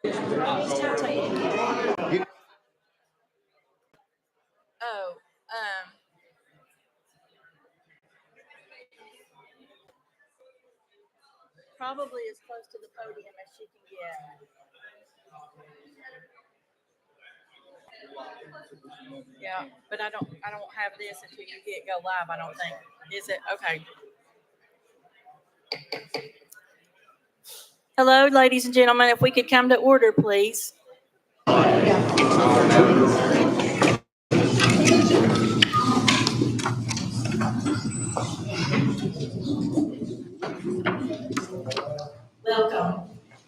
Oh, probably as close to the podium as she can get. Yeah, but I don't have this until you go live, I don't think. Is it? Okay. Hello, ladies and gentlemen, if we could come to order, please. Welcome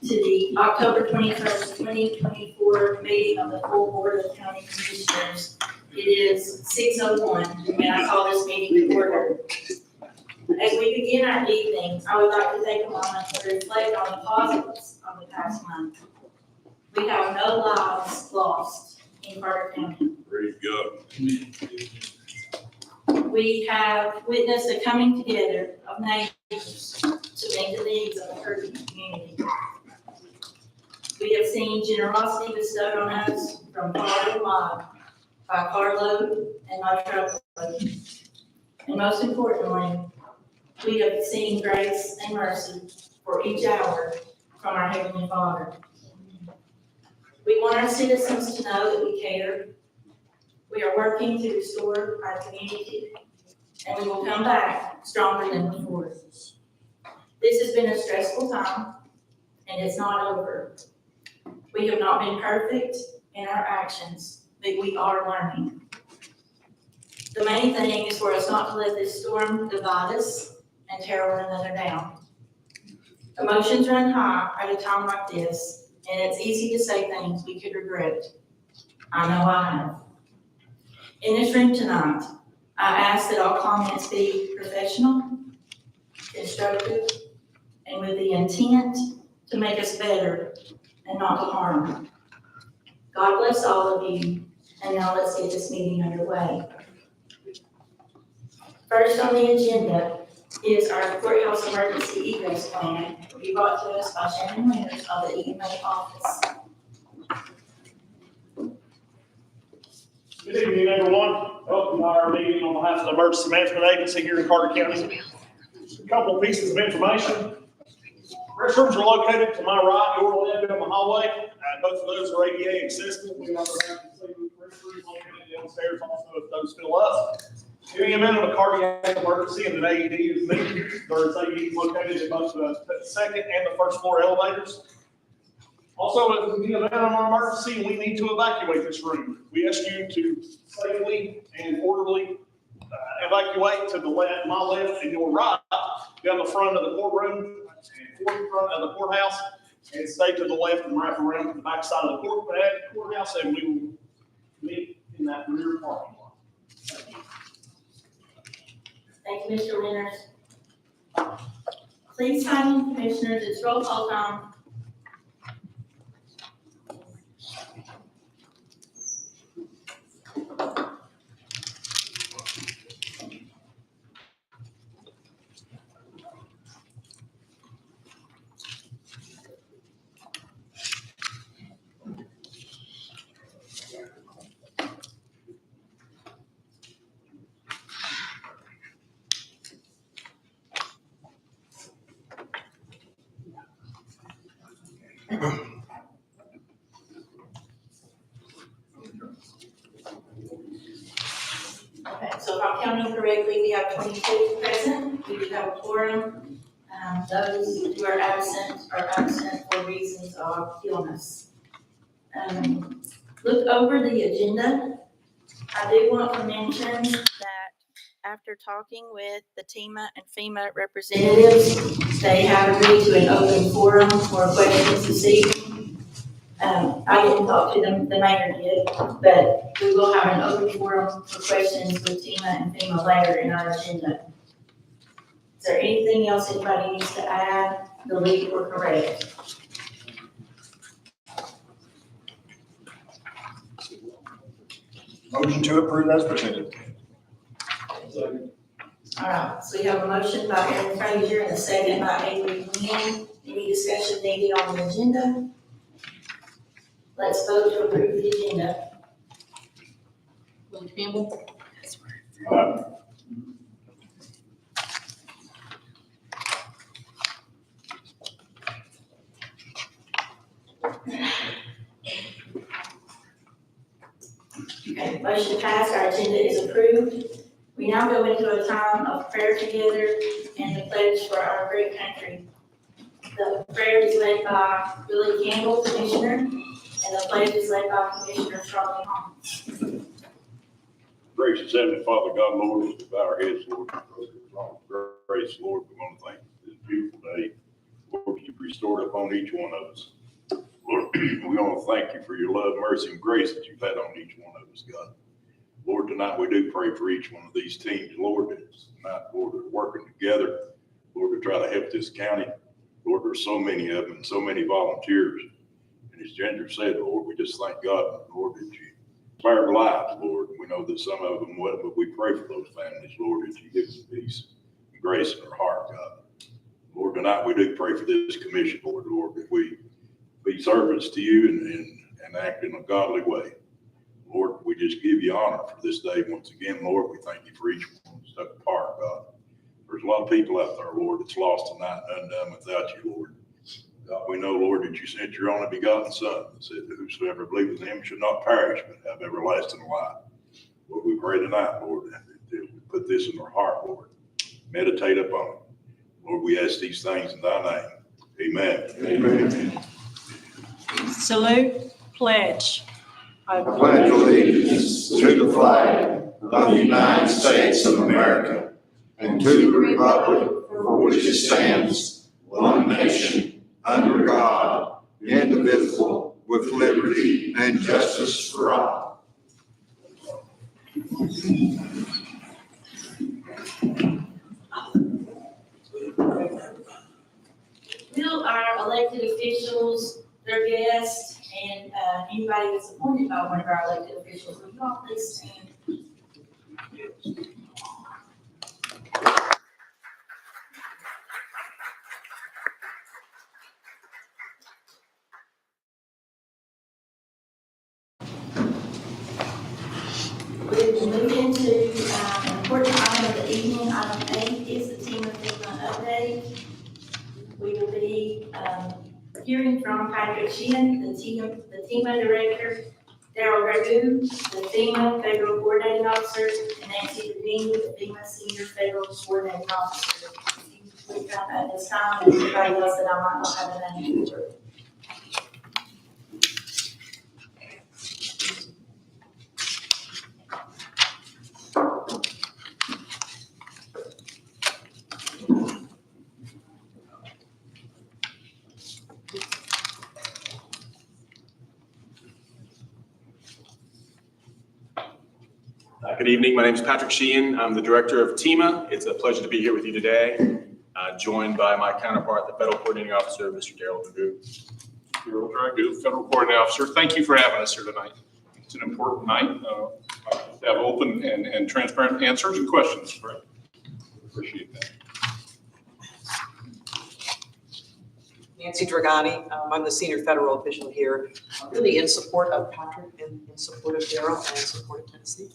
to the October 21st, 2024 meeting of the full Board of County Commissioners. It is 6:01, and I call this meeting to order. As we begin our evening, I would like to take a moment to reflect on the positives of the past month. We have no lives lost in Carter County. Ready to go. We have witnessed a coming together of neighbors to meet the needs of the hurting community. We have seen generosity bestowed on us from far and wide by carload and by truckload. And most importantly, we have seen grace and mercy for each hour from our Heavenly Father. We want our citizens to know that we care. We are working to restore our community, and we will come back stronger than before. This has been a stressful time, and it's not over. We have not been perfect in our actions, but we are learning. The main thing is for us not to let this storm divide us and tear one another down. Emotions run high at a time like this, and it's easy to say things we could regret. I know I have. In this room tonight, I ask that all comments be professional, constructive, and with the intent to make us better and not to harm. God bless all of you, and now let's get this meeting underway. First on the agenda is our courthouse emergency egress plan, to be brought to us by Shannon Winters of the EMA office. Good evening, everyone. Welcome to our meeting on behalf of the Emergency Management Agency here in Carter County. Just a couple of pieces of information. Restrooms are located to my right, your left on the hallway. Both of those are ADA accessible. We also have restrooms located downstairs also if those fill up. In the event of a cardiac emergency and an AED is needed, there's AEDs located in both the second and the first floor elevators. Also, if in the event of an emergency and we need to evacuate this room, we ask you to safely and orderly evacuate to the left, my left and your right, down the front of the courtroom and front of the courthouse, and stay to the left and wrap around to the back side of the courthouse, and we will meet in that rear parking lot. Thank you. Thank you, Mr. Winters. Please sign in, commissioners, it's roll call time. Okay, so if I'm counting correctly, we have 22 present. We do have a quorum. Those who are absent for reasons of illness. Look over the agenda. I do want to mention that after talking with the TEMA and FEMA representatives, they have agreed to an open forum for questions this evening. I didn't talk to them, the mayor did, but we will have an open forum for questions with TEMA and FEMA later in our agenda. Is there anything else anybody needs to add, delete, or correct? Motion to approve as presented. All right, so we have a motion by Aaron Frazier and a second by Avery Nguyen. Any discussion needed on the agenda? Let's vote to approve the agenda. Willie Campbell. Okay, motion passed, our agenda is approved. We now go into a time of prayer together and the pledge for our great country. The prayer is led by Willie Campbell, Commissioner, and the pledge is led by Commissioner Charlie Holmes. Gracious Heavenly Father, God, Lord, as we bow our heads, Lord, grace, Lord, we want to thank you for this beautiful day. Lord, you've restored upon each one of us. Lord, we want to thank you for your love, mercy, and grace that you've had on each one of us, God. Lord, tonight we do pray for each one of these teams, Lord, that's tonight, Lord, they're working together, Lord, to try to help this county. Lord, there's so many of them, so many volunteers. And as Ginger said, Lord, we just thank God, Lord, that you spared lives, Lord. We know that some of them wouldn't, but we pray for those families, Lord, that you give them peace and grace in their heart, God. Lord, tonight we do pray for this commission, Lord, that we be servants to you and act in a godly way. Lord, we just give you honor for this day. Once again, Lord, we thank you for each one who's took part, God. There's a lot of people out there, Lord, that's lost tonight and undone without you, Lord. God, we know, Lord, that you sent your only begotten Son that said that whosoever believes in him should not perish, but have everlasting life. Lord, we pray tonight, Lord, that we put this in our heart, Lord. Meditate upon it. Lord, we ask these things in thy name. Amen. Amen. Salute, pledge. I pledge allegiance to the flag of the United States of America and to the republic for which it stands, one nation, under God, indivisible, with liberty and justice for all. Will our elected officials, their guests, and anybody that's appointed by one of our elected officials, will you all please stand? We will move into an important item of the evening. Item 8 is the team of FEMA update. We will be hearing from Patrick Sheehan, the FEMA director, Daryl Ragu, the FEMA federal coordinating officer, and Nancy Devine, the FEMA senior federal coordinating officer. We've got at this time, and anybody else that I might not have a name for. Good evening. My name is Patrick Sheehan. I'm the director of TEMA. It's a pleasure to be here with you today, joined by my counterpart, the federal coordinating officer, Mr. Daryl Ragu. Daryl Ragu, federal coordinating officer. Thank you for having us here tonight. It's an important night to have open and transparent answers and questions. Right? Appreciate that. Nancy Dragani, I'm the senior federal official here, really in support of Patrick and in support of Daryl and in support of Tennessee.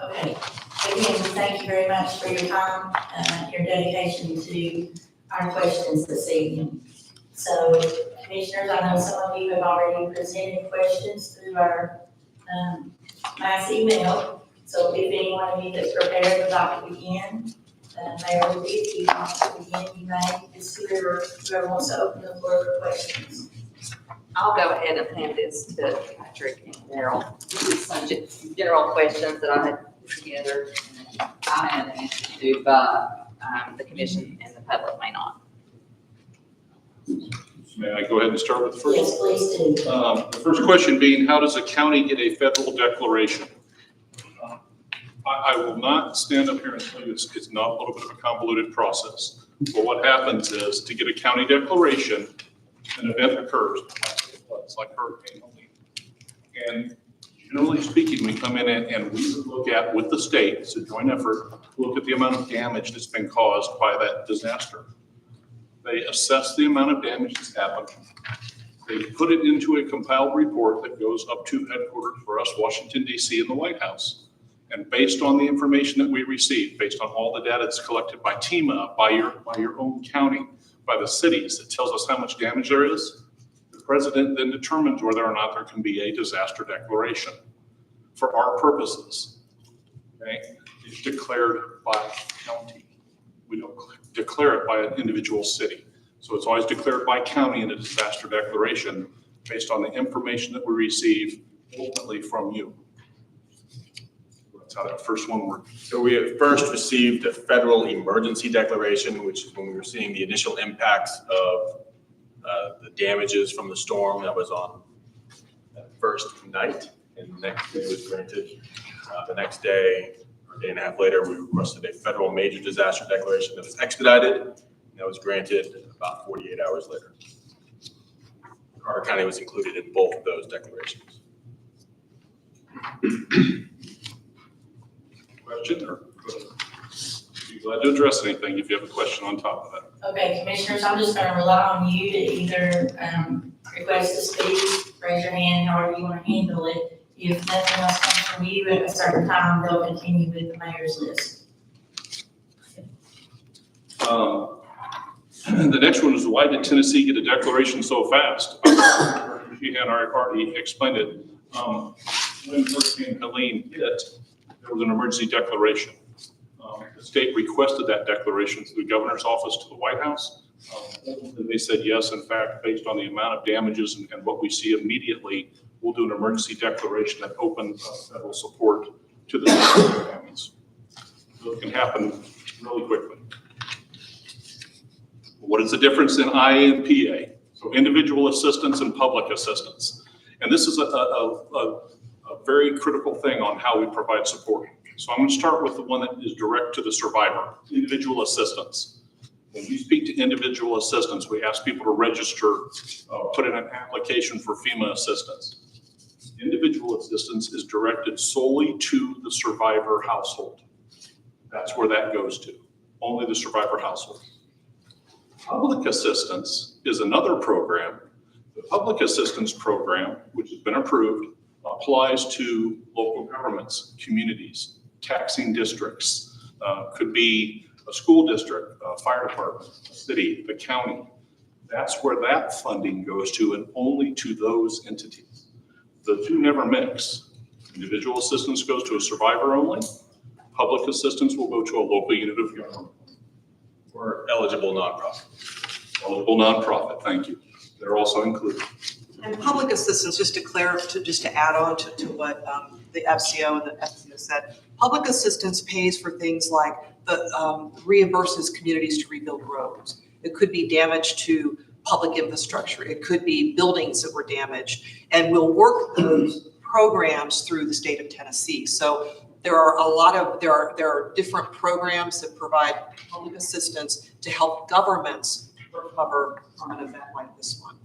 Okay, again, thank you very much for your time, your dedication to our questions this evening. So, commissioners, I know some of you have already presented questions through our mass email. So if any one of you that's prepared would like to begin, Mayor Woody, if you want to begin, you may. Just whoever wants to open the floor for questions. I'll go ahead and hand this to Patrick and Daryl. This is some general questions that I had put together. I had an answer to, but the commission and the public may not. May I go ahead and start with the first? Yes, please do. The first question being, how does a county get a federal declaration? I will not stand up here and tell you it's not a little bit of a convoluted process. But what happens is, to get a county declaration, an event occurs, it's like Hurricane Helene. And generally speaking, we come in and we look at, with the state, it's a joint effort, look at the amount of damage that's been caused by that disaster. They assess the amount of damage that's happened. They put it into a compiled report that goes up to headquarters for us, Washington DC, and the White House. And based on the information that we receive, based on all the data that's collected by TEMA, by your own county, by the cities, it tells us how much damage there is. The president then determines whether or not there can be a disaster declaration. For our purposes, okay, it's declared by county. We don't declare it by an individual city. So it's always declared by county in a disaster declaration based on the information that we receive ultimately from you. That's how that first one worked. So we had first received a federal emergency declaration, which is when we were seeing the initial impacts of the damages from the storm that was on that first night. And the next day was granted. The next day, or a day and a half later, we requested a federal major disaster declaration that was expedited. And that was granted about 48 hours later. Carter County was included in both of those declarations. Question or be glad to address anything if you have a question on top of that. Okay, commissioners, I'm just gonna rely on you to either, request to speak, raise your hand, however you wanna handle it. If nothing else comes from you at a certain time, they'll continue with the mayor's list. The next one is, why did Tennessee get a declaration so fast? She had already explained it. When Hurricane Helene hit, there was an emergency declaration. The state requested that declaration through the governor's office to the White House. And they said, yes, in fact, based on the amount of damages and what we see immediately, we'll do an emergency declaration that opened federal support to the families. So it can happen really quickly. What is the difference in IA and PA? So individual assistance and public assistance. And this is a very critical thing on how we provide support. So I'm going to start with the one that is direct to the survivor, individual assistance. When we speak to individual assistance, we ask people to register, put in an application for FEMA assistance. Individual assistance is directed solely to the survivor household. That's where that goes to, only the survivor household. Public assistance is another program. The public assistance program, which has been approved, applies to local governments, communities, taxing districts, could be a school district, a fire department, a city, the county. That's where that funding goes to, and only to those entities. The two never mix. Individual assistance goes to a survivor only. Public assistance will go to a local unit of government. Or eligible nonprofit. Eligible nonprofit, thank you. They're also included. And public assistance, just to add on to what the FCO and the FCO said, public assistance pays for things like reimburses communities to rebuild roads. It could be damage to public infrastructure. It could be buildings that were damaged, and we'll work those programs through the state of Tennessee. So there are different programs that provide public assistance to help governments recover from an event like this one.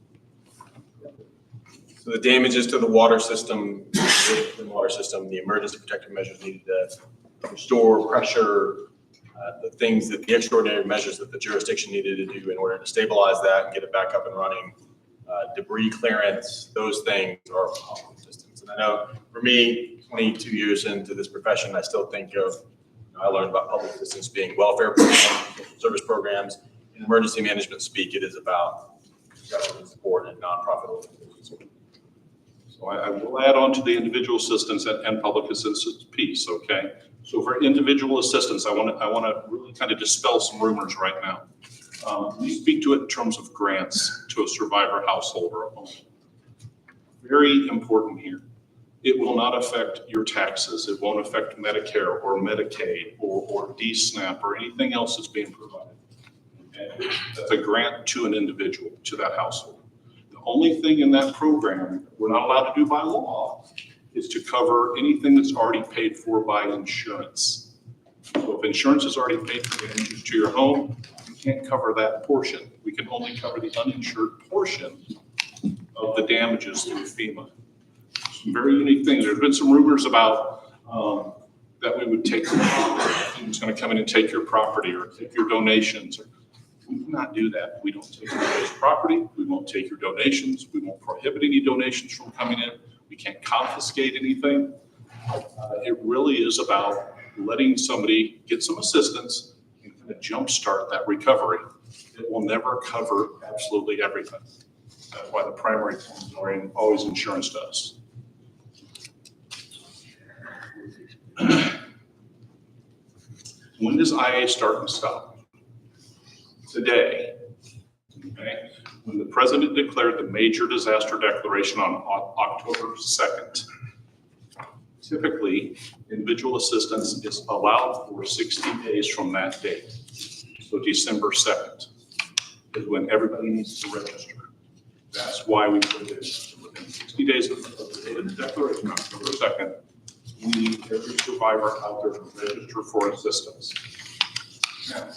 So the damages to the water system, the emergency protective measures needed to restore pressure, the extraordinary measures that the jurisdiction needed to do in order to stabilize that and get it back up and running, debris clearance, those things are public assistance. And I know for me, 22 years into this profession, I still think of, I learned about public assistance being welfare programs, service programs. In emergency management speak, it is about government support and nonprofit organizations. So I will add on to the individual assistance and public assistance piece, okay? So for individual assistance, I want to really kind of dispel some rumors right now. We speak to it in terms of grants to a survivor household or a home. Very important here. It will not affect your taxes. It won't affect Medicare or Medicaid or DSNAP or anything else that's being provided. Okay? That's a grant to an individual, to that household. The only thing in that program we're not allowed to do by law is to cover anything that's already paid for by insurance. So if insurance has already paid for damages to your home, you can't cover that portion. We can only cover the uninsured portion of the damages through FEMA. Some very unique things. There's been some rumors about that we would take, it's going to come in and take your property or take your donations. We cannot do that. We don't take anybody's property. We won't take your donations. We won't prohibit any donations from coming in. We can't confiscate anything. It really is about letting somebody get some assistance and kind of jumpstart that recovery. It will never cover absolutely everything. That's why the primary forms are always insurance does. When does IA start and stop? Today. Okay? When the president declared the major disaster declaration on October 2nd. Typically, individual assistance is allowed for 60 days from that date. So December 2nd is when everybody needs to register. That's why we put this within 60 days of the date of the declaration, October 2nd. We need every survivor out there to register for assistance. Now,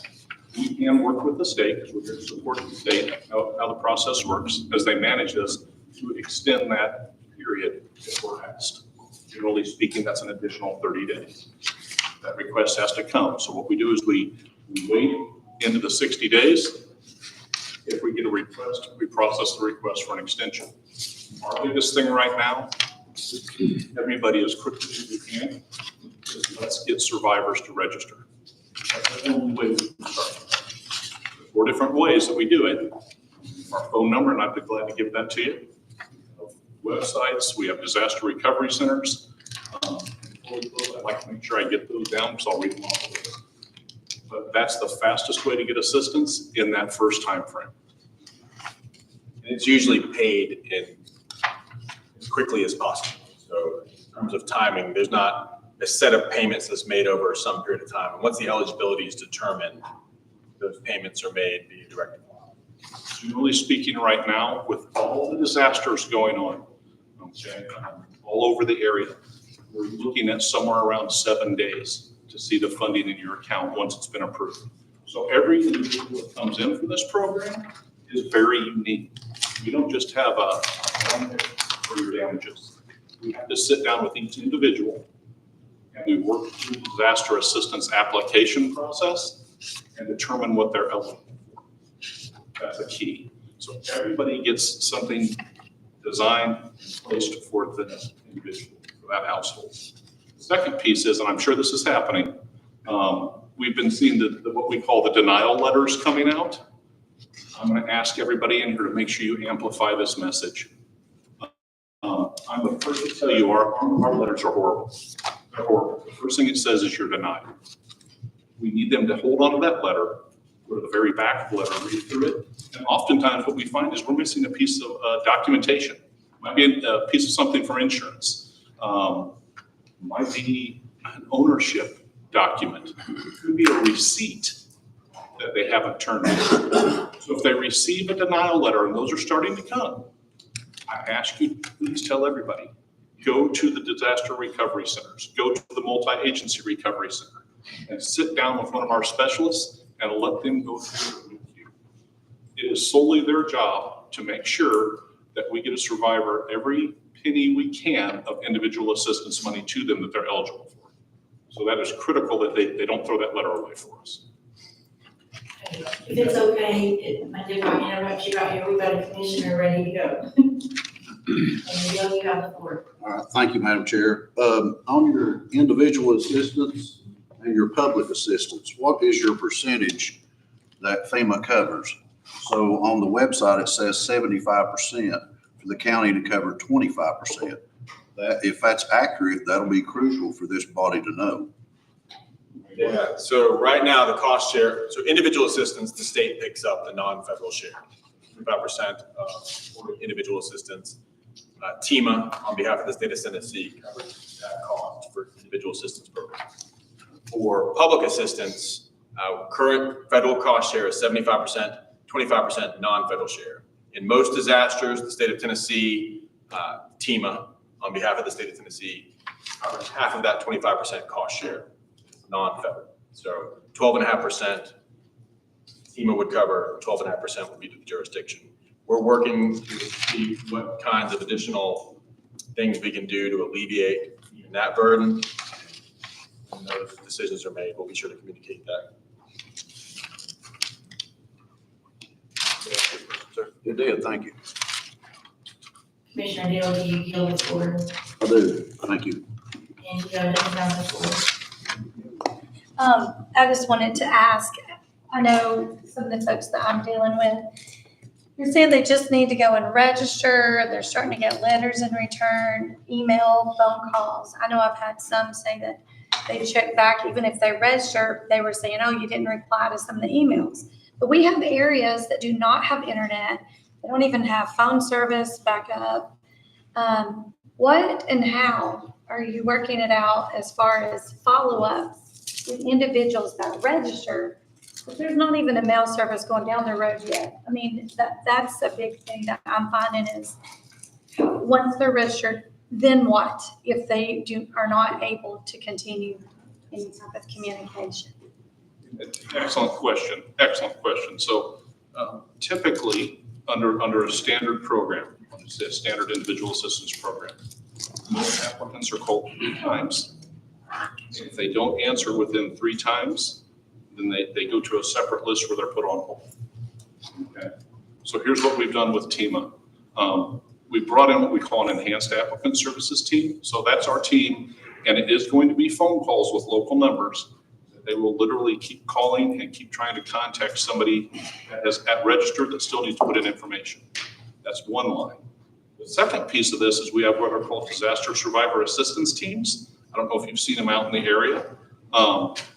we can work with the state, because we're here to support the state, how the process works, as they manage this, to extend that period if we're asked. Generally speaking, that's an additional 30 days. That request has to come. So what we do is we wait into the 60 days. If we get a request, we process the request for an extension. Our biggest thing right now, everybody as quickly as we can, is let's get survivors to register. That's the only way we can start. There's 4 different ways that we do it. Our phone number, and I'd be glad to give that to you. Websites, we have disaster recovery centers. I'd like to make sure I get those down, so I'll read them off. But that's the fastest way to get assistance in that first time frame. And it's usually paid in as quickly as possible. So in terms of timing, there's not a set of payments that's made over some period of time. And once the eligibility is determined, those payments are made via direct deposit. Generally speaking, right now, with all the disasters going on, okay, all over the area, we're looking at somewhere around 7 days to see the funding in your account once it's been approved. So every individual that comes in for this program is very unique. We don't just have a one for your damages. We have to sit down with each individual and we work through the disaster assistance application process and determine what they're eligible for. That's a key. So everybody gets something designed and placed for the individual, for that household. The second piece is, and I'm sure this is happening, we've been seeing what we call the denial letters coming out. I'm going to ask everybody in here to make sure you amplify this message. I'm the first to tell you our letters are horrible. They're horrible. The first thing it says is you're denied. We need them to hold on to that letter, go to the very back of the letter, read through it. And oftentimes what we find is we're missing a piece of documentation. Might be a piece of something for insurance. Might be an ownership document. It could be a receipt that they haven't turned in. So if they receive a denial letter, and those are starting to come, I ask you, please tell everybody, go to the disaster recovery centers, go to the multi-agency recovery center, and sit down with one of our specialists and let them go through it with you. It is solely their job to make sure that we get a survivor every penny we can of individual assistance money to them that they're eligible for. So that is critical that they don't throw that letter away for us. If it's okay, I did want to interrupt you right here. We've got a commissioner ready to go. And Miguel, you have the floor. All right, thank you, Madam Chair. On your individual assistance and your public assistance, what is your percentage that FEMA covers? So on the website, it says 75% for the county to cover 25%. That, if that's accurate, that'll be crucial for this body to know. Yeah, so right now the cost share, so individual assistance, the state picks up the non-federal share, 25% for individual assistance. FEMA, on behalf of the state of Tennessee, covers that cost for individual assistance programs. For public assistance, current federal cost share is 75%, 25% non-federal share. In most disasters, the state of Tennessee, FEMA, on behalf of the state of Tennessee, covers half of that 25% cost share, non-federal. So 12.5% FEMA would cover, 12.5% would be to the jurisdiction. We're working to see what kinds of additional things we can do to alleviate even that burden. When those decisions are made, we'll be sure to communicate that. It did, thank you. Commissioner Hill, do you yield the floor? I do, thank you. And you have anything on the floor? I just wanted to ask, I know some of the folks that I'm dealing with, you're saying they just need to go and register, they're starting to get letters in return, email, phone calls. I know I've had some say that they check back, even if they register, they were saying, oh, you didn't reply to some of the emails. But we have areas that do not have internet, they don't even have phone service backup. What and how are you working it out as far as follow-up with individuals that register? But there's not even a mail service going down the road yet. I mean, that's a big thing that I'm finding is once they're registered, then what if they are not able to continue any type of communication? Excellent question, excellent question. So typically, under a standard program, let's say a standard individual assistance program, most applicants are called 3 times. If they don't answer within 3 times, then they go to a separate list where they're put on hold. Okay. So here's what we've done with TEMA. We brought in what we call an enhanced applicant services team. So that's our team, and it is going to be phone calls with local numbers. They will literally keep calling and keep trying to contact somebody that has registered that still needs to put in information. That's one line. The second piece of this is we have what are called disaster survivor assistance teams. I don't know if you've seen them out in the area.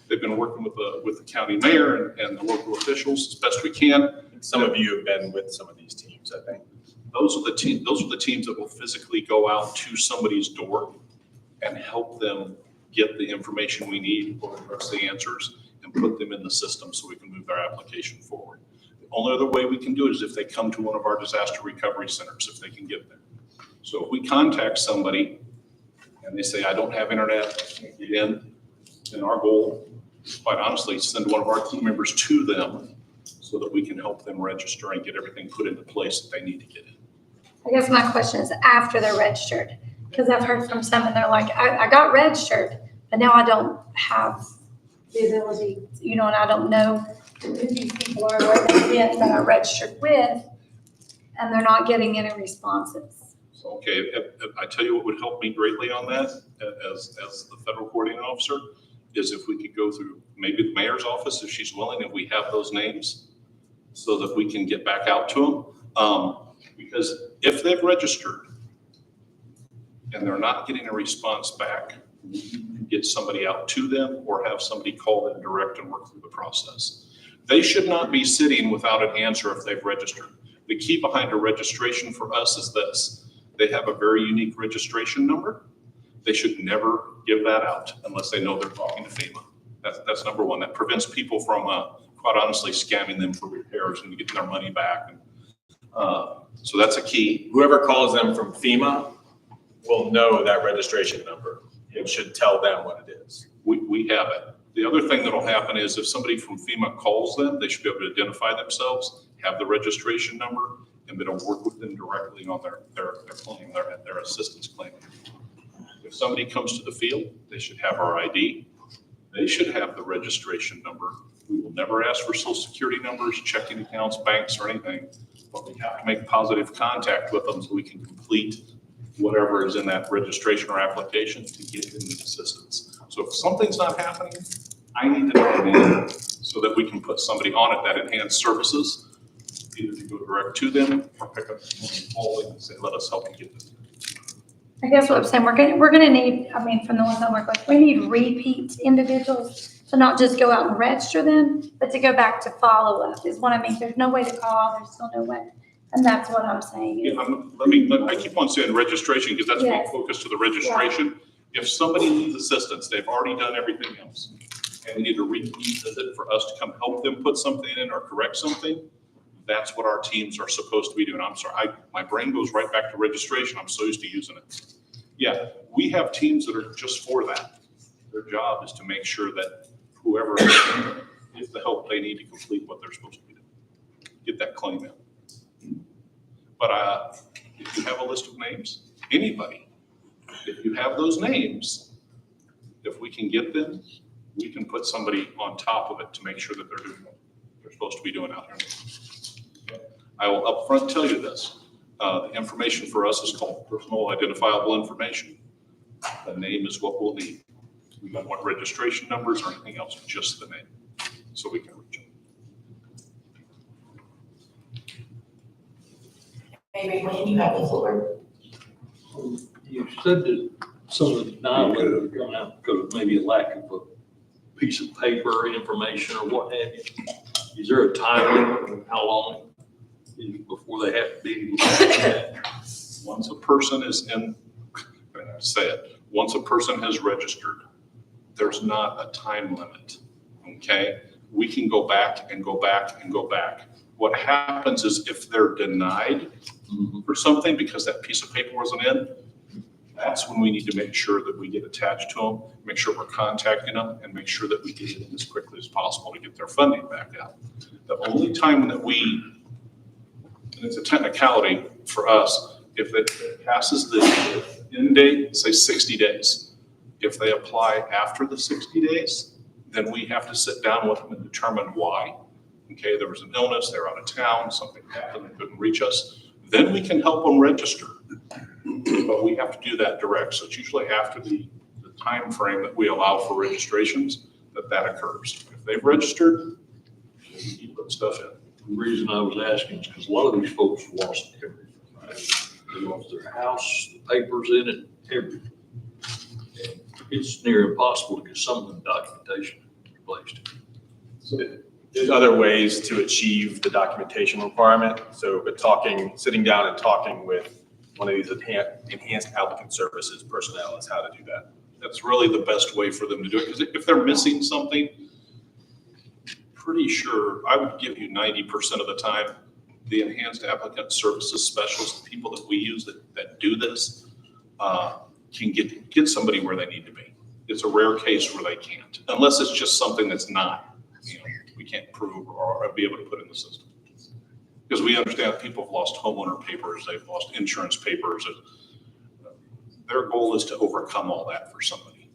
They've been working with the county mayor and the local officials as best we can. Some of you have been with some of these teams, I think. Those are the teams that will physically go out to somebody's door and help them get the information we need or the answers and put them in the system so we can move their application forward. The only other way we can do it is if they come to one of our disaster recovery centers, if they can get there. So if we contact somebody and they say, I don't have internet, I can't get in, then our goal is quite honestly send one of our team members to them so that we can help them register and get everything put into place that they need to get in. I guess my question is after they're registered, because I've heard from some and they're like, I got registered, but now I don't have the ability, and I don't know who these people are, where they get that I registered with, and they're not getting any responses. So, okay, I tell you what would help me greatly on that as the federal coordinating officer is if we could go through maybe the mayor's office, if she's willing, if we have those names so that we can get back out to them. Because if they've registered and they're not getting a response back, we can get somebody out to them or have somebody call them direct and work through the process. They should not be sitting without an answer if they've registered. The key behind a registration for us is this. They have a very unique registration number. They should never give that out unless they know they're talking to FEMA. That's number one. That prevents people from, quite honestly, scamming them for repairs and getting their money back. So that's a key. Whoever calls them from FEMA will know that registration number. It should tell them what it is. We have it. The other thing that'll happen is if somebody from FEMA calls them, they should be able to identify themselves, have the registration number, and then work with them directly on their claim, their assistance claim. If somebody comes to the field, they should have our ID. They should have the registration number. We will never ask for social security numbers, checking accounts, banks, or anything, but we have to make positive contact with them so we can complete whatever is in that registration or application to get them the assistance. So if something's not happening, I need to know so that we can put somebody on it that enhanced services, either to go direct to them or pick up the phone and call them and say, let us help you get this. I guess what I'm saying, we're gonna need, from the ones I work with, we need repeat individuals to not just go out and register them, but to go back to follow up is what I mean. There's no way to call, there's still no way. And that's what I'm saying. Yeah, I keep on saying registration because that's what we focus to the registration. Yeah. If somebody needs assistance, they've already done everything else and they need a repeat visit for us to come help them put something in or correct something. That's what our teams are supposed to be doing. I'm sorry, my brain goes right back to registration. I'm so used to using it. Yeah, we have teams that are just for that. Their job is to make sure that whoever gets the help they need to complete what they're supposed to be doing. Get that claim in. But if you have a list of names, anybody, if you have those names, if we can get them, we can put somebody on top of it to make sure that they're doing what they're supposed to be doing out there. I will upfront tell you this. The information for us is called personal identifiable information. The name is what we'll need. We don't want registration numbers or anything else, just the name, so we can reach them. Maybe when you have the floor. You said that some of the denial letters are going out because of maybe a lack of a piece of paper, information, or what have you. Is there a time limit on how long before they have to be? Once a person is in, I say it, once a person has registered, there's not a time limit, okay? We can go back and go back and go back. What happens is if they're denied for something because that piece of paper wasn't in, that's when we need to make sure that we get attached to them, make sure we're contacting them, and make sure that we get it in as quickly as possible to get their funding back out. The only time that we, and it's a technicality for us, if it passes the end date, say 60 days, if they apply after the 60 days, then we have to sit down with them and determine why. Okay, there was an illness, they're out of town, something happened, they couldn't reach us. Then we can help them register. But we have to do that direct. So it's usually after the time frame that we allow for registrations that occurs. If they've registered, you put stuff in. The reason I was asking is because a lot of these folks lost everything. Right? They lost their house, the papers in it, everything. And it's near impossible to get some of the documentation replaced. There's other ways to achieve the documentation requirement. So, but sitting down and talking with one of these enhanced applicant services personnel is how to do that. That's really the best way for them to do it. Because if they're missing something, pretty sure I would give you 90% of the time, the enhanced applicant services specialists, the people that we use that do this, can get somebody where they need to be. It's a rare case where they can't, unless it's just something that's not, we can't prove or be able to put in the system. Because we understand that people have lost homeowner papers, they've lost insurance papers. Their goal is to overcome all that for somebody,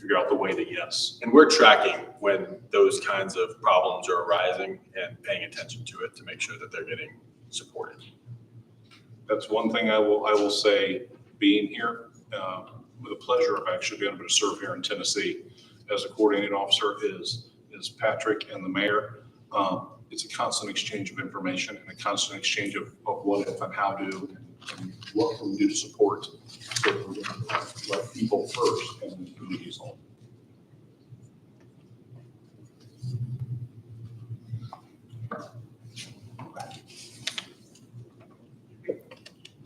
figure out the way to yes. And we're tracking when those kinds of problems are arising and paying attention to it to make sure that they're getting supported. That's one thing I will say, being here, with the pleasure of actually being able to serve here in Tennessee as a coordinating officer is Patrick and the mayor. It's a constant exchange of information and a constant exchange of what if and how to and what can we do to support, so that we're going to let people first and the communities home.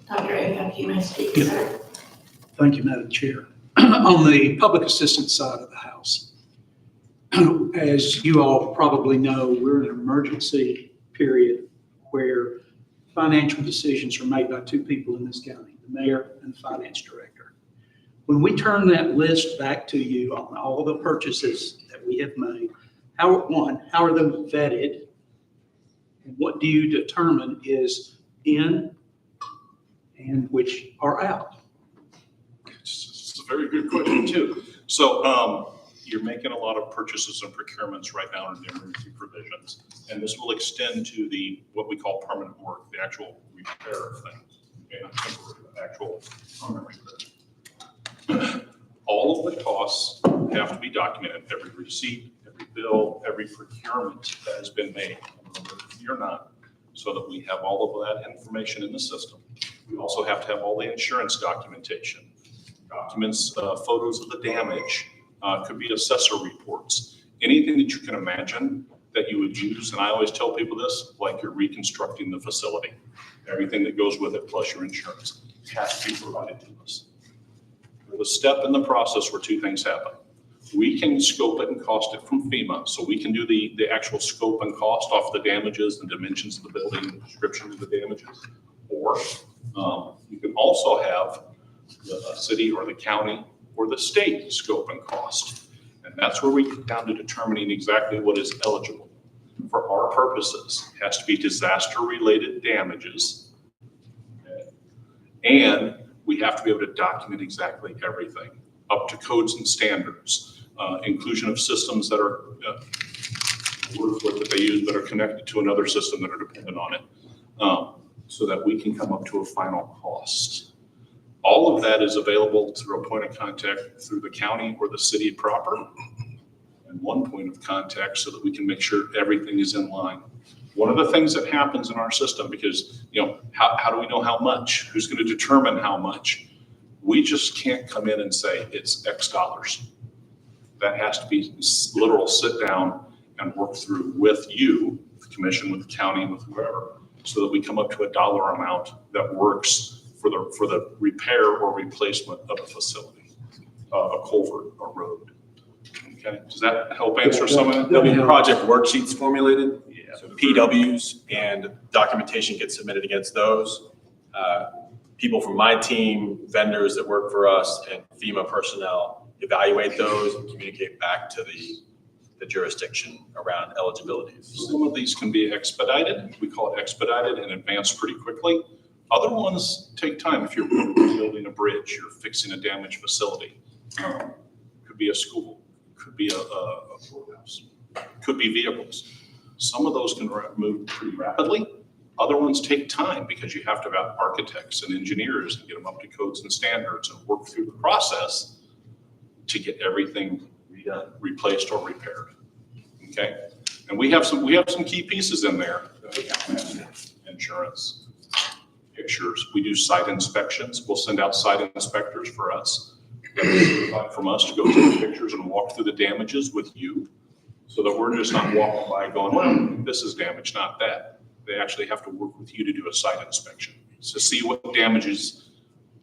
Dr. Aycock, you may speak, sir. Thank you, Madam Chair. On the public assistance side of the House, as you all probably know, we're in an emergency period where financial decisions are made by two people in this county, the mayor and the finance director. When we turn that list back to you on all the purchases that we have made, how are those vetted? And what do you determine is in and which are out? It's a very good question too. So you're making a lot of purchases and procurements right now in the emergency provisions. And this will extend to what we call permanent work, the actual repair of things. Okay, not temporary, but actual permanent repair. All of the costs have to be documented, every receipt, every bill, every procurement that has been made, you're not, so that we have all of that information in the system. We also have to have all the insurance documentation, documents, photos of the damage, could be assessor reports, anything that you can imagine that you would use. And I always tell people this, like you're reconstructing the facility, everything that goes with it, plus your insurance, has to be provided to us. There's a step in the process where two things happen. We can scope it and cost it from FEMA, so we can do the actual scope and cost off the damages, the dimensions of the building, the description of the damages. Or you can also have the city or the county or the state scope and cost. And that's where we get down to determining exactly what is eligible. For our purposes, it has to be disaster-related damages. And we have to be able to document exactly everything, up to codes and standards, inclusion of systems that are, words that they use that are connected to another system that are dependent on it. so that we can come up to a final cost. All of that is available through a point of contact through the county or the city proper, and one point of contact so that we can make sure everything is in line. One of the things that happens in our system, because, how do we know how much? Who's going to determine how much? We just can't come in and say it's X dollars. That has to be literal sit down and work through with you, the commission, with the county, with whoever, so that we come up to a dollar amount that works for the repair or replacement of a facility, a culvert, a road. Okay, does that help answer some of it? There'll be project worksheets formulated. Yeah. So PWs and documentation gets submitted against those. People from my team, vendors that work for us, and FEMA personnel evaluate those and communicate back to the jurisdiction around eligibilities. Some of these can be expedited. We call it expedited and advance pretty quickly. Other ones take time. If you're building a bridge, you're fixing a damaged facility. Could be a school, could be a courthouse, could be vehicles. Some of those can move pretty rapidly. Other ones take time because you have to have architects and engineers and get them up to codes and standards and work through the process to get everything redone, replaced or repaired. Okay, and we have some key pieces in there. Insurance, pictures. We do site inspections. We'll send out site inspectors for us, from us to go take pictures and walk through the damages with you, so that we're just not walking by going, well, this is damage, not that. They actually have to work with you to do a site inspection to see what damages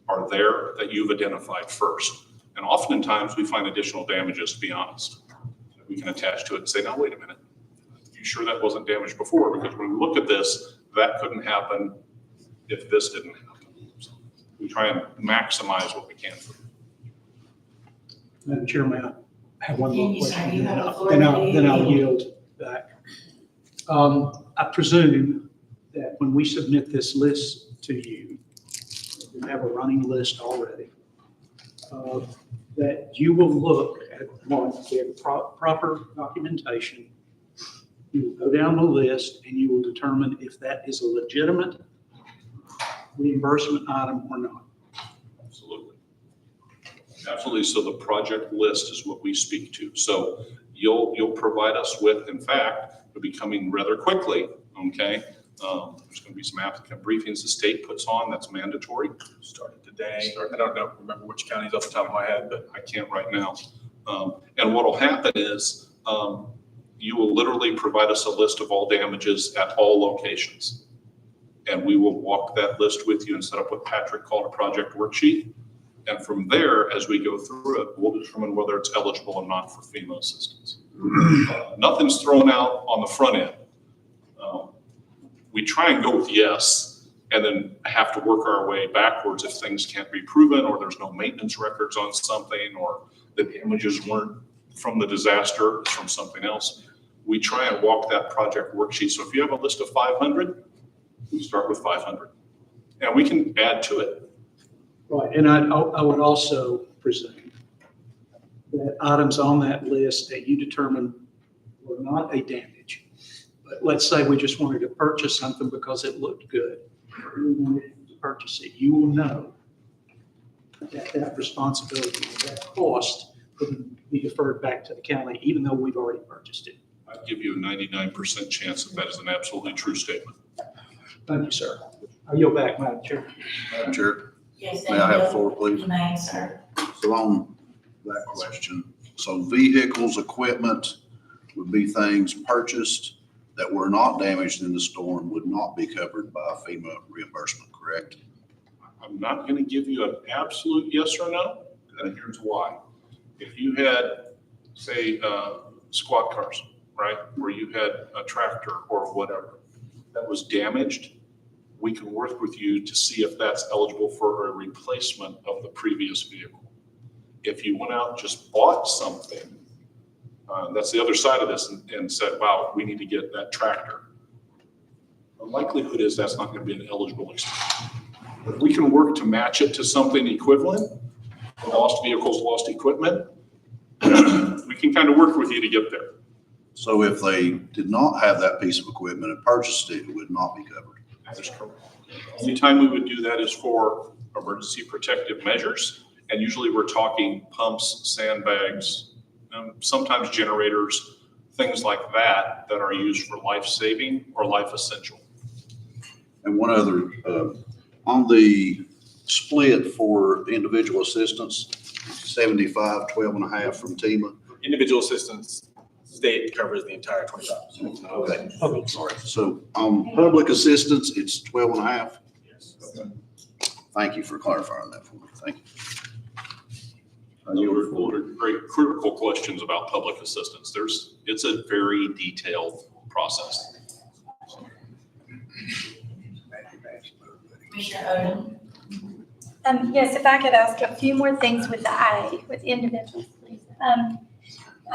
are there that you've identified first. And oftentimes we find additional damages, to be honest. We can attach to it and say, now, wait a minute. You sure that wasn't damaged before? Because when we look at this, that couldn't happen if this didn't happen. So we try and maximize what we can. Madam Chairman, I have one more Can you say question, you and have the floor, then I'll please? yield back. I presume that when we submit this list to you, we have a running list already, that you will look at one, we have proper documentation. You will go down the list and you will determine if that is a legitimate reimbursement item or not. Absolutely. Absolutely. So the project list is what we speak to. So you'll provide us with, in fact, it'll be coming rather quickly. Okay. There's going to be some applicant briefings the state puts on. That's mandatory. Started today. I don't remember which counties off the top of my head, but I can't right now. And what will happen is you will literally provide us a list of all damages at all locations. And we will walk that list with you and set up what Patrick called a project worksheet. And from there, as we go through it, we'll determine whether it's eligible or not for FEMA assistance. Nothing's thrown out on the front end. We try and go with yes, and then have to work our way backwards if things can't be proven, or there's no maintenance records on something, or the damages weren't from the disaster, it's from something else. We try and walk that project worksheet. So if you have a list of 500, we start with 500, and we can add to it. Right, and I would also presume that items on that list that you determine were not a damage. But let's say we just wanted to purchase something because it looked good. We wanted to purchase it. You will know that responsibility, that cost could be deferred back to the county, even though we've already purchased it. I'd give you a 99% chance that is an absolutely true statement. Thank you, sir. I yield back, Madam Chair. Madam Chair, Yes, may I have the thank floor, please? you, May, sir. So on that question, so vehicles, equipment would be things purchased that were not damaged in the storm would not be covered by FEMA reimbursement, correct? I'm not going to give you an absolute yes or no, and here's why. If you had, say, squad cars, right, where you had a tractor or whatever that was damaged, we can work with you to see if that's eligible for a replacement of the previous vehicle. If you went out and just bought something, that's the other side of this, and said, wow, we need to get that tractor. The likelihood is that's not going to be an eligible expense. But we can work to match it to something equivalent, lost vehicles, lost equipment. We can kind of work with you to get there. So if they did not have that piece of equipment and purchased it, it would not be covered. That is correct. Only time we would do that is for emergency protective measures. And usually we're talking pumps, sandbags, sometimes generators, things like that, that are used for life-saving or life-essential. And one other, on the split for individual assistance, 75, 12.5 from TEMA. Individual assistance, state covers the entire 25%. Okay. All right. So on public assistance, it's 12.5. Yes. Thank you for clarifying that for me. Thank you. Those are great critical questions about public assistance. It's a very detailed process. Commissioner Odom? Yes, if I could ask a few more things with the IA, with individuals, please. I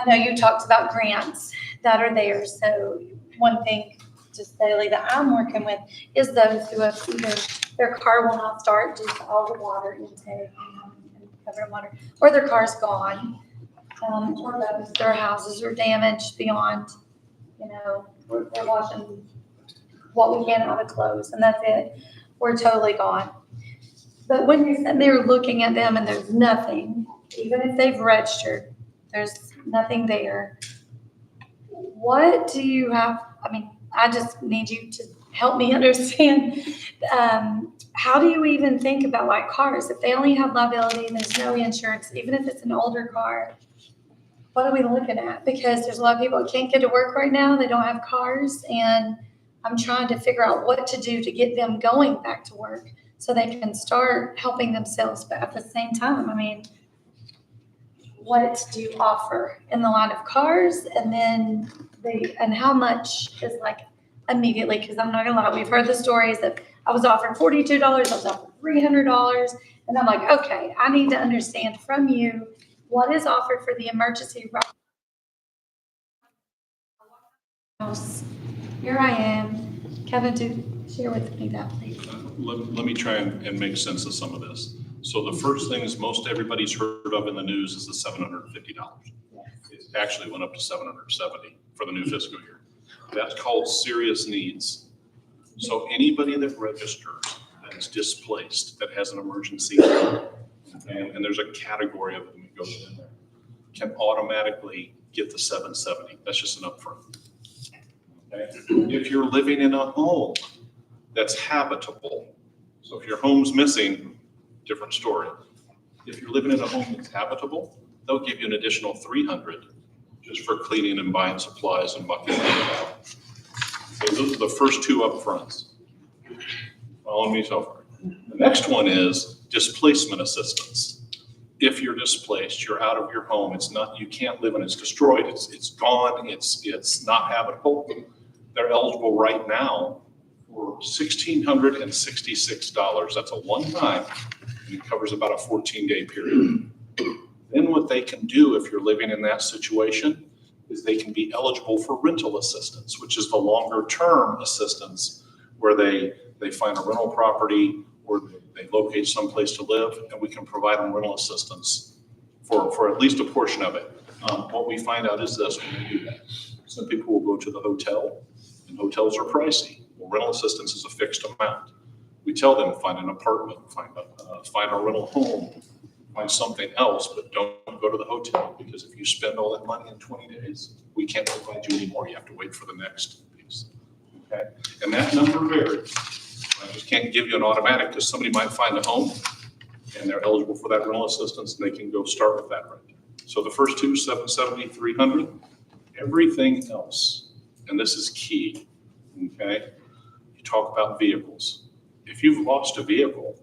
know you talked about grants that are there, so one thing just daily that I'm working with is those who have either their car will not start due to all the water intake and covering water, or their car's gone, or those, their houses are damaged beyond, they're washing what we can out of clothes, and that's it. We're totally gone. But when you're sitting there looking at them and there's nothing, even if they've registered, there's nothing there. What do you have? I mean, I just need you to help me understand. How do you even think about like cars? If they only have liability and there's no insurance, even if it's an older car, what are we looking at? Because there's a lot of people that can't get to work right now. They don't have cars, and I'm trying to figure out what to do to get them going back to work so they can start helping themselves. But at the same time, I mean, what do you offer in the line of cars? And then and how much is like immediately? Because I'm not gonna lie, we've heard the stories that I was offered $42, I was offered $300. And I'm like, okay, I need to understand from you what is offered for the emergency. Here I am. Kevin, share with me that, please. Let me try and make sense of some of this. So the first things most everybody's heard of in the news is the $750. It actually went up to $770 for the new fiscal year. That's called serious needs. So anybody that registers that is displaced, that has an emergency, and there's a category of them that goes in there, can automatically get the $770. That's just an upfront. Okay? If you're living in a home that's habitable, so if your home's missing, different story. If you're living in a home that's habitable, they'll give you an additional $300 just for cleaning and buying supplies and bucking it out. So those are the first two upfronts. Follow me so far. The next one is displacement assistance. If you're displaced, you're out of your home, you can't live in it, it's destroyed, it's gone, it's not habitable. They're eligible right now for $1,666. That's a one-time, and it covers about a 14-day period. Then what they can do if you're living in that situation is they can be eligible for rental assistance, which is the longer-term assistance where they find a rental property or they locate someplace to live, and we can provide them rental assistance for at least a portion of it. What we find out is this when we do that. Some people will go to the hotel, and hotels are pricey. Well, rental assistance is a fixed amount. We tell them find an apartment, find a rental home, find something else, but don't go to the hotel, because if you spend all that money in 20 days, we can't provide you anymore. You have to wait for the next piece. Okay, and that number varies. I just can't give you an automatic, because somebody might find a home and they're eligible for that rental assistance, and they can go start with that right there. So the first two, 770, 300, everything else, and this is key, okay? You talk about vehicles. If you've lost a vehicle,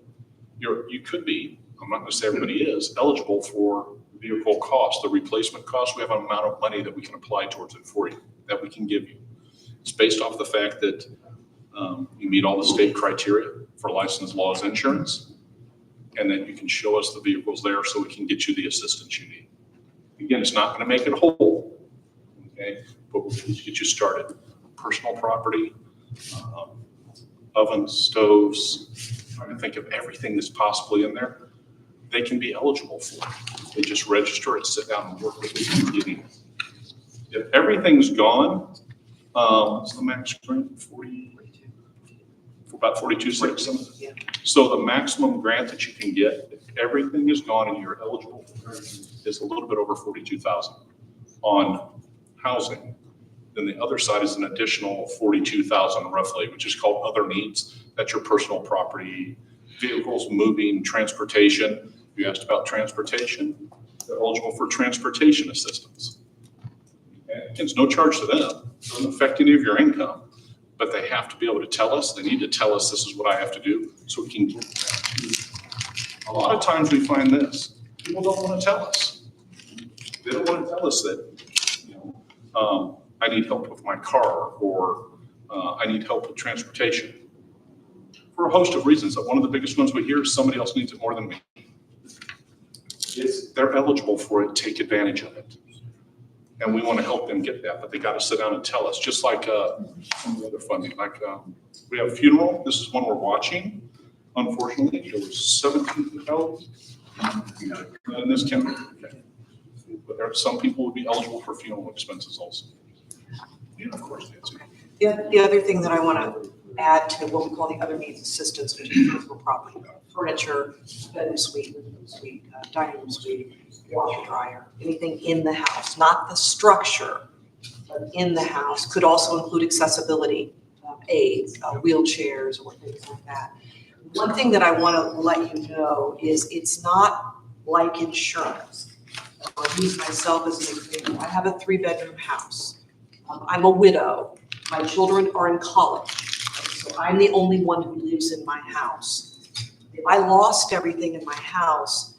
you could be, I'm not gonna say everybody is, eligible for vehicle cost, the replacement cost. We have an amount of money that we can apply towards it for you, that we can give you. It's based off the fact that you meet all the state criteria for licensed laws insurance, and then you can show us the vehicles there so we can get you the assistance you need. Again, it's not going to make it whole, okay, but we'll get you started. Personal property, ovens, stoves, trying to think of everything that's possibly in there, they can be eligible for it. They just register and sit down and work with us and getting it. If everything's gone, what's the max grant? about 42.6. Yeah. So the maximum grant that you can get, if everything is gone and you're eligible, is a little bit over 42,000 on housing. Then the other side is an additional 42,000 roughly, which is called other needs. That's your personal property, vehicles, moving, transportation. You asked about transportation. They're eligible for transportation assistance. And it's no charge to them. It doesn't affect any of your income, but they have to be able to tell us. They need to tell us this is what I have to do so we can get that. A lot of times we find this, people don't want to tell us. They don't want to tell us that, I need help with my car, or I need help with transportation. For a host of reasons. One of the biggest ones we hear is somebody else needs it more than me. They're eligible for it, take advantage of it. And we want to help them get that, but they got to sit down and tell us, just like some of the other funding. Like we have funeral, this is one we're watching. Unfortunately, there was 17 fatalities in this county. Okay. But there are some people would be eligible for funeral expenses also. Yeah, of course, Nancy. The other thing that I want to add to what we call the other needs assistance, which is personal property, furniture, bedroom suite, dining room suite, washer dryer, anything in the house, not the structure, but in the house, could also include accessibility aids, wheelchairs, or things like that. One thing that I want to let you know is it's not like insurance. I'll use myself as an example. I have a 3-bedroom house. I'm a widow. My children are in college. So I'm the only one who lives in my house. If I lost everything in my house,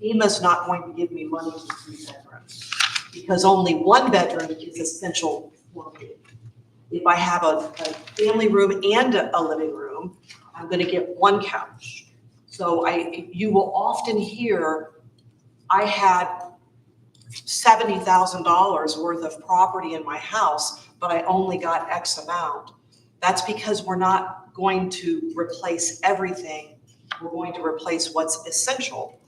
FEMA's not going to give me money for 3 bedrooms because only 1 bedroom is essential for me. If I have a family room and a living room, I'm going to get 1 couch. So you will often hear, I had $70,000 worth of property in my house, but I only got X amount. That's because we're not going to replace everything. We're going to replace what's essential.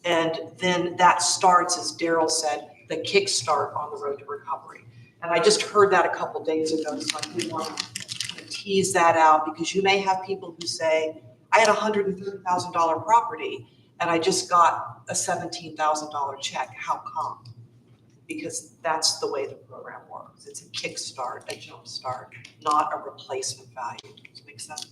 And then that starts, as Daryl said, the kickstart on the road to recovery. And I just heard that a couple days ago, so I did want to tease that out, because you may have people who say, I had a $130,000 property and I just got a $17,000 check. How come? Because that's the way the program works. It's a kickstart, a jump start, not a replacement value. Does that make sense?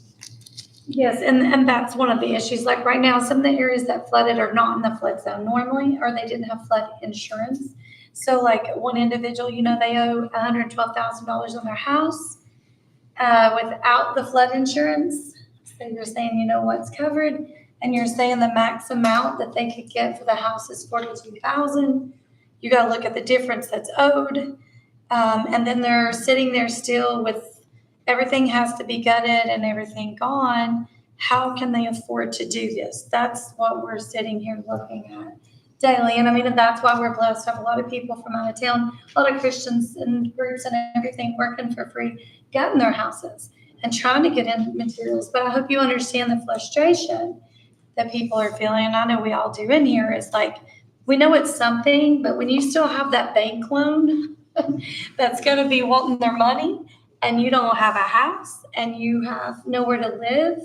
Yes, and that's one of the issues. Like right now, some of the areas that flooded are not in the flood zone normally, or they didn't have flood insurance. So like one individual, they owe $112,000 on their house without the flood insurance. So you're saying, what's covered, and you're saying the max amount that they could get for the house is $42,000. You got to look at the difference that's owed, and then they're sitting there still with everything has to be gutted and everything gone. How can they afford to do this? That's what we're sitting here looking at daily. And that's why we're blessed to have a lot of people from out of town, a lot of Christians and groups and everything working for free, getting their houses and trying to get in materials. But I hope you understand the frustration that people are feeling. And I know we all do in here. It's like, we know it's something, but when you still have that bank loan that's going to be wanting their money, and you don't have a house, and you have nowhere to live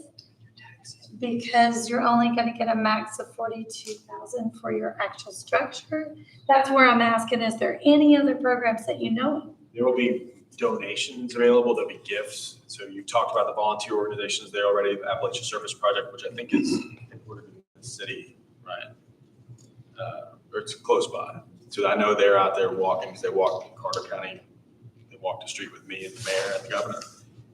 because you're only going to get a max of $42,000 for your actual structure. That's where I'm asking, is there any other programs that you know of? There will be donations available, there'll be gifts. So you talked about the volunteer organizations there already, the Appalachian Service Project, which I think is headquartered in the city, right? Or it's close by. So I know they're out there walking, because they walk in Carter County. They walked the street with me and the mayor and the governor.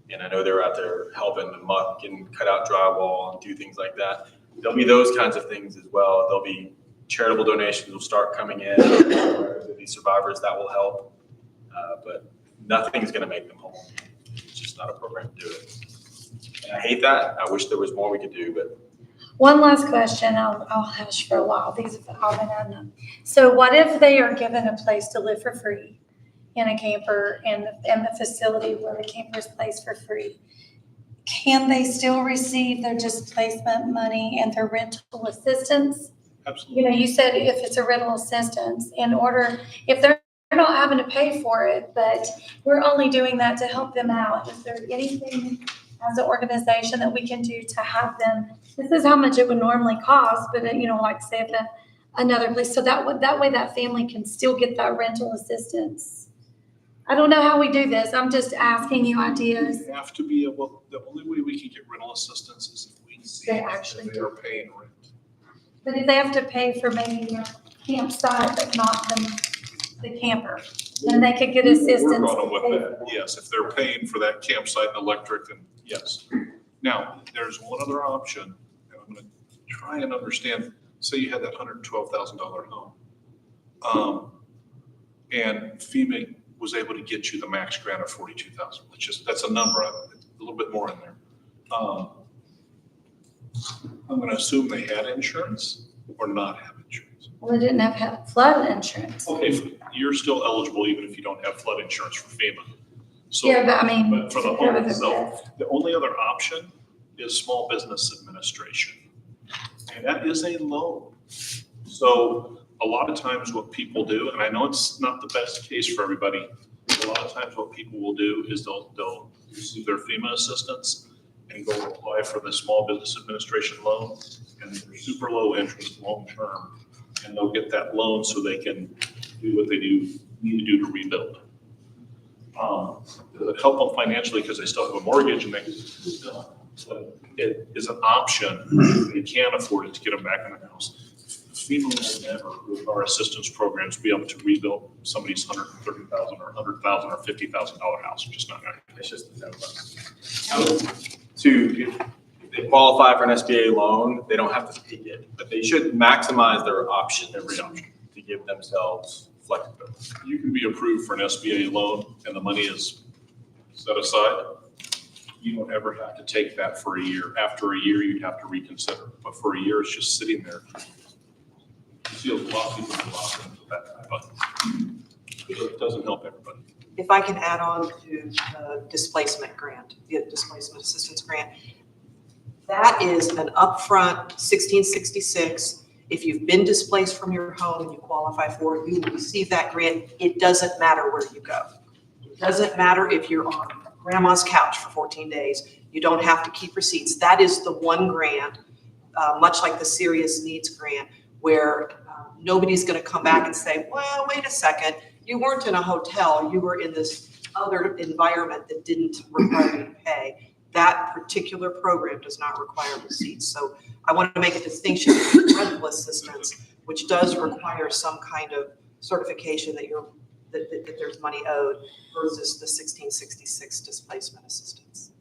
And I know they're out there helping to muck and cut out drywall and do things like that. There'll be those kinds of things as well. There'll be charitable donations will start coming in. These survivors, that will help. But nothing's going to make them whole. It's just not a program to do it. And I hate that. I wish there was more we could do, but. One last question. I'll hush for a while. These have all been unknown. So what if they are given a place to live for free in a camper, and the facility where the camper is placed for free? Can they still receive their displacement money and their rental assistance? Absolutely. You said if it's a rental assistance, if they're not having to pay for it, but we're only doing that to help them out, is there anything as an organization that we can do to have them, this is how much it would normally cost, but like say if another place, so that way that family can still get that rental assistance. I don't know how we do this. I'm just asking you ideas. We have to be able, the only way we can get rental assistance is if we see They that actually they are paying rent. But if they have to pay for maybe a campsite, but not the camper, then they could get assistance. We're going with that, yes, if they're paying for that campsite and electric, then yes. Now, there's one other option, and I'm gonna try and understand, say you had that $112,000 home. And FEMA was able to get you the max grant of $42,000, that's a number, a little bit more in there. I'm gonna assume they had insurance or not have insurance. Well, they didn't have flood insurance. Okay, you're still eligible even if you don't have flood insurance for FEMA. So, Yeah, but I mean. but for the to cover home the itself, rest. the only other option is small business administration. And that is a loan. So a lot of times what people do, and I know it's not the best case for everybody, but a lot of times what people will do is they'll receive their FEMA assistance and go apply for the small business administration loan, and they're super low interest, long term, and they'll get that loan so they can do what they need to do to rebuild. It'll help them financially because they still have a mortgage and they can still, but it is an option. They can't afford it to get them back in the house. FEMA will never, with our assistance programs, be able to rebuild somebody's $130,000 or $100,000 or $50,000 house. Just not gonna. It's just, if they qualify for an SBA loan, they don't have to take it, but they should maximize their options. Every option to give themselves flexibility. You can be approved for an SBA loan and the money is set aside. You don't ever have to take that for a year. After a year, you'd have to reconsider, but for a year, it's just sitting there. You see a lot of people do a lot of that, but it doesn't help everybody. If I can add on to the displacement grant, the displacement assistance grant, that is an upfront 1666. If you've been displaced from your home and you qualify for it, you will receive that grant. It doesn't matter where you go. It doesn't matter if you're on grandma's couch for 14 days. You don't have to keep receipts. That is the one grant, much like the serious needs grant, where nobody's going to come back and say, well, wait a second, you weren't in a hotel, you were in this other environment that didn't require you to pay. That particular program does not require receipts. So I want to make a distinction between rental assistance, which does require some kind of certification that that there's money owed, versus the 1666 displacement assistance.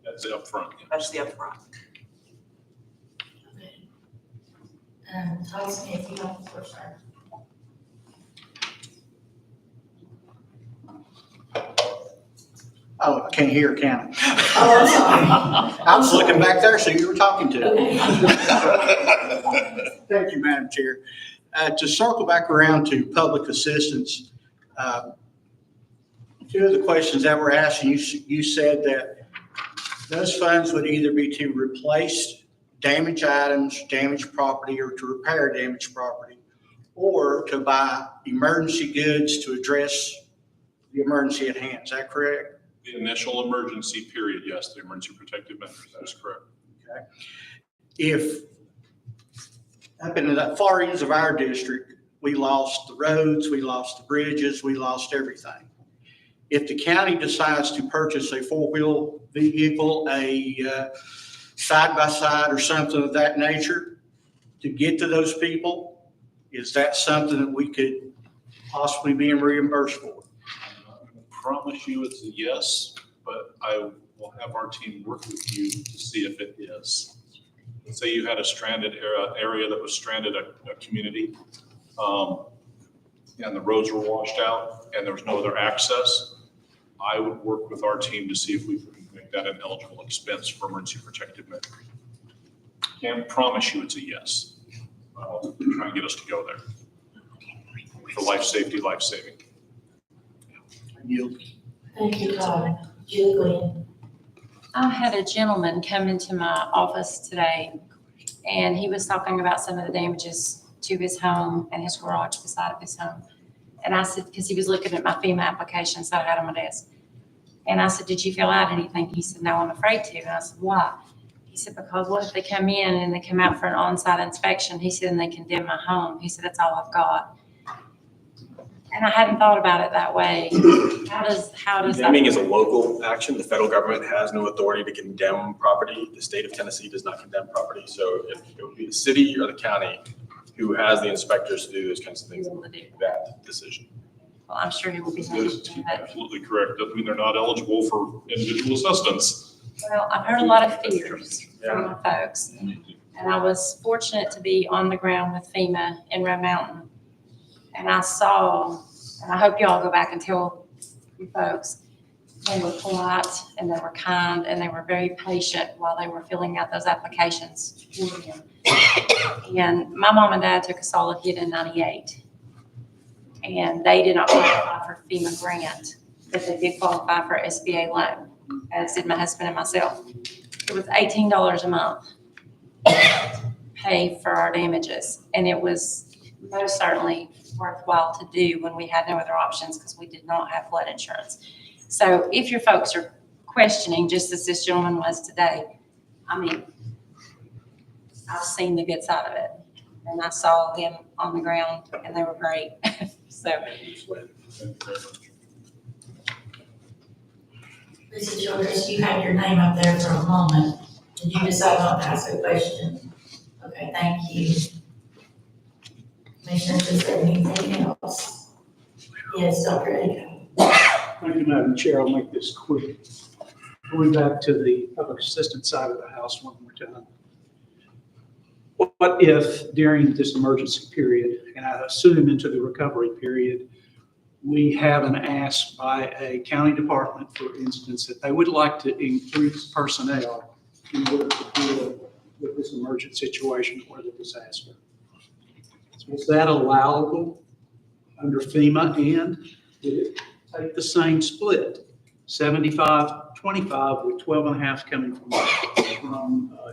That's the upfront. That's the upfront. Todd Smith, you have the first turn. Oh, I can't hear, can I? Oh, I'm sorry. I was looking back there, so you were talking to. Okay. Thank you, Madam Chair. To circle back around to public assistance, two of the questions that were asked, you said that those funds would either be to replace damaged items, damaged property, or to repair damaged property, or to buy emergency goods to address the emergency at hand. Is that correct? The initial emergency period, yes, the emergency protective measures, that is correct. Okay. If up in the far ends of our district, we lost the roads, we lost the bridges, we lost everything. If the county decides to purchase a four-wheel vehicle, a side-by-side or something of that nature to get to those people, is that something that we could possibly be reimbursed for? Promise you it's a yes, but I will have our team work with you to see if it is. Let's say you had a stranded area that was stranded, a community, and the roads were washed out and there was no other access. I would work with our team to see if we can make that an eligible expense for emergency protective measures. Can't promise you it's a yes. I'll try and get us to go there. For life safety, life saving. Thank you, Todd. Julie Glenn. I had a gentleman come into my office today, and he was talking about some of the damages to his home and his garage beside of his home. And I said, because he was looking at my FEMA application, so I had on my desk. And I said, did you fill out anything? He said, no, I'm afraid to. And I said, why? He said, because what if they come in and they come out for an on-site inspection? He said, and they condemn my home. He said, that's all I've got. And I hadn't thought about it that way. How does that? Condemning is a local action. The federal government has no authority to condemn property. The state of Tennessee does not condemn property. So it would be the city or the county who has the inspectors to do those kinds of things and make that decision. Well, I'm sure he will be. That's absolutely correct. Doesn't mean they're not eligible for individual assistance. Well, I've heard a lot of fears from my folks. And I was fortunate to be on the ground with FEMA in Red Mountain. And I saw, and I hope y'all go back and tell you folks, they were polite and they were kind and they were very patient while they were filling out those applications for them. And my mom and dad took a solid hit in '98. And they did not qualify for FEMA grant, but they did qualify for SBA loan, as did my husband and myself. It was $18 a month to pay for our damages. And it was most certainly worthwhile to do when we had no other options because we did not have flood insurance. So if your folks are questioning, just as this gentleman was today, I mean, I've seen the good side of it. And I saw them on the ground and they were great. So. Lisa Childress, you had your name up there for a moment. Did you decide not to ask a question? Okay, thank you. Commissioners, is there anything else? Yes, Dr. Aiko. Thank you, Madam Chair. I'll make this quick. Going back to the public assistance side of the house one more time. What if during this emergency period, and I assume into the recovery period, we have an ask by a county department, for instance, that they would like to increase personnel in order to deal with this emergent situation or the disaster? Is that allowable under FEMA, and would it take the same split, 75-25 with 12 and a half coming from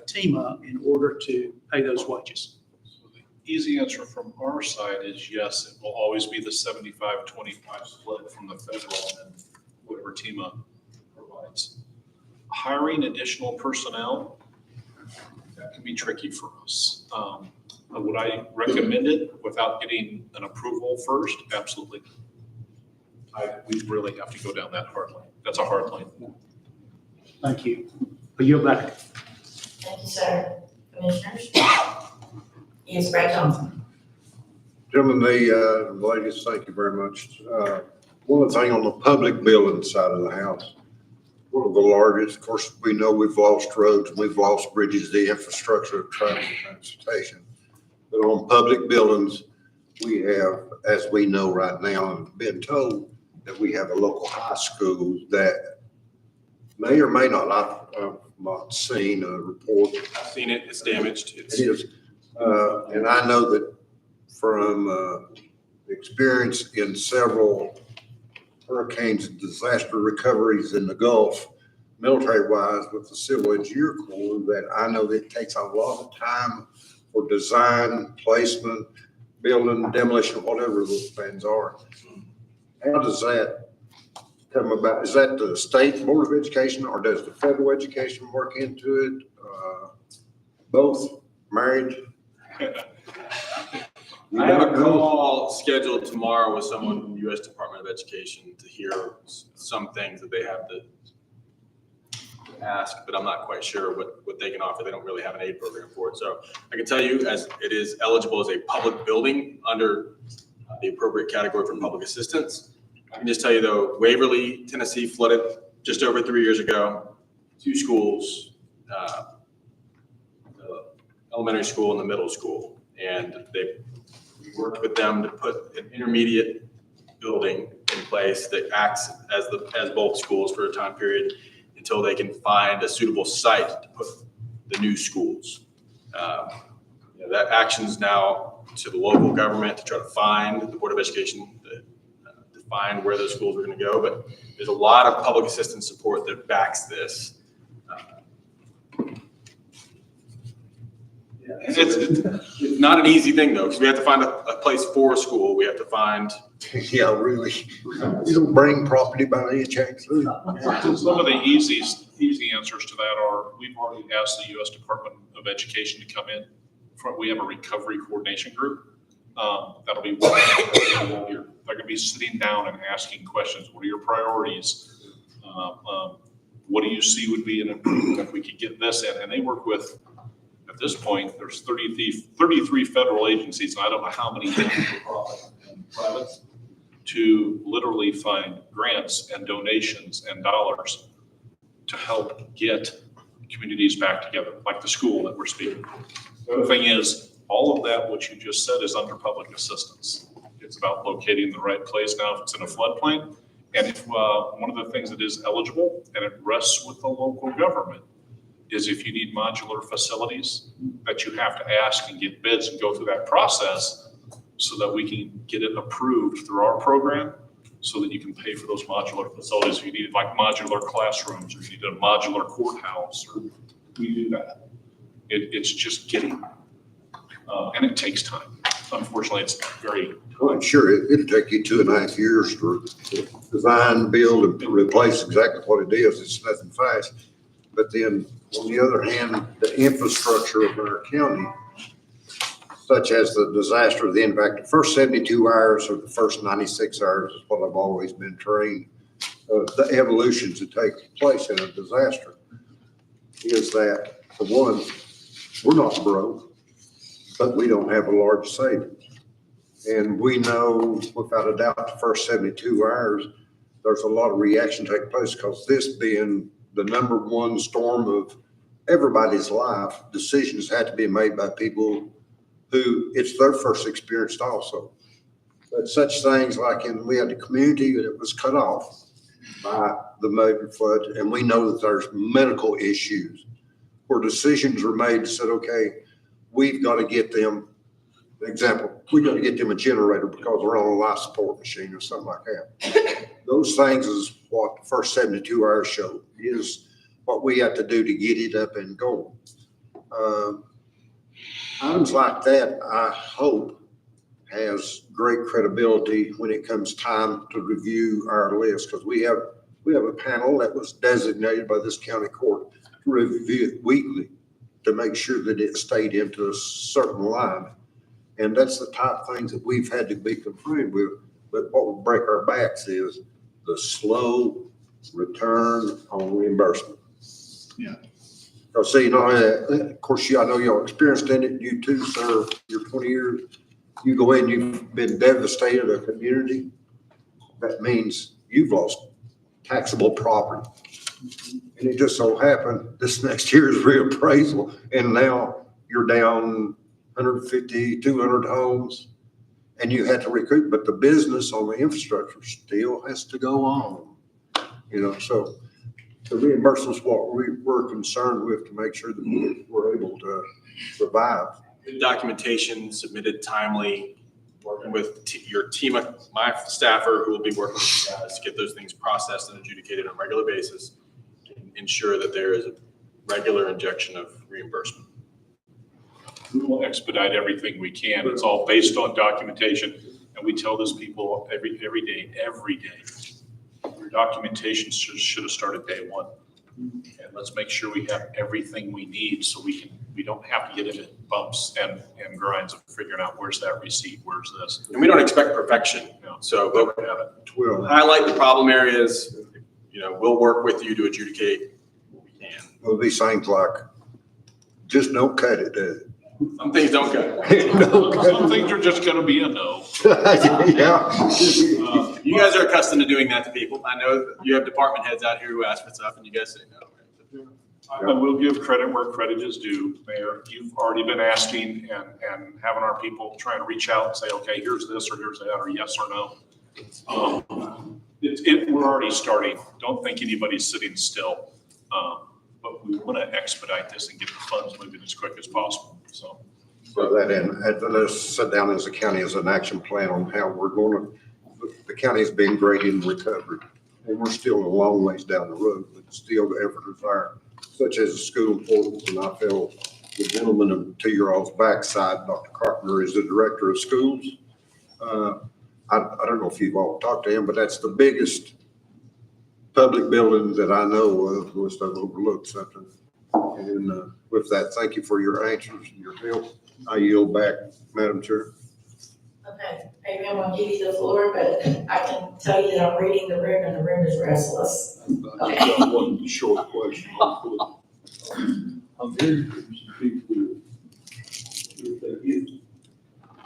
TEMA in order to pay those wages? So the easy answer from our side is yes, it will always be the 75-25 split from the federal and whatever TEMA provides. Hiring additional personnel, that can be tricky for us. Would I recommend it without getting an approval first? Absolutely. We really have to go down that hard line. That's a hard line. Thank you. Are you back? Thank you, sir. Commissioners? Yes, Brad Johnson. Gentlemen, ladies, thank you very much. One thing on the public building side of the house, one of the largest, of course, we know we've lost roads, we've lost bridges, the infrastructure of traffic and transportation. But on public buildings, we have, as we know right now, and been told that we have a local high school that may or may not, I've not seen a report. I've seen it, it's damaged. It is. And I know that from experience in several hurricanes and disaster recoveries in the Gulf, military-wise with the Civil Engineer Corps, that I know that it takes a lot of time for design, placement, building, demolition, whatever those plans are. How does that come about? Is that the state Board of Education or does the federal education work into it? Both? Married? I have a call scheduled tomorrow with someone from the U.S. Department of Education to hear some things that they have to ask, but I'm not quite sure what they can offer. They don't really have an aid program for it. So I can tell you, as it is eligible as a public building under the appropriate category for public assistance. I can just tell you though, Waverly, Tennessee flooded just over 3 years ago, 2 schools, the elementary school and the middle school. And they worked with them to put an intermediate building in place that acts as both schools for a time period until they can find a suitable site to put the new schools. That action's now to the local government to try to find the Board of Education to find where those schools are going to go. But there's a lot of public assistance support that backs this. It's not an easy thing though, because we have to find a place for a school. We have to find Yeah, really. You don't bring property by the inch through. Some of the easy answers to that are, we've already asked the U.S. Department of Education to come in. We have a recovery coordination group. That'll be they're gonna be sitting down and asking questions. What are your priorities? What do you see would be an improvement if we could get this in? And they work with, at this point, there's 33 federal agencies, and I don't know how many private, to literally find grants and donations and dollars to help get communities back together, like the school that we're speaking. The other thing is, all of that, what you just said, is under public assistance. It's about locating the right place. Now, if it's in a floodplain, and if one of the things that is eligible, and it rests with the local government, is if you need modular facilities, that you have to ask and get bids and go through that process so that we can get it approved through our program, so that you can pay for those modular facilities. If you need like modular classrooms, or you need a modular courthouse, or we do that. It's just getting, and it takes time. Unfortunately, it's very. Well, I'm sure it'll take you 2.5 years to design, build, and replace exactly what it is. It's nothing fast. But then, on the other hand, the infrastructure of our county, such as the disaster, the impact, the first 72 hours or the first 96 hours is what I've always been trained. The evolutions that take place in a disaster is that, for one, we're not broke, but we don't have a large savings. And we know without a doubt the first 72 hours, there's a lot of reaction taking place, because this being the number one storm of everybody's life, decisions had to be made by people who it's their first experience also. But such things like we had a community that was cut off by the major flood, and we know that there's medical issues where decisions are made and said, okay, we've got to get them, example, we got to get them a generator because they're on a life support machine or something like that. Those things is what the first 72 hours show, is what we have to do to get it up and going. Items like that, I hope, has great credibility when it comes time to review our list, because we have a panel that was designated by this county court to review it weekly to make sure that it stayed into a certain line. And that's the type of things that we've had to be confronted with. But what would break our backs is the slow return on reimbursement. Yeah. Because see, of course, I know y'all experienced in it. You too, sir, your 20 years. You go in, you've been devastated a community. That means you've lost taxable property. And it just so happened this next year's reappraisal, and now you're down 150, 200 homes, and you had to recruit, but the business on the infrastructure still has to go on. So the reimbursements, what we're concerned with, to make sure that we're able to survive. Good documentation submitted timely, working with your team of my staffer who will be working with you guys to get those things processed and adjudicated on a regular basis, and ensure that there is a regular injection of reimbursement. We will expedite everything we can. It's all based on documentation. And we tell those people every day, your documentation should have started day one. And let's make sure we have everything we need so we don't have to get into bumps and grinds of figuring out where's that receipt, where's this. And we don't expect perfection. So we'll highlight the problem areas. We'll work with you to adjudicate what we can. It'll be things like, just don't cut it. Some things don't go. Some things are just gonna be a no. Yeah. You guys are accustomed to doing that to people. I know you have department heads out here who ask for stuff and you guys say no. I will give credit where credit is due, Mayor. You've already been asking and having our people try to reach out and say, okay, here's this or here's that, or yes or no. We're already starting. Don't think anybody's sitting still. But we want to expedite this and get the funds moving as quick as possible. So that in, let's sit down as a county as an action plan on how we're going to. The county has been great in recovery, and we're still a long ways down the road, but still the effort is there, such as the school portals. And I feel the gentleman to your all's backside, Dr. Carpenter, is the director of schools. I don't know if you've all talked to him, but that's the biggest public building that I know of, unless I've overlooked something. And with that, thank you for your answers and your help. I yield back, Madam Chair. Okay, maybe I'm gonna give you the floor, but I can tell you that I'm reading the room and the room is restless. I just got one short question. I'm hearing from some people, if they get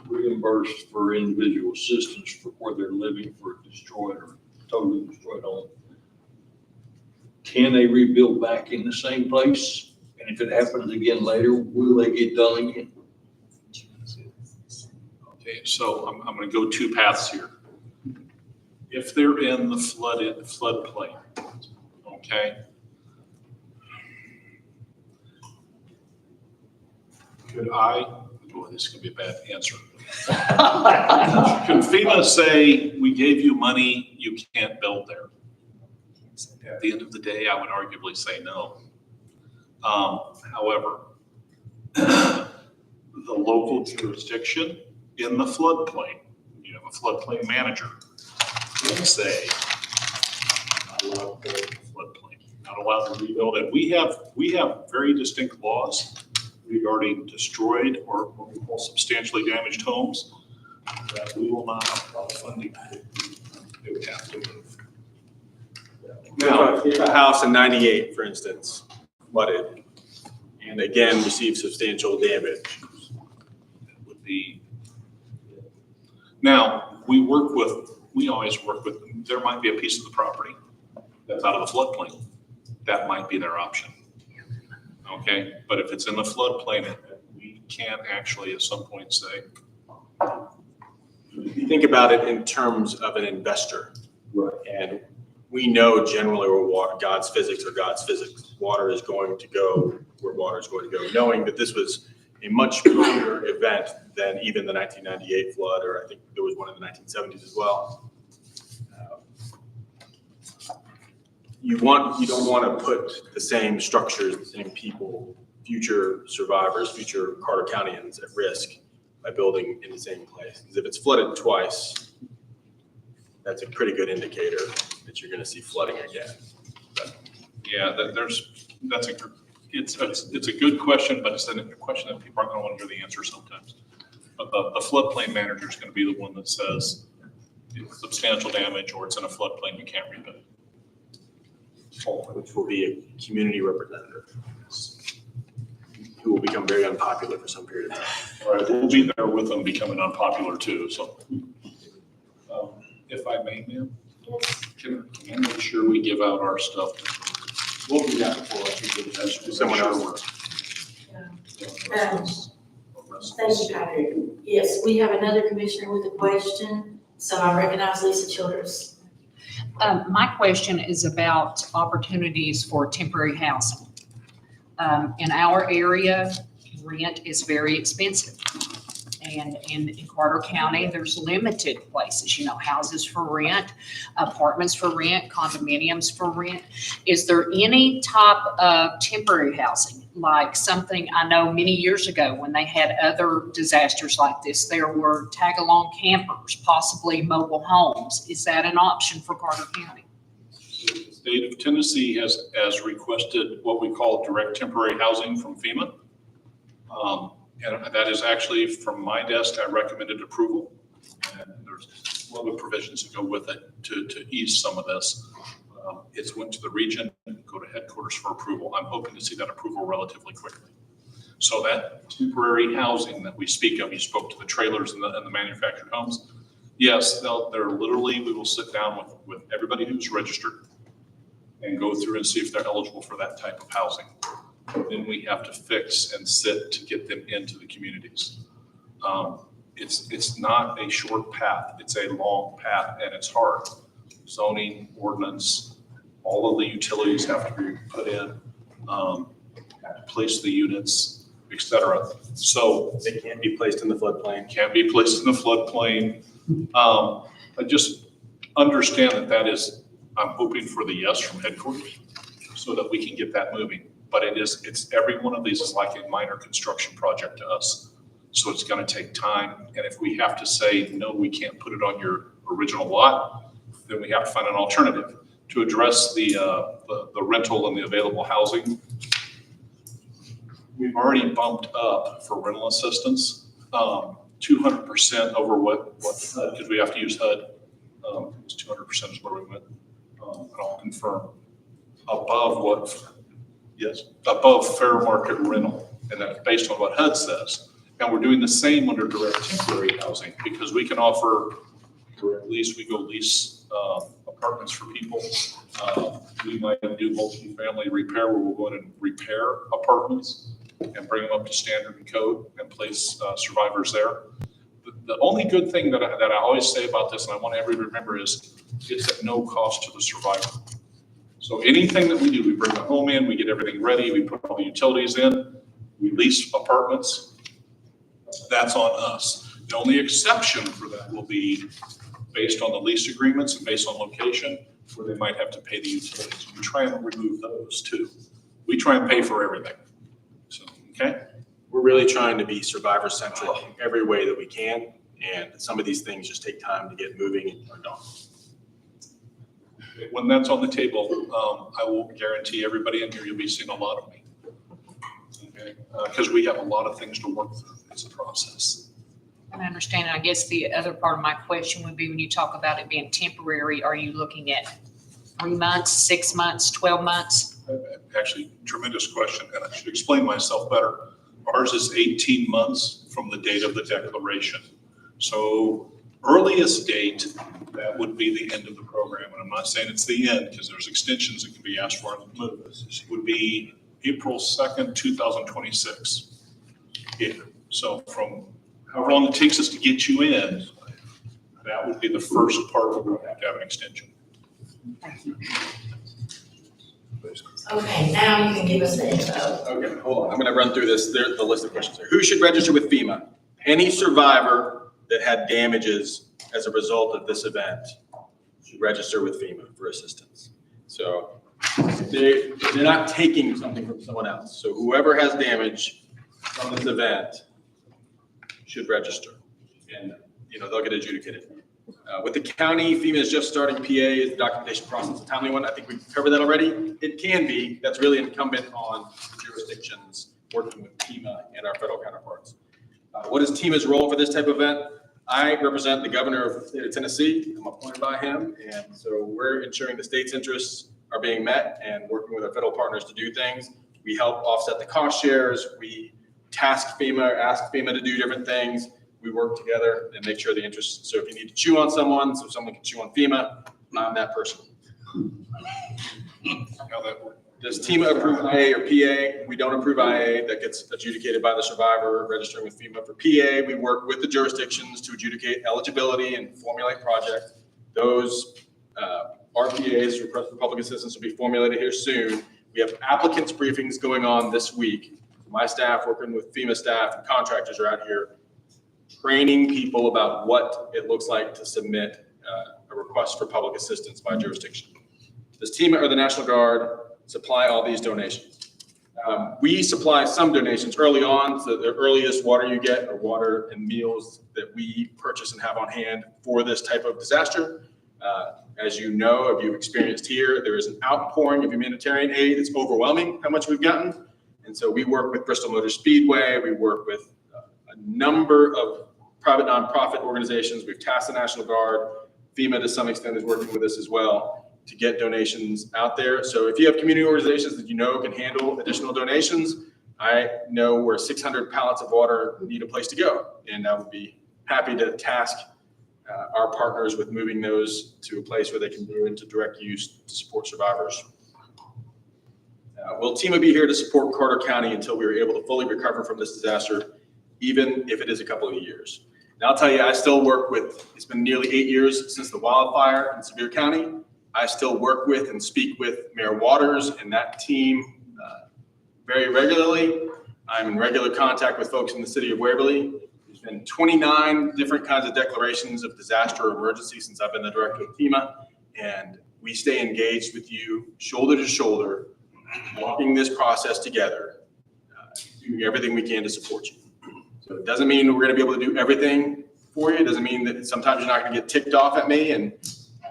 reimbursed for individual assistance for where they're living for a destroyed or totally destroyed home, can they rebuild back in the same place? And if it happens again later, will they get done again? Okay, so I'm gonna go two paths here. If they're in the floodplain, okay? Could boy, this is gonna be a bad answer. Could FEMA say, we gave you money, you can't build there? At the end of the day, I would arguably say no. However, the local jurisdiction in the floodplain, you have a floodplain manager, can say, not allowed to build in the floodplain, not allowed to rebuild. And we have very distinct laws regarding destroyed or what we call substantially damaged homes that we will not allow funding. They would have to move. Now, if a house in 98, for instance, flooded, and again received substantial damage, Would be. Now, we always work with, there might be a piece of the property that's out of the floodplain. That might be their option. Okay, but if it's in the floodplain, we can actually at some point say. you think about it in terms of an investor. Right. And we know generally where God's physics are God's physics. Water is going to go where water is going to go, knowing that this was a much bigger event than even the 1998 flood, or I think there was one in the 1970s as well. You don't want to put the same structures, the same people, future survivors, future Carter Countyans at risk by building in the same place. Because if it's flooded twice, that's a pretty good indicator that you're going to see flooding again. Yeah, it's a good question, but it's a question that people aren't going to want to hear the answer sometimes. But the floodplain manager is going to be the one that says it's substantial damage or it's in a floodplain, you can't rebuild. Which will be a community representative who will become very unpopular for some period of time. All right, we'll be there with them becoming unpopular too, so. If I may, ma'am, can I make sure we give out our stuff? We'll do that before I can give it to someone else. Thank you, Patrick. Yes, we have another commissioner with a question, so I recognize Lisa Childress. My question is about opportunities for temporary housing. In our area, rent is very expensive. And in Carter County, there's limited places, houses for rent, apartments for rent, condominiums for rent. Is there any type of temporary housing, like something I know many years ago when they had other disasters like this, there were tag-along campers, possibly mobile homes. Is that an option for Carter County? The state of Tennessee has requested what we call direct temporary housing from FEMA. And that is actually from my desk, I recommended approval. And there's a lot of provisions that go with it to ease some of this. It's went to the region and go to headquarters for approval. I'm hoping to see that approval relatively quickly. So that temporary housing that we speak of, you spoke to the trailers and the manufactured homes. Yes, they're literally, we will sit down with everybody who's registered and go through and see if they're eligible for that type of housing. Then we have to fix and sit to get them into the communities. It's not a short path, it's a long path and it's hard. Zoning, ordinance, all of the utilities have to be put in, place the units, et cetera. So They can't be placed in the floodplain. Can't be placed in the floodplain. I just understand that is, I'm hoping for the yes from headquarters so that we can get that moving. But it's every one of these is like a minor construction project to us. So it's going to take time. And if we have to say, no, we can't put it on your original lot, then we have to find an alternative to address the rental and the available housing. We've already bumped up for rental assistance, 200% over what because we have to use HUD. It's 200% is where we went. And I'll confirm above fair market rental, and that's based on what HUD says. And we're doing the same under direct temporary housing because we can offer, or at least we go lease apartments for people. We might do multi-family repair where we'll go in and repair apartments and bring them up to standard and code and place survivors there. The only good thing that I always say about this, and I want everybody to remember, is it's at no cost to the survivor. So anything that we do, we bring the home in, we get everything ready, we put all the utilities in, we lease apartments, that's on us. The only exception for that will be based on the lease agreements and based on location, where they might have to pay the utilities. We try and remove those too. We try and pay for everything. So, okay? We're really trying to be survivor-centric in every way that we can, and some of these things just take time to get moving or done. When that's on the table, I will guarantee everybody in here, you'll be seeing a lot of me. Okay? Because we have a lot of things to work through. It's a process. I understand. And I guess the other part of my question would be when you talk about it being temporary, are you looking at 3 months, 6 months, 12 months? Actually, tremendous question, and I should explain myself better. Ours is 18 months from the date of the declaration. So earliest date, that would be the end of the program. And I'm not saying it's the end because there's extensions that can be asked for. Would be April 2nd, 2026. Yeah. So from however long it takes us to get you in, that would be the first part where we'll have to have an extension. Okay, now you can give us the info. Okay, hold on. I'm going to run through this. There's the list of questions here. Who should register with FEMA? Any survivor that had damages as a result of this event should register with FEMA for assistance. So they're not taking something from someone else. So whoever has damage from this event should register, and they'll get adjudicated. With the county, FEMA is just starting. PA is the documentation process, a timely one. I think we've covered that already. It can be. That's really incumbent on jurisdictions working with FEMA and our federal counterparts. What is FEMA's role for this type of event? I represent the governor of the state of Tennessee. I'm appointed by him, and so we're ensuring the state's interests are being met and working with our federal partners to do things. We help offset the cost shares. We task FEMA, ask FEMA to do different things. We work together and make sure the interests. So if you need to chew on someone, so someone can chew on FEMA, I'm that person. How that works. Does FEMA approve IA or PA? We don't approve IA. That gets adjudicated by the survivor registering with FEMA. For PA, we work with the jurisdictions to adjudicate eligibility and formulate projects. Those RPAs, request for public assistance, will be formulated here soon. We have applicants briefings going on this week. My staff working with FEMA staff and contractors are out here training people about what it looks like to submit a request for public assistance by jurisdiction. Does FEMA or the National Guard supply all these donations? We supply some donations early on, so the earliest water you get are water and meals that we purchase and have on hand for this type of disaster. As you know, if you've experienced here, there is an outpouring of humanitarian aid. It's overwhelming how much we've gotten. And so we work with Bristol Motor Speedway. We work with a number of private nonprofit organizations. We've tasked the National Guard. FEMA, to some extent, is working with us as well to get donations out there. So if you have community organizations that can handle additional donations, I know where 600 pallets of water need a place to go. And I would be happy to task our partners with moving those to a place where they can go into direct use to support survivors. Will FEMA be here to support Carter County until we are able to fully recover from this disaster, even if it is a couple of years? And I'll tell you, I still work with, it's been nearly 8 years since the wildfire in Sevier County. I still work with and speak with Mayor Waters and that team very regularly. I'm in regular contact with folks in the city of Waverly. There's been 29 different kinds of declarations of disaster or emergency since I've been the director of FEMA. And we stay engaged with you shoulder to shoulder, walking this process together, doing everything we can to support you. So it doesn't mean we're going to be able to do everything for you. It doesn't mean that sometimes you're not gonna get ticked off at me and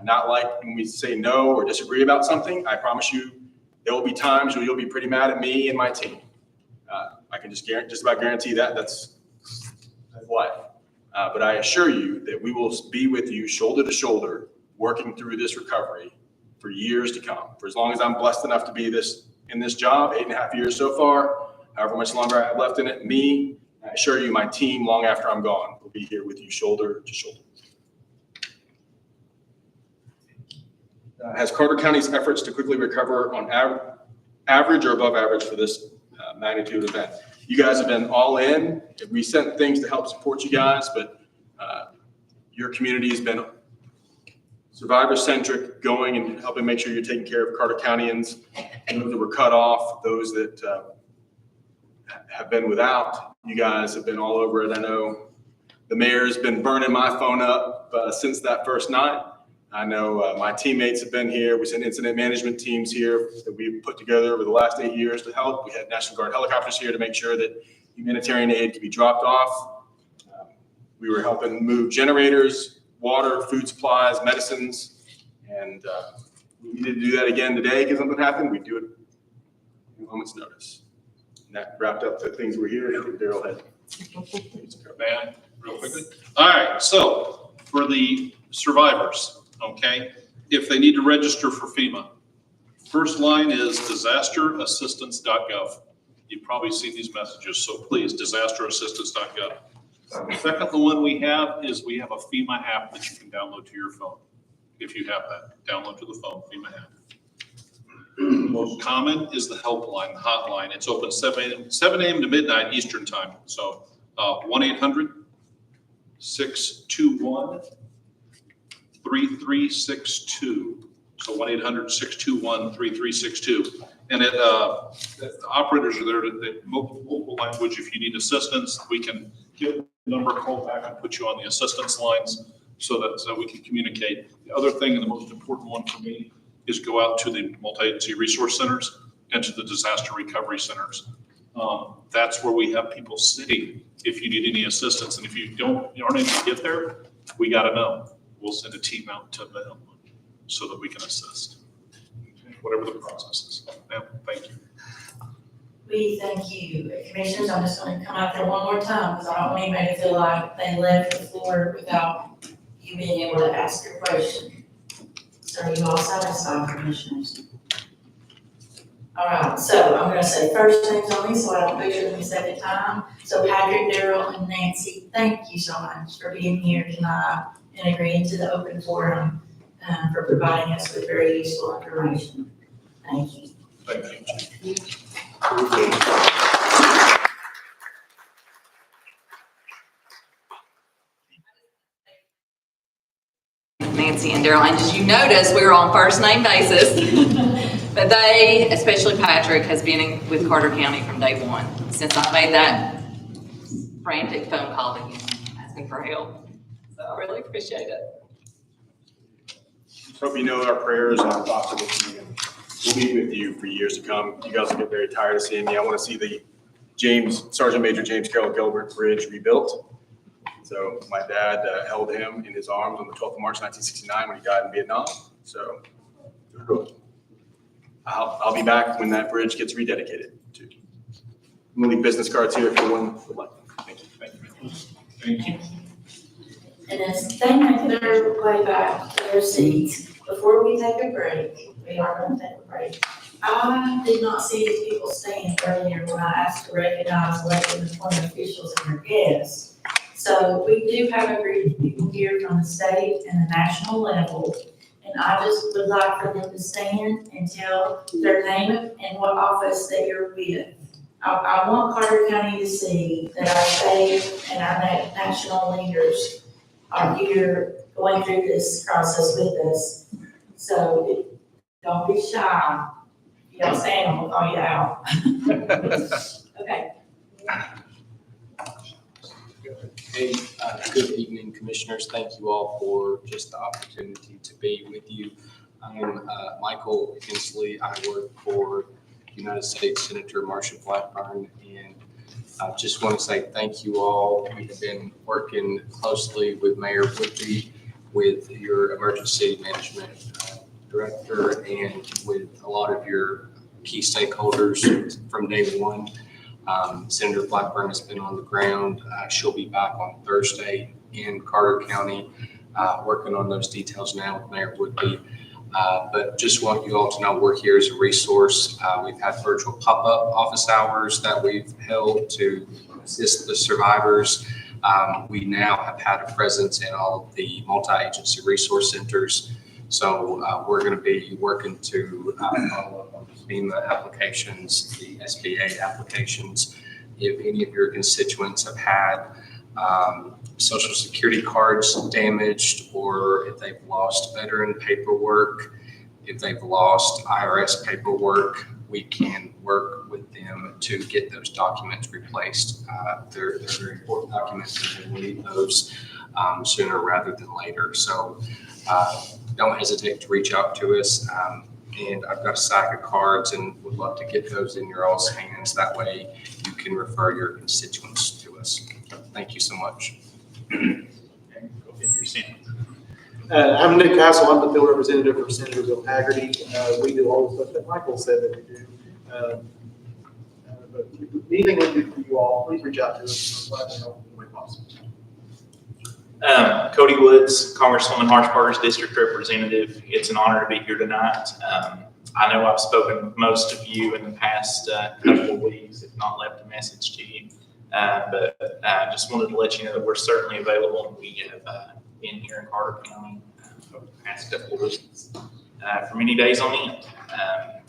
not like when we say no or disagree about something. I promise you, there will be times where you'll be pretty mad at me and my team. I can just about guarantee that. That's life. But I assure you that we will be with you shoulder to shoulder, working through this recovery for years to come. For as long as I'm blessed enough to be in this job, 8.5 years so far, however much longer I have left in it, I assure you, my team, long after I'm gone, will be here with you shoulder to shoulder. Has Carter County's efforts to quickly recover on average or above average for this magnitude event? You guys have been all in. We sent things to help support you guys, but your community has been survivor-centric, going and helping make sure you're taking care of Carter Countyans, those that were cut off, those that have been without. You guys have been all over it. I know the mayor's been burning my phone up since that first night. I know my teammates have been here. We sent incident management teams here that we've put together over the last 8 years to help. We had National Guard helicopters here to make sure that humanitarian aid could be dropped off. We were helping move generators, water, food supplies, medicines, and we needed to do that again today because something happened. We do it in a moment's notice. And that wrapped up the things we're here. I think Daryl had. Man, real quickly. All right, so for the survivors, okay, if they need to register for FEMA, first line is disasterassistance.gov. You've probably seen these messages, so please, disasterassistance.gov. The second one we have is we have a FEMA app that you can download to your phone. If you have that, download to the phone, FEMA app. The most common is the helpline, the hotline. It's open 7 a.m. to midnight Eastern time. So 1-800-621-3362. So 1-800-621-3362. And the operators are there to multiple language. If you need assistance, we can get the number, call back and put you on the assistance lines so we can communicate. The other thing, and the most important one for me, is go out to the multi-agency resource centers and to the disaster recovery centers. That's where we have people sitting if you need any assistance. And if you aren't able to get there, we got to know. We'll send a team out to them so that we can assist, whatever the process is. Yeah, thank you. We thank you. Commissioners, I'm just going to come out there one more time because I don't want anybody to feel like they left the floor without you being able to ask your question. So are you all satisfied, commissioners? All right, so I'm going to say first names only so I don't butcher them a second time. So Patrick, Daryl, and Nancy, thank you so much for being here tonight and agreeing to the open forum for providing us with very useful information. Thank you. Thank you. Nancy and Daryl, and as you notice, we were on first name basis. But they, especially Patrick, has been with Carter County from day one, since I made that frantic phone call to him asking for help. So I really appreciate it. Hope you know our prayers and our thoughts are with you. We'll be with you for years to come. You guys will get very tired of seeing me. I want to see the Sergeant Major James Carroll Gilbert Bridge rebuilt. So my dad held him in his arms on the 12th of March, 1969 when he died in Vietnam. So I'll be back when that bridge gets rededicated too. I'm gonna leave business cards here if anyone would like. Thank you. Thank you. Thank you. And as they make their way back to their seats, before we take a break, we are going to take a break. I did not see these people stand earlier when I asked to recognize elected and appointed officials and their guests. So we do have a group of people here from the state and the national level. And I just would like for them to stand and tell their name and what office that you're with. I want Carter County to see that our state and our national leaders are here going through this process with us. So don't be shy. If you don't stand, I'm gonna call you out. Okay. Hey, good evening, commissioners. Thank you all for just the opportunity to be with you. I am Michael Hensley. I work for United States Senator Marsha Blackburn, and I just want to say thank you all. We've been working closely with Mayor Woodby, with your emergency management director, and with a lot of your key stakeholders from day one. Senator Blackburn has been on the ground. She'll be back on Thursday in Carter County, working on those details now with Mayor Woodby. But just want you all to know we're here as a resource. We've had virtual pop-up office hours that we've held to assist the survivors. We now have had a presence in all of the multi-agency resource centers. So we're going to be working to follow up on the FEMA applications, the SBA applications. If any of your constituents have had Social Security cards damaged, or if they've lost veteran paperwork, if they've lost IRS paperwork, we can work with them to get those documents replaced. They're very important documents, and we need those sooner rather than later. So don't hesitate to reach out to us. And I've got a stack of cards and would love to get those in your all's hands. That way you can refer your constituents to us. Thank you so much. I'm Nick Castle. I'm the field representative for Senator Bill Haggerty. We do all the stuff that Michael said that we do. But anything we do for you all, please reach out to us. We're glad to help in the way possible. Cody Woods, Congresswoman Harshbarger's district representative. It's an honor to be here tonight. I know I've spoken with most of you in the past couple of weeks, if not left a message to you. But I just wanted to let you know that we're certainly available. We have been here in Carter County over the past couple of weeks for many days on end.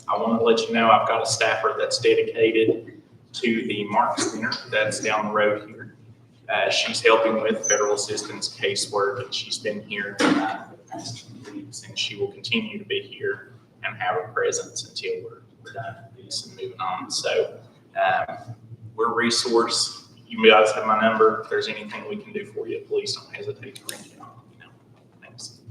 I want to let you know I've got a staffer that's dedicated to the Marks Center that's down the road here. She's helping with federal assistance casework, and she's been here the past 2 weeks, and she will continue to be here and have a presence until we're done with this and moving on. So we're a resource. You guys have my number. If there's anything we can do for you, please don't hesitate to reach out. Thanks.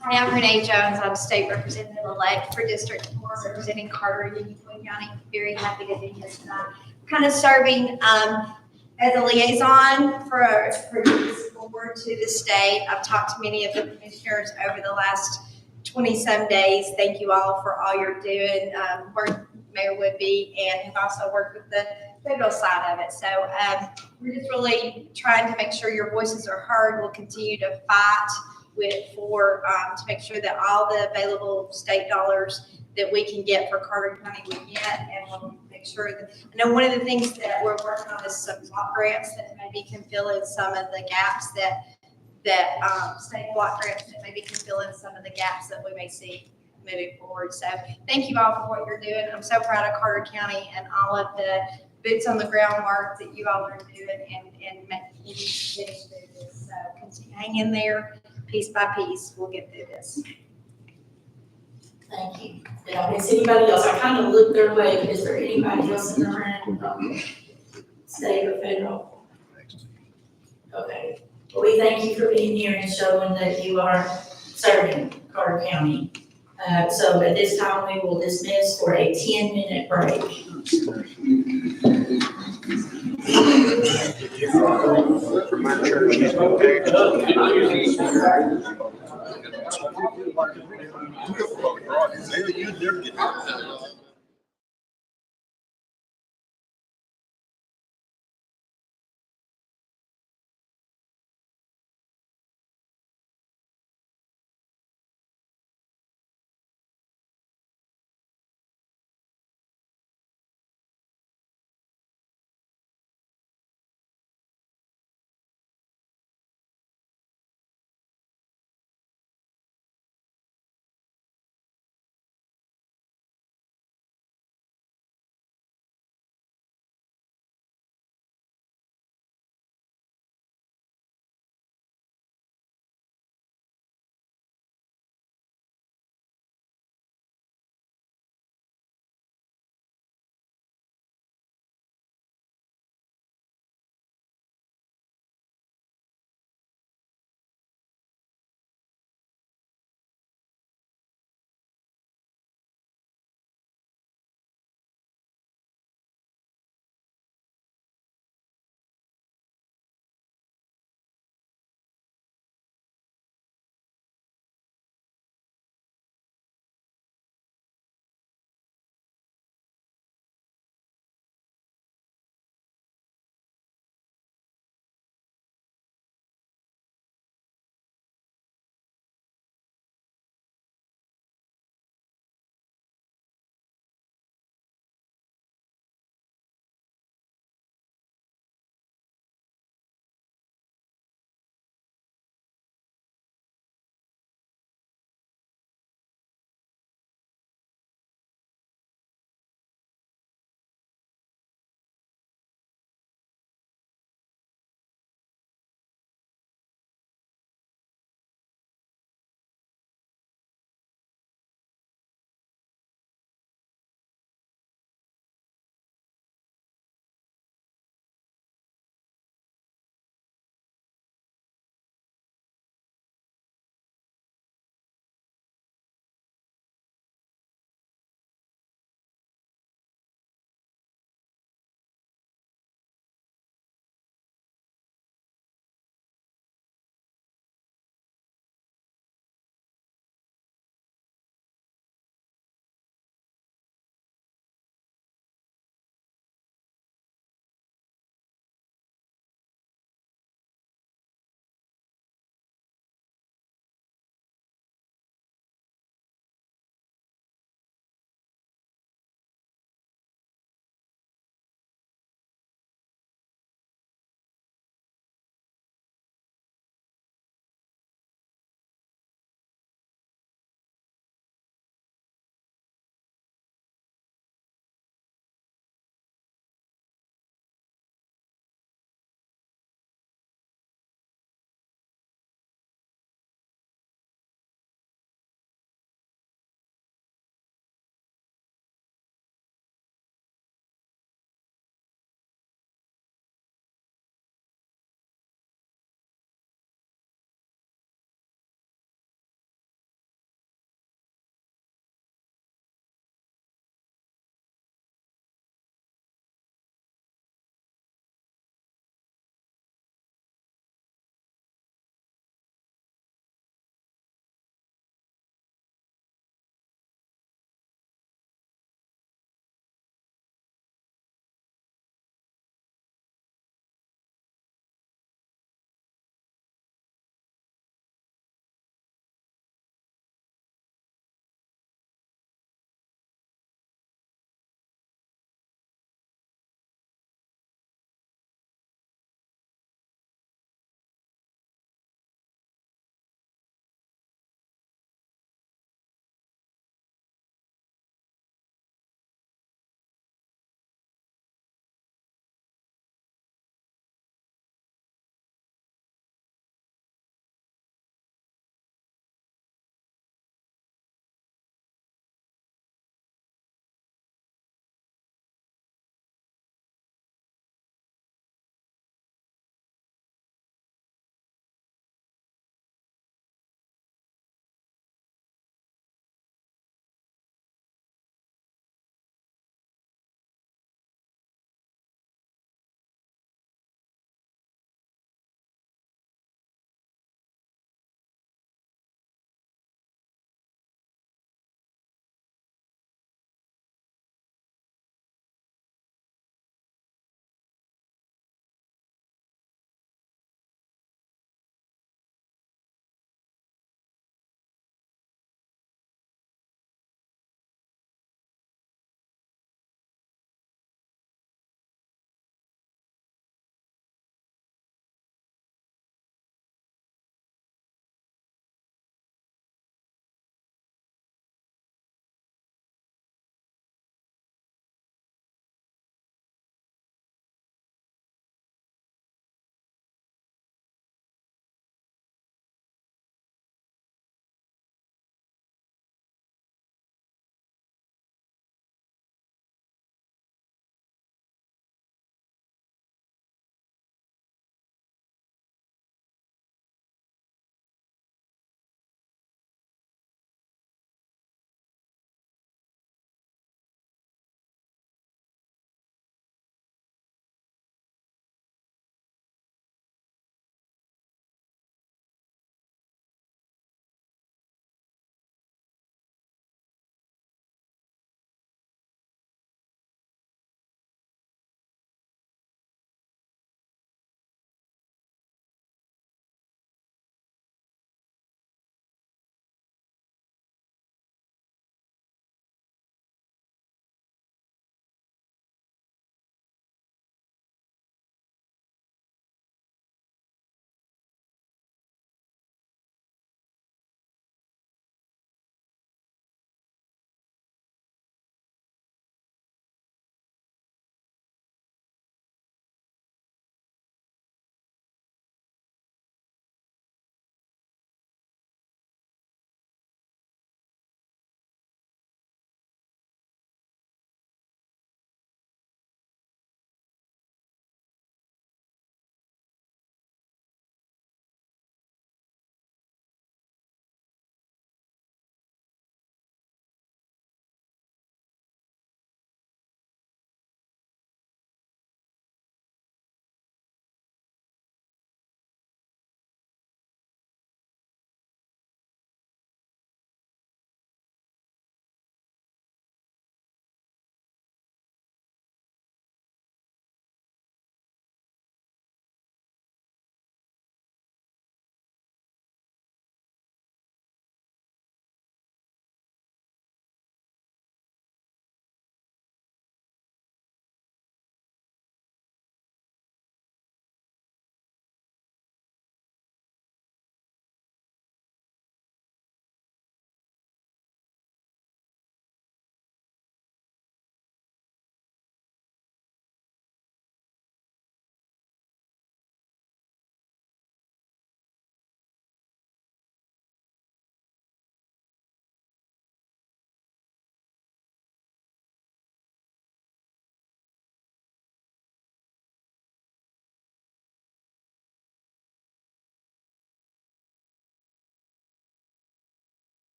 Hi, I'm Renee Jones. I'm state representative-elect for District 4, representing Carter and Union County. Very happy to be here tonight. Kind of serving as a liaison for this board to the state. I've talked to many of the commissioners over the last 20-some days. Thank you all for all you're doing. Worked with Mayor Woodby and have also worked with the federal side of it. So we're just really trying to make sure your voices are heard. We'll continue to fight to make sure that all the available state dollars that we can get for Carter County we get, and we'll make sure that, I know one of the things that we're working on is some block grants that maybe can fill in some of the gaps that state block grants that maybe can fill in some of the gaps that we may see moving forward. So thank you all for what you're doing. I'm so proud of Carter County and all of the boots on the ground work that you all are doing and getting through this. So continue, hang in there, piece by piece, we'll get through this. Thank you. Did I miss anybody else? I kind of looked their way, but is there anybody else in the room, state or federal? Okay. Well, we thank you for being here and showing that you are serving Carter County. So at this time, we will dismiss for a 10-minute break. From my church, he's okay. You'd never get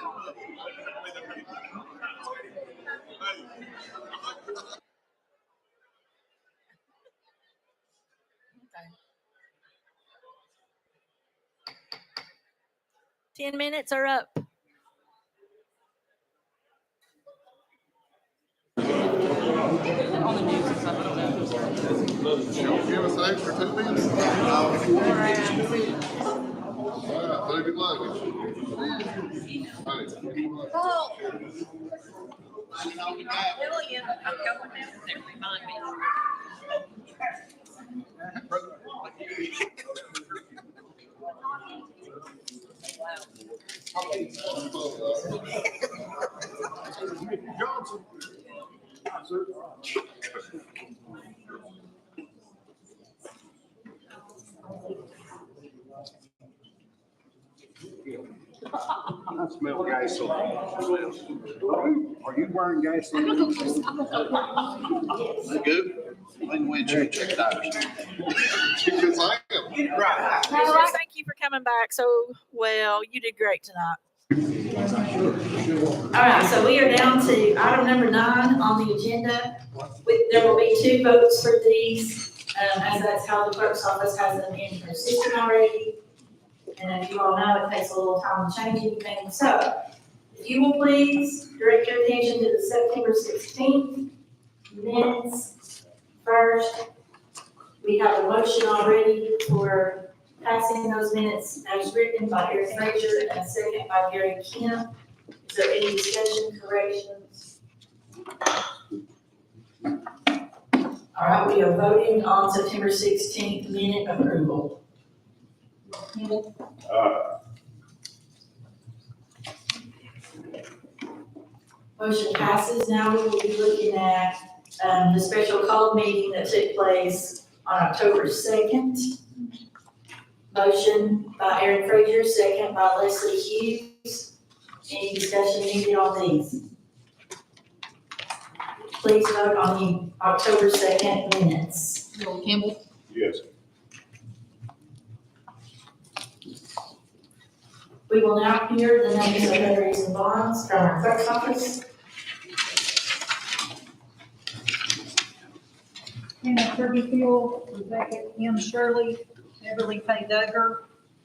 Okay. 10 minutes are up. Give us an extra 2 minutes. Leave it luggage. I smell gasoline. Are you wearing gasoline? They good? When you check it out. Because I am. Right. Well, thank you for coming back so well. You did great tonight. All right, so we are down to item number 9 on the agenda. There will be 2 votes for these, as that's how the clerk's office has them in her system already. And as you all know, it takes a little time to change anything. So if you will please direct your attention to the September 16th minutes first. We have a motion already for passing those minutes as written by Eric Frazier and a second by Gary Kemp. Is there any discussion, corrections? All right, we are voting on September 16th minute approval. Motion passes. Now we will be looking at the special call meeting that took place on October 2nd. Motion by Aaron Frazier, second by Leslie Hughes. Any discussion needed on these? Please vote on the October 2nd minutes. Bill Campbell, Yes. We will now hear the names of notaries and bonds from our clerk's office. Hannah Kirbyfield, Rebecca M. Shirley, Beverly Faye Duggar,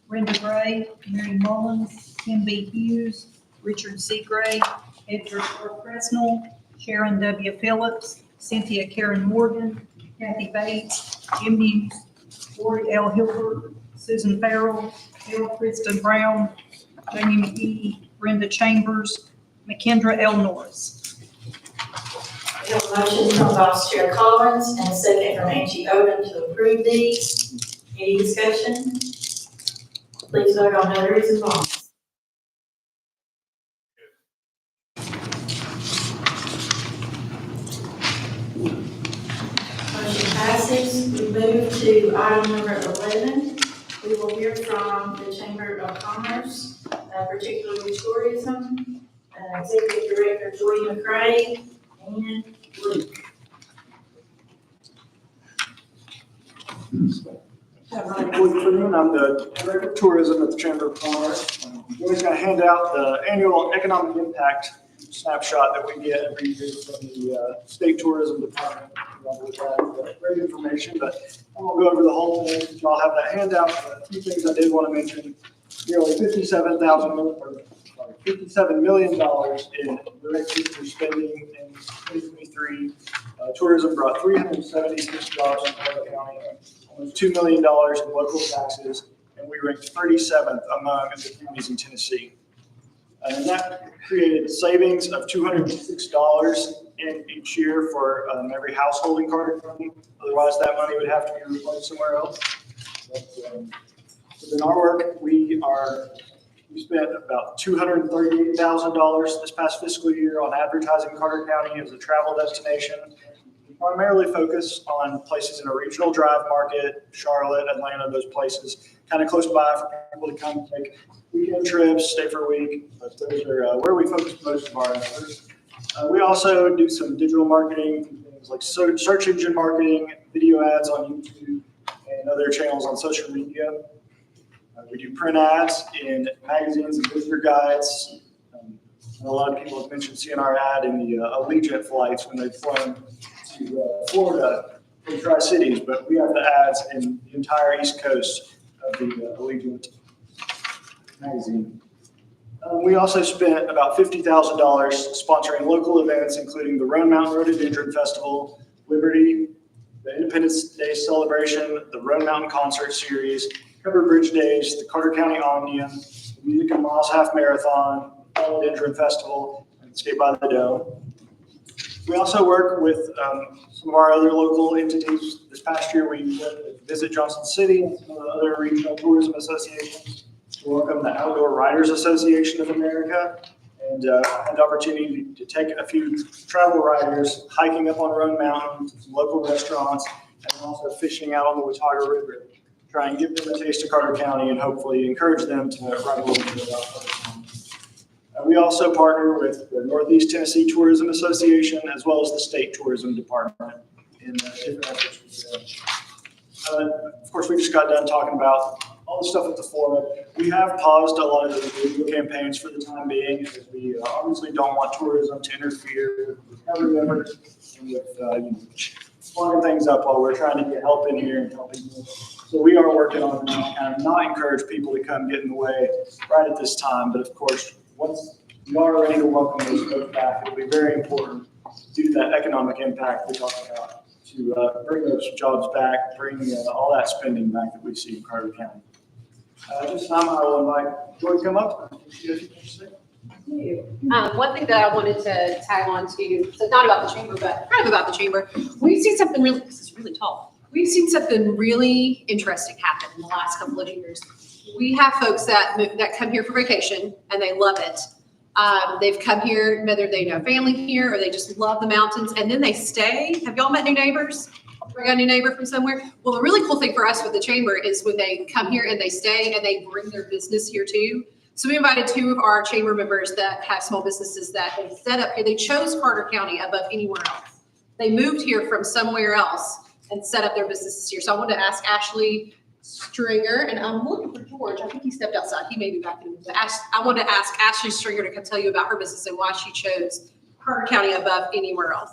Brenda Gray, Mary Mullins, Kim B. Hughes, Richard C. Gray, Edgar R. Presnell, Sharon W. Phillips, Cynthia Karen Morgan, Kathy Bates, Jim Hughes, Lori L. Hilbert, Susan Farrell, Bill Kristen Brown, Jamie McGee, Brenda Chambers, McKendra L. Norris. We have a motion from Vice Chair Collins and a second from Angie Odom to approve these. Any discussion? Please vote on notaries and bonds. Motion passes. We move to item number 11. We will hear from the Chamber of Commerce, particularly tourism, Executive Director Joy McCray and Luke. I'm the Director of Tourism at the Chamber of Commerce. We're just going to hand out the annual economic impact snapshot that we get every year from the State Tourism Department. Great information, but I won't go over the whole thing. Y'all have that handout. A few things I did want to mention. Nearly $57 million in direct visitor spending in 2023. Tourism brought $376 in Collier County, almost $2 million in local taxes, and we ranked 37th among the counties in Tennessee. And that created savings of $206 in each year for every household in Carter County. Otherwise, that money would have to be replaced somewhere else. But, within our work, we spent about $238,000 this past fiscal year on advertising Carter County as a travel destination. We primarily focus on places in a regional drive market, Charlotte, Atlanta, those places, kind of close by for people to come take weekend trips, stay for a week. But those are where we focus most of our efforts. We also do some digital marketing, things like search engine marketing, video ads on YouTube, and other channels on social media. We do print ads in magazines and visitor guides, A lot of people have mentioned seeing our ad in the Allegiant flights when they've flown to Florida from Tri-Cities, but we have the ads in the entire East Coast of the Allegiant magazine. We also spent about $50,000 sponsoring local events, including the Roan Mountain Rhododendron Festival, Liberty, the Independence Day celebration, the Roan Mountain Concert Series, Covered Bridge Days, the Carter County Omnium, the Music and Miles Half Marathon, Rhododendron Festival, and Skate by the Dome. We also work with some of our other local entities. This past year, we went to Visit Johnson City and some of the other regional tourism associations to welcome the Outdoor Riders Association of America, and had the opportunity to take a few travel riders hiking up on Roan Mountain, some local restaurants, and also fishing out on the Watauga River. Try and give them a taste of Carter County and hopefully encourage them to ride a little bit about Carter County. We also partner with the Northeast Tennessee Tourism Association as well as the State Tourism Department in different efforts. Of course, we just got done talking about all the stuff at the forum. We have paused a lot of the video campaigns for the time being, as we obviously don't want tourism to interfere with recovery efforts and with slowing things up while we're trying to get help in here and helping them. So we are working on kind of not encourage people to come get in the way right at this time. But of course, once we are ready to welcome those folks back, it'll be very important due to that economic impact we talked about to bring those jobs back, bring all that spending back that we see in Carter County. At this time, I will invite Joy to come up. One thing that I wanted to tag on to, so not about the chamber, but kind of about the chamber, we've seen something really, this is really tall. We've seen something really interesting happen in the last couple of years. We have folks that come here for vacation and they love it. They've come here, whether they know family here or they just love the mountains, and then they stay. Have y'all met new neighbors? We got a new neighbor from somewhere? Well, the really cool thing for us with the chamber is when they come here and they stay and they bring their business here too. So we invited 2 of our chamber members that have small businesses that they set up here. They chose Carter County above anywhere else. They moved here from somewhere else and set up their businesses here. So I wanted to ask Ashley Stringer, and I'm looking for George. I think he stepped outside. He may be back in. But I wanted to ask Ashley Stringer to come tell you about her business and why she chose Carter County above anywhere else.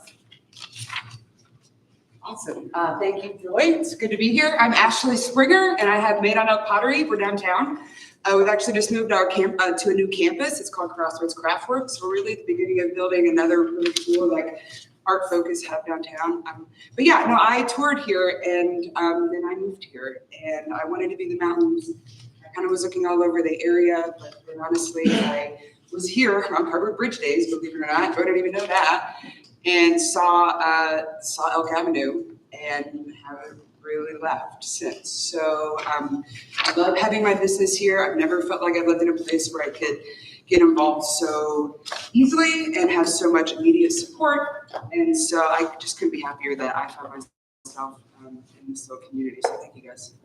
Awesome. Thank you, Joy. It's good to be here. I'm Ashley Springer, and I have Made on Elk Pottery. We're downtown. We've actually just moved our camp to a new campus. It's called Crossroads Craftworks. We're really at the beginning of building another really cool, art focus hub downtown. But yeah, no, I toured here and then I moved here, and I wanted to be in the mountains. I kind of was looking all over the area, but then honestly, I was here on Covered Bridge Days, believe it or not. I didn't even know that. And saw Elk Avenue and haven't really left since. So I love having my business here. I've never felt like I've lived in a place where I could get involved so easily and have so much immediate support. And so I just couldn't be happier that I found myself in this little community. So thank you guys.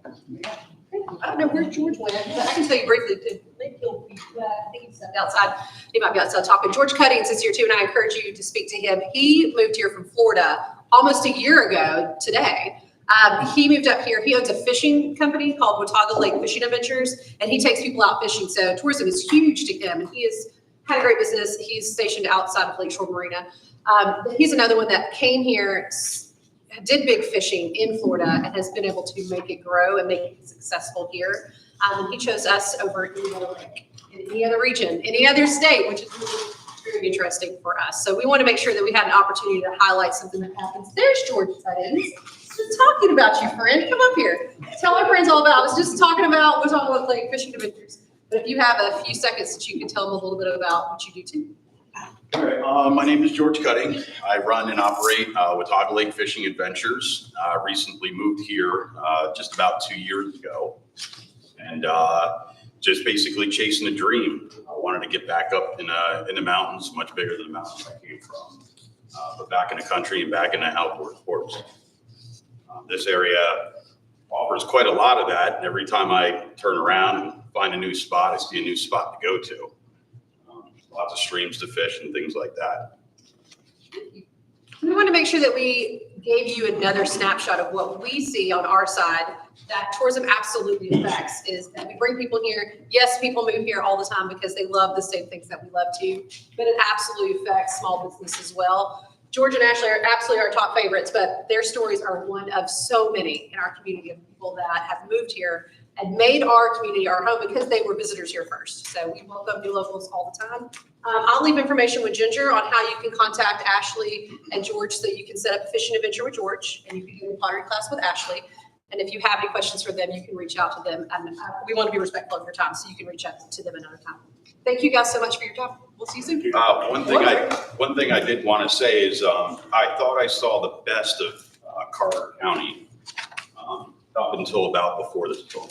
I don't know where George went, but I can tell you briefly. Maybe he'll be, I think he stepped outside. He might be outside talking. George Cuttings is here too, and I encourage you to speak to him. He moved here from Florida almost a year ago today. He moved up here. He owns a fishing company called Watauga Lake Fishing Adventures, and he takes people out fishing. So tourism is huge to him, and he has had a great business. He's stationed outside of Lakeshore Marina. He's another one that came here, did big fishing in Florida, and has been able to make it grow and make it successful here. He chose us over any other lake, in any other region, any other state, which is really very interesting for us. So we want to make sure that we had an opportunity to highlight something that happens. There's George Cuttings. Just talking about you, friend. Come up here. Tell our friends all about. I was just talking about Watauga Lake Fishing Adventures. But if you have a few seconds that you can tell them a little bit about what you do too. All right, my name is George Cutting. I run and operate Watauga Lake Fishing Adventures. Recently moved here just about 2 years ago, and just basically chasing a dream. I wanted to get back up in the mountains, much bigger than the mountains I came from, but back in the country and back in the outdoor sports. This area offers quite a lot of that, and every time I turn around and find a new spot, I see a new spot to go to. Lots of streams to fish and things like that. We want to make sure that we gave you another snapshot of what we see on our side that tourism absolutely affects, is that we bring people here. Yes, people move here all the time because they love the same things that we love too, but it absolutely affects small business as well. George and Ashley are absolutely our top favorites, but their stories are one of so many in our community of people that have moved here and made our community our home because they were visitors here first. So we welcome new locals all the time. I'll leave information with Ginger on how you can contact Ashley and George so you can set up a fishing adventure with George and you can do a pottery class with Ashley. And if you have any questions for them, you can reach out to them. And we want to be respectful of your time, so you can reach out to them another time. Thank you guys so much for your time. We'll see you soon. One thing I did want to say is I thought I saw the best of Carter County up until about before this storm.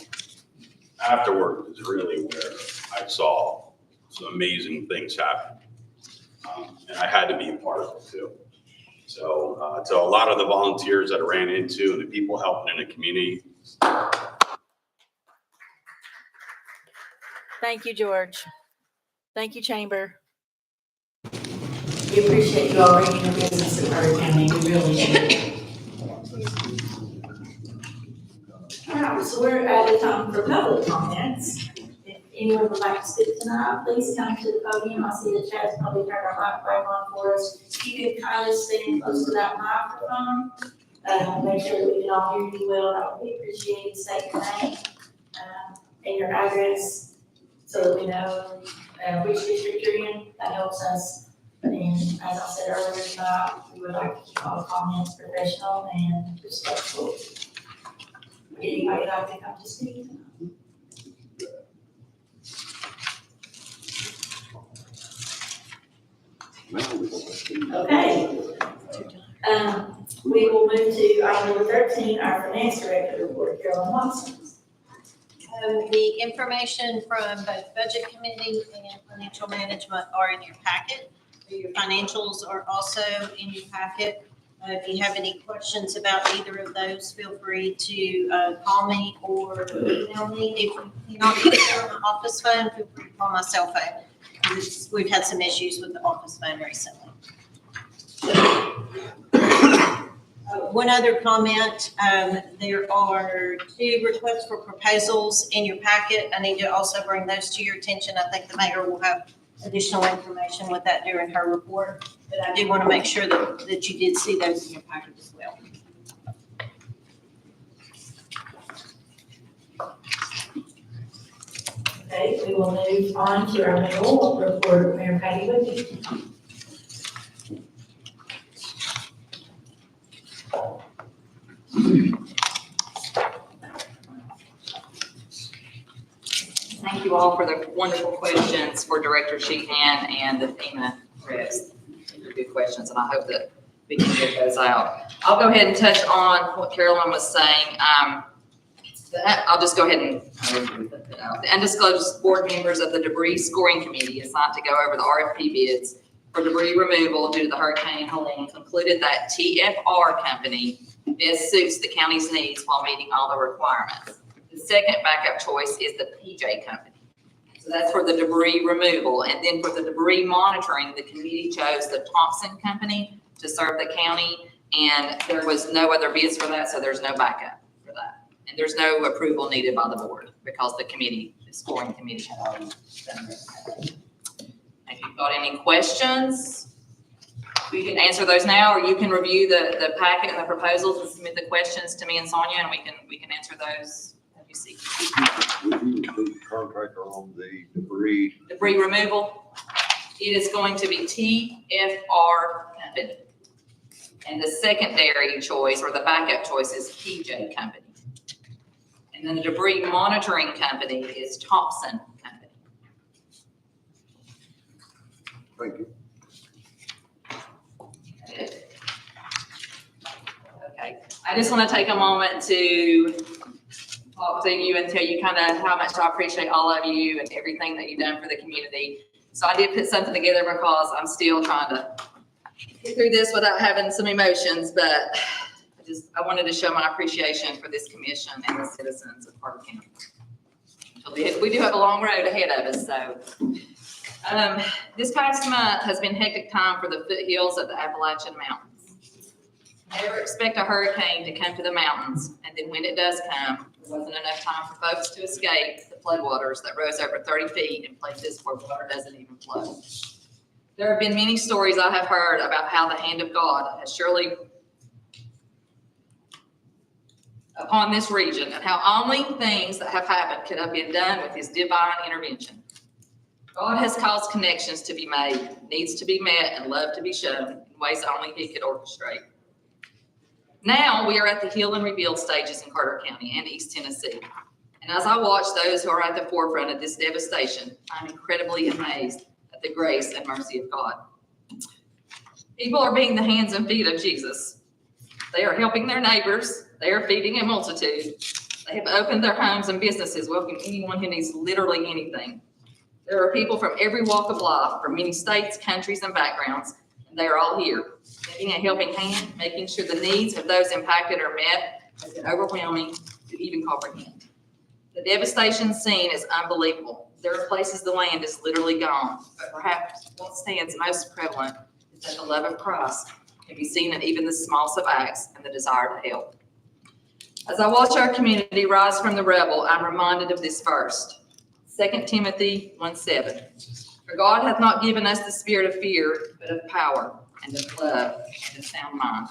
Afterward is really where I saw some amazing things happen. And I had to be a part of it too. So to a lot of the volunteers that I ran into and the people helping in the community. Thank you, George. Thank you, Chamber. We appreciate you all bringing your business to Carter County. We really do. All right, so we're at a time for public comments. If anyone would like to speak tonight, please come to the podium. I see that Chad's probably turned our microphone on for us. If you could kindly stand close to that microphone, make sure that we can all hear you well. That would be appreciated. State your name and your address so that we know which district you're in. That helps us. And as I said earlier tonight, we would like to keep all comments professional and respectful. Would anybody like to come to speak tonight? Okay. We will move to item number 13, our finance director report, Carolyn Watson. The information from both Budget Committee and Financial Management are in your packet. Your financials are also in your packet. If you have any questions about either of those, feel free to call me or email me. If you're not getting on the office phone, feel free to call my cell phone. We've had some issues with the office phone recently. One other comment, there are 2 requests for proposals in your packet. I need to also bring those to your attention. I think the mayor will have additional information with that during her report, but I do want to make sure that you did see those in your packet as well. Okay, we will move on to our mayoral report, Mayor Patty Woody. Thank you all for the wonderful questions for Director Sheehan and the FEMA reps. They're good questions, and I hope that we can get those out. I'll go ahead and touch on what Carolyn was saying. I'll just go ahead and the undisclosed board members of the debris scoring committee assigned to go over the RFP bids for debris removal due to the Hurricane Helene concluded that TFR company best suits the county's needs while meeting all the requirements. The second backup choice is the PJ company. So that's for the debris removal. And then for the debris monitoring, the committee chose the Thompson company to serve the county. And there was no other bids for that, so there's no backup for that. And there's no approval needed by the board because the committee, the scoring committee had already done that. If you've got any questions, we can answer those now, or you can review the packet and the proposals and submit the questions to me and Sonia, and we can answer those as you see. Would you include the contractor on the debris? Debris removal, it is going to be TFR company. And the secondary choice or the backup choice is PJ company. And then the debris monitoring company is Thompson company. Thank you. Okay, I just want to take a moment to talk to you and tell you kind of how much I appreciate all of you and everything that you've done for the community. So I did put something together because I'm still trying to get through this without having some emotions, but I wanted to show my appreciation for this commission and the citizens of Carter County. We do have a long road ahead of us, so. This past month has been hectic time for the foothills of the Appalachian Mountains. Never expect a hurricane to come to the mountains, and then when it does come, there wasn't enough time for folks to escape the floodwaters that rose over 30 feet in places where water doesn't even flow. There have been many stories I have heard about how the hand of God has surely upon this region, and how only things that have happened could have been done with his divine intervention. God has caused connections to be made, needs to be met, and love to be shown in ways only he could orchestrate. Now we are at the heal and rebuild stages in Carter County and East Tennessee. And as I watch those who are at the forefront of this devastation, I'm incredibly amazed at the grace and mercy of God. People are being the hands and feet of Jesus. They are helping their neighbors. They are feeding a multitude. They have opened their homes and businesses, welcoming anyone who needs literally anything. There are people from every walk of life, from many states, countries, and backgrounds, and they are all here, lending a helping hand, making sure the needs of those impacted are met has been overwhelming to even comprehend. The devastation seen is unbelievable. There are places the land is literally gone, but perhaps what stands most prevalent is that the love of Christ can be seen in even the smallest of acts and the desire to help. As I watch our community rise from the rubble, I'm reminded of this verse, 2 Timothy 1:7. For God hath not given us the spirit of fear, but of power and of love and of sound mind.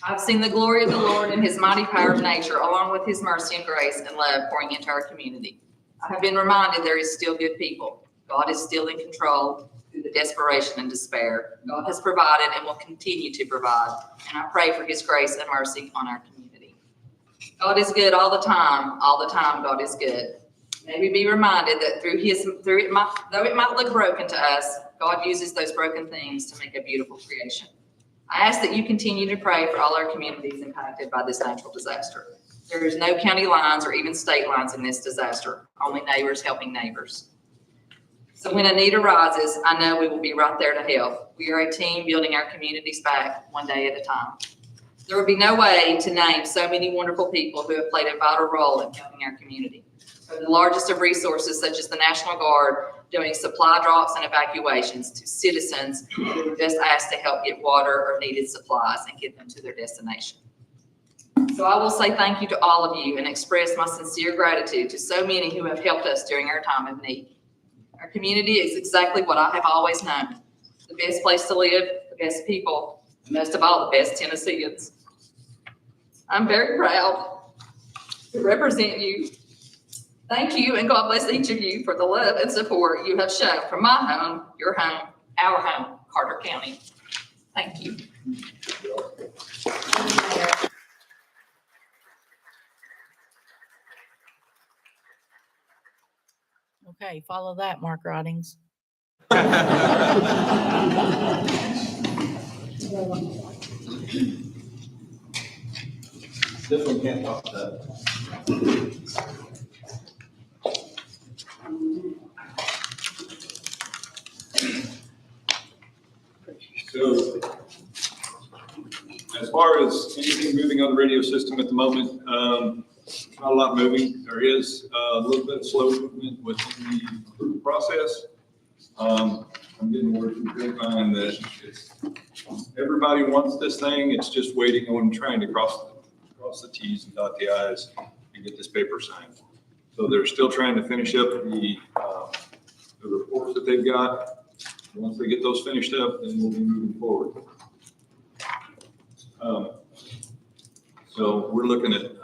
I've seen the glory of the Lord and his mighty power of nature, along with his mercy and grace and love pouring into our community. I have been reminded there is still good people. God is still in control through the desperation and despair. God has provided and will continue to provide, and I pray for his grace and mercy on our community. God is good all the time God is good. May we be reminded that though it might look broken to us, God uses those broken things to make a beautiful creation. I ask that you continue to pray for all our communities impacted by this natural disaster. There is no county lines or even state lines in this disaster, only neighbors helping neighbors. So when a need arises, I know we will be right there to help. We are a team building our communities back one day at a time. There would be no way to name so many wonderful people who have played a vital role in helping our community. From the largest of resources, such as the National Guard, doing supply drops and evacuations, to citizens who were just asked to help get water or needed supplies and get them to their destination. So I will say thank you to all of you and express my sincere gratitude to so many who have helped us during our time of need. Our community is exactly what I have always known: the best place to live, the best people, and most of all, the best Tennesseans. I'm very proud to represent you. Thank you, and God bless each of you for the love and support you have shown from my home, your home, our home, Carter County. Thank you. Okay, follow that, Mark Ridings. This one can't talk that. So, as far as anything moving on the radio system at the moment, not a lot moving. There is a little bit of slow movement within the approval process. I'm getting word from grapevine that everybody wants this thing. It's just waiting on trying to cross the T's and dot the I's and get this paper signed. So they're still trying to finish up the reports that they've got. Once they get those finished up, then we'll be moving forward. So we're looking at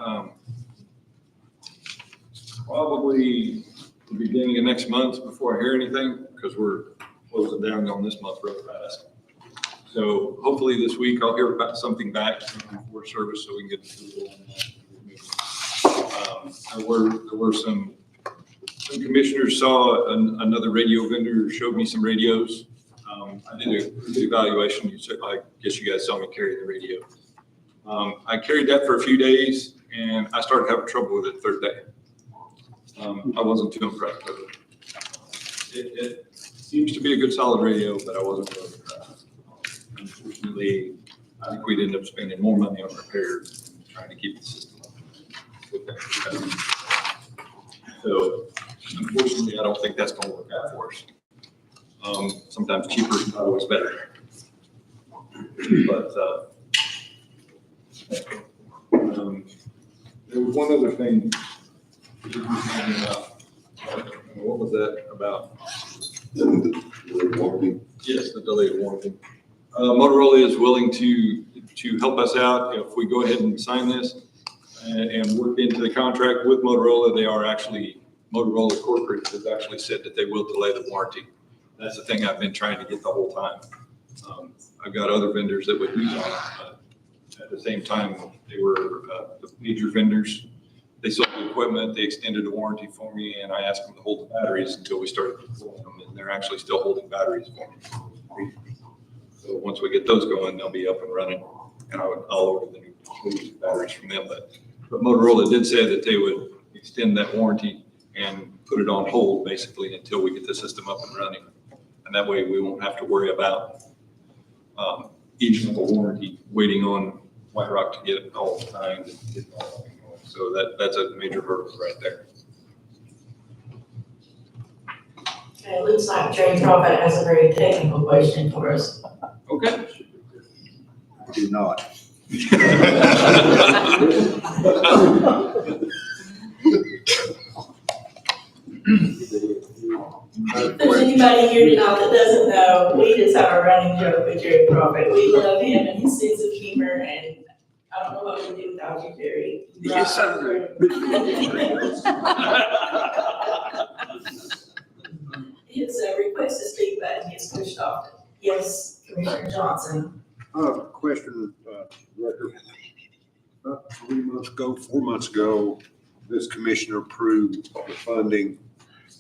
probably the beginning of next month before I hear anything, because we're closing down on this month real fast. So hopefully this week I'll hear about something back from Forest Service so we can get the there were some commissioners saw another radio vendor showed me some radios. I did a good evaluation. I guess you guys saw me carry the radio. I carried that for a few days and I started having trouble with it the third day. I wasn't too impressed with it. It seems to be a good solid radio, but I wasn't really impressed. Unfortunately, I think we'd end up spending more money on repairs and trying to keep the system up. So unfortunately, I don't think that's going to work out for us. Sometimes cheaper is not always better. But There was one other thing. What was that about? Yes, the delayed warranty. Motorola is willing to help us out if we go ahead and sign this and work into the contract with Motorola. They are actually, Motorola corporate has actually said that they will delay the warranty. That's the thing I've been trying to get the whole time. I've got other vendors that would use on it, but at the same time, they were the major vendors. They sold the equipment, they extended the warranty for me, and I asked them to hold the batteries until we started deploying them, and they're actually still holding batteries for me. So once we get those going, they'll be up and running, and I'll order the new batteries from them. But Motorola did say that they would extend that warranty and put it on hold basically until we get the system up and running. And that way we won't have to worry about each of the warranty waiting on White Rock to get it all signed and get it all. So that's a major hurdle right there. Okay, it looks like Trey Crawford has a very technical question for us. Okay. Do not. If there's anybody here tonight that doesn't know, we just have a running joke with Jerry Crawford. We love him and his sense of humor, and I don't know what we'd do without you, Jerry. Yes, sir. His request to speak button gets pushed off. Yes, Commissioner Johnson. I have a question, Director. 3 months ago, 4 months ago, this commissioner approved the funding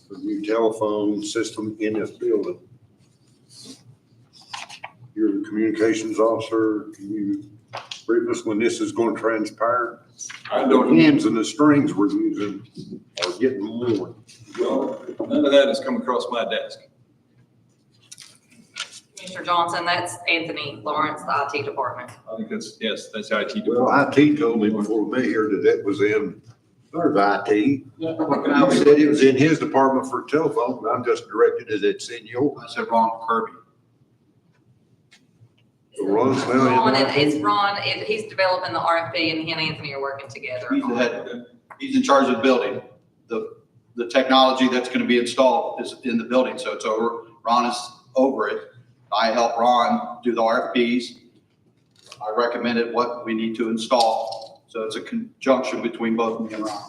for the new telephone system in this building. You're the communications officer. Can you brief us when this is going to transpire? The hands and the strings we're using are getting worn. Well, none of that has come across my desk. Commissioner Johnson, that's Anthony Lawrence, the IT department. I think that's IT department. Well, IT told me before me here that it was in their IT. I said it was in his department for telephone, but I'm just directed that it's in yours. I said Ron Kirby. So Ron's now in. It's Ron, he's developing the RFP and he and Anthony are working together. He's the head. He's in charge of the building. The technology that's going to be installed is in the building, so it's over. Ron is over it. I help Ron do the RFPs. I recommended what we need to install. So it's a conjunction between both me and Ron.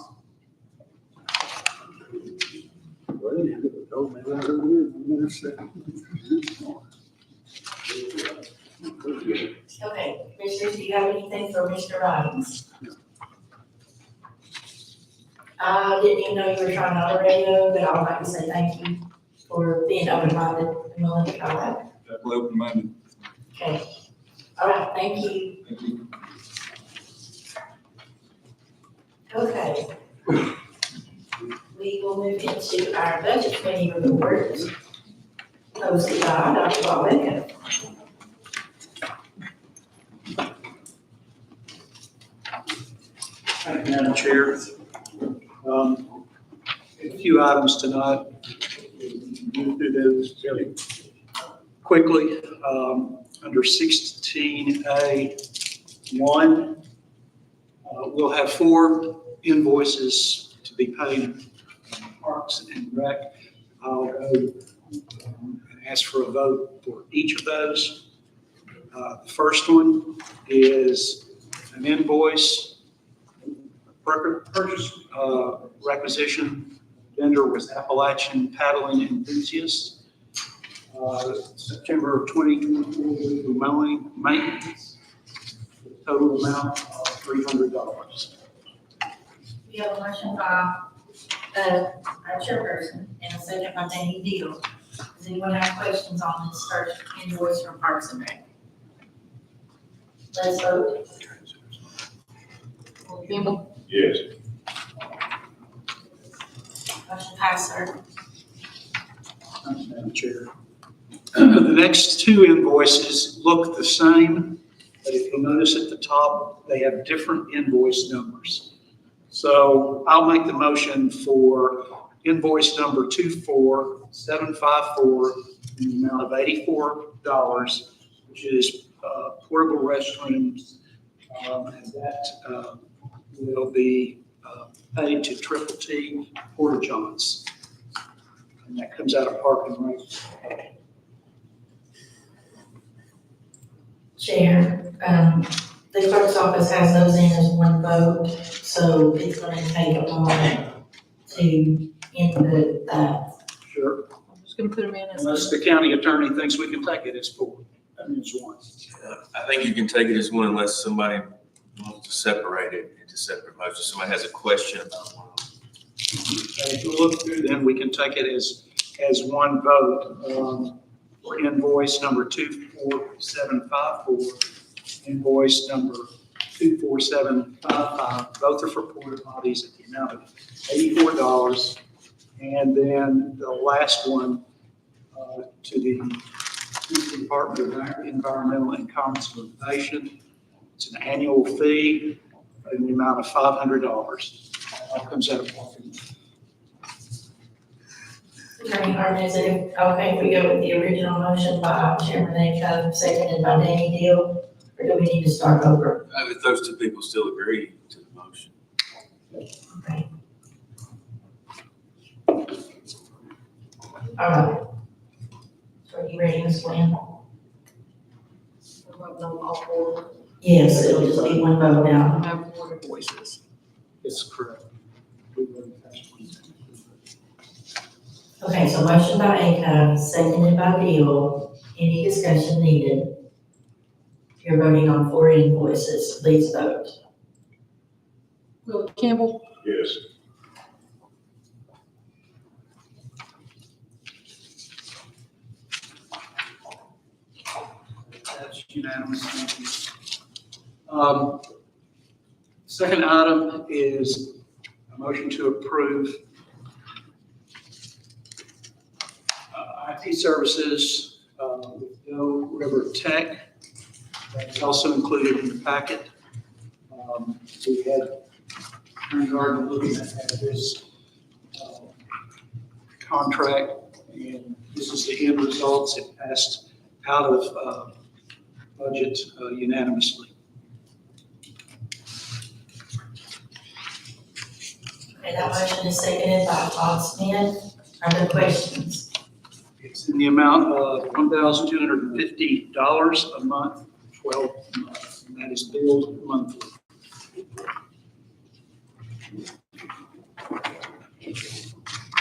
Okay, Commissioners, do you have anything for Mr. Ridings? I didn't even know you were trying on the radio, but I would like to say thank you for being open-minded and willing to try that. Definitely open-minded. Okay, all right, thank you. Thank you. Okay. We will move into our budget committee report, hosted by Dr. Bob Lincoln. Thank you, Madam Chair. A few items tonight. Move through those very quickly. Under 16A1, we'll have 4 invoices to be paid in Parks and Rec. I'll go and ask for a vote for each of those. The first one is an invoice purchase requisition. Vendor was Appalachian Paddling Enthusiasts. September of 2024 mowing maintenance. Total amount of $300. We have a motion by our chairperson and a second by Danny Deal. Does anyone have questions on this first invoice from Parks and Rec? Let's vote. Campbell? Yes. Motion passed, sir. Thanks, Madam Chair. The next 2 invoices look the same, but if you'll notice at the top, they have different invoice numbers. So I'll make the motion for invoice number 24754 in the amount of $84, which is portable restrooms. And that will be paid to Triple T Porta Johns. And that comes out of Park and Rec. Chair, the clerk's office has those in as one vote, so it's gonna take a moment to input that. Sure. I'm just gonna put them in as. Unless the county attorney thinks we can take it as four. I mean, it's one. I think you can take it as one unless somebody wants to separate it into separate motions. Somebody has a question about one. And if you look through them, we can take it as one vote. For invoice number 24754, invoice number 24755, both are for porta potties at the amount of $84. And then the last one to the Department of Environmental and Conservation. It's an annual fee in the amount of $500. That comes out of parking. Attorney Harmon, is it okay if we go with the original motion by Chairman Acuff, seconded by Danny Deal, or do we need to start over? If those two people still agree to the motion. Okay. All right. So are you ready, Ms. Glenn? Yes, it'll just be one vote now. Have four voices. It's correct. Okay, so motion by Acuff, seconded by Deal. Any discussion needed? You're voting on 4 invoices. Please vote. Will Campbell? Yes. That's unanimous. Thank you. Second item is a motion to approve IT services with Go River Tech. That's also included in the packet. We had regard looking at this contract, and this is the end results. It passed out of budget unanimously. Okay, that motion is seconded by Todd Smith. Are there questions? It's in the amount of $1,250 a month, 12 months, and that is billed monthly.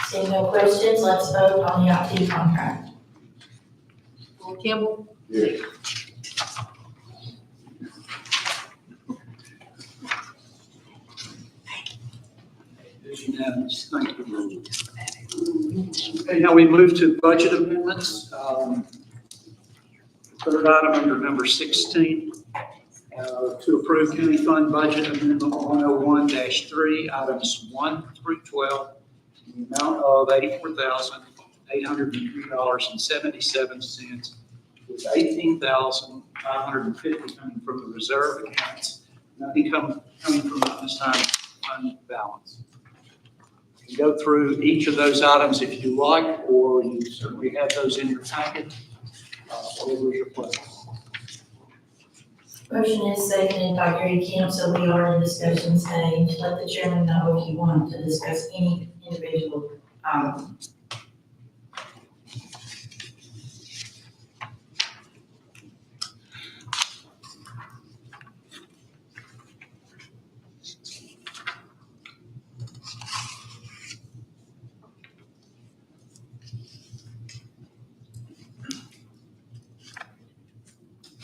Seeing no questions, let's vote on the IT contract. Will Campbell? Yes. It's unanimous. Thank you. Okay, now we move to budget amendments. Third item under number 16, to approve county fund budget amendment 101-3, items 1 through 12, in the amount of $84,803.77, with $18,550 coming from the reserve accounts, nothing coming from the unassigned fund balance. You can go through each of those items if you like, or you certainly have those in your packet. Whatever your pleasure. Motion is seconded by Gary Kemp, so we are in discussion stage. Let the chairman know if you want to discuss any individual item.